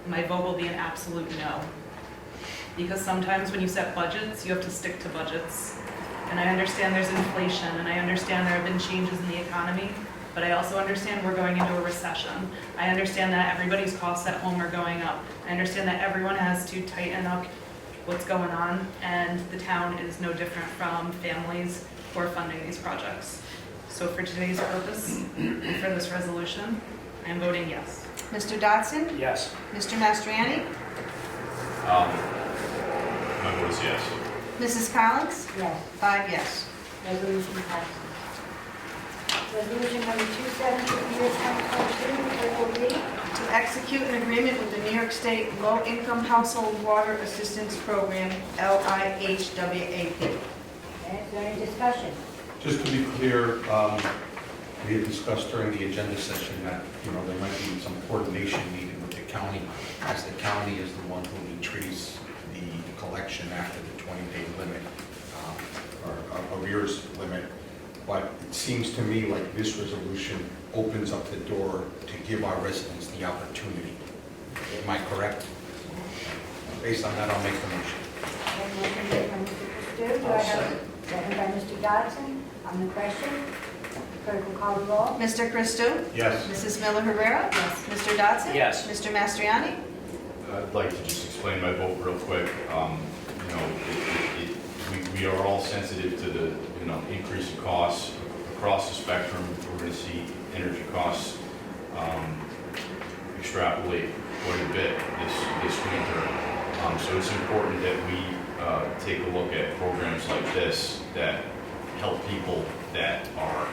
my vote will be an absolute no. Because sometimes when you set budgets, you have to stick to budgets. And I understand there's inflation, and I understand there have been changes in the economy, but I also understand we're going into a recession. I understand that everybody's costs at home are going up. I understand that everyone has to tighten up what's going on, and the town is no different from families who are funding these projects. So for today's purpose, and for this resolution, I'm voting yes. Mr. Dodson? Yes. Mr. Mastriani? My vote is yes. Mrs. Collins? Yes. 5 yes. Resolution passes. Resolution number 270 of the year 2022, clerk will read. To execute an agreement with the New York State Low-Income Household Water Assistance Program, LIHWAP. Okay, is there any discussion? Just to be clear, we had discussed during the agenda session that, there might be some coordination needed with the county, as the county is the one who retrieves the collection after the 20-day limit, or arrears limit. But it seems to me like this resolution opens up the door to give our residents the opportunity. Am I correct? Based on that, I'll make the motion. Okay, motion made by Mr. Christou. Do I have a second by Mr. Dodson on the question? Clerk will call the roll. Mr. Christou? Yes. Mrs. Miller Herrera? Yes. Mr. Dodson? Yes. Mr. Mastriani? I'd like to just explain my vote real quick. We are all sensitive to the, increase in costs across the spectrum. We're going to see energy costs extrapolate quite a bit this winter. So it's important that we take a look at programs like this that help people that are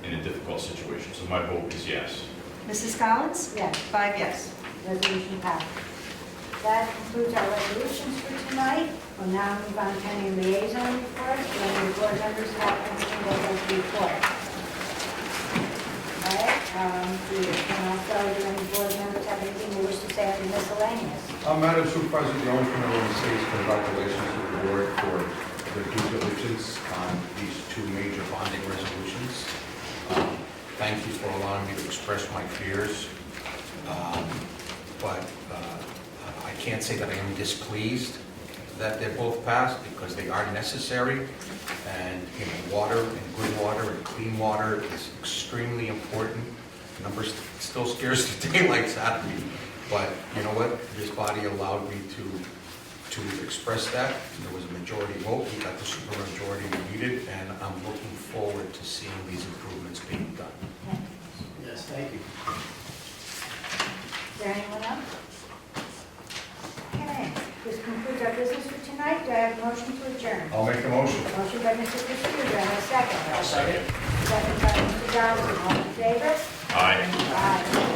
in a difficult situation. So my vote is yes. Mrs. Collins? Yes. 5 yes. Resolution passed. That concludes our resolutions for tonight. We'll now move on to any liaison reports. Do any board members have anything they'd like to report? All right, and also, do any board members have anything they wish to say on the miscellaneous? Madam Supervisor, the only thing I want to say is congratulations to the board for their due diligence on these two major bonding resolutions. Thank you for allowing me to express my fears. But I can't say that I am displeased that they're both passed because they are necessary. And, you know, water and good water and clean water is extremely important. Numbers still scares the daylights out of me. But you know what? This body allowed me to express that. There was a majority vote. We got the super majority we needed, and I'm looking forward to seeing these improvements being done. Yes, thank you. Is there anyone else? Okay, this concludes our business for tonight. Do I have a motion to adjourn? I'll make the motion. Motion by Mr. Castillo, do I have a second? I'll second. Second by Mr. Johnson, all in favor? Aye. Aye.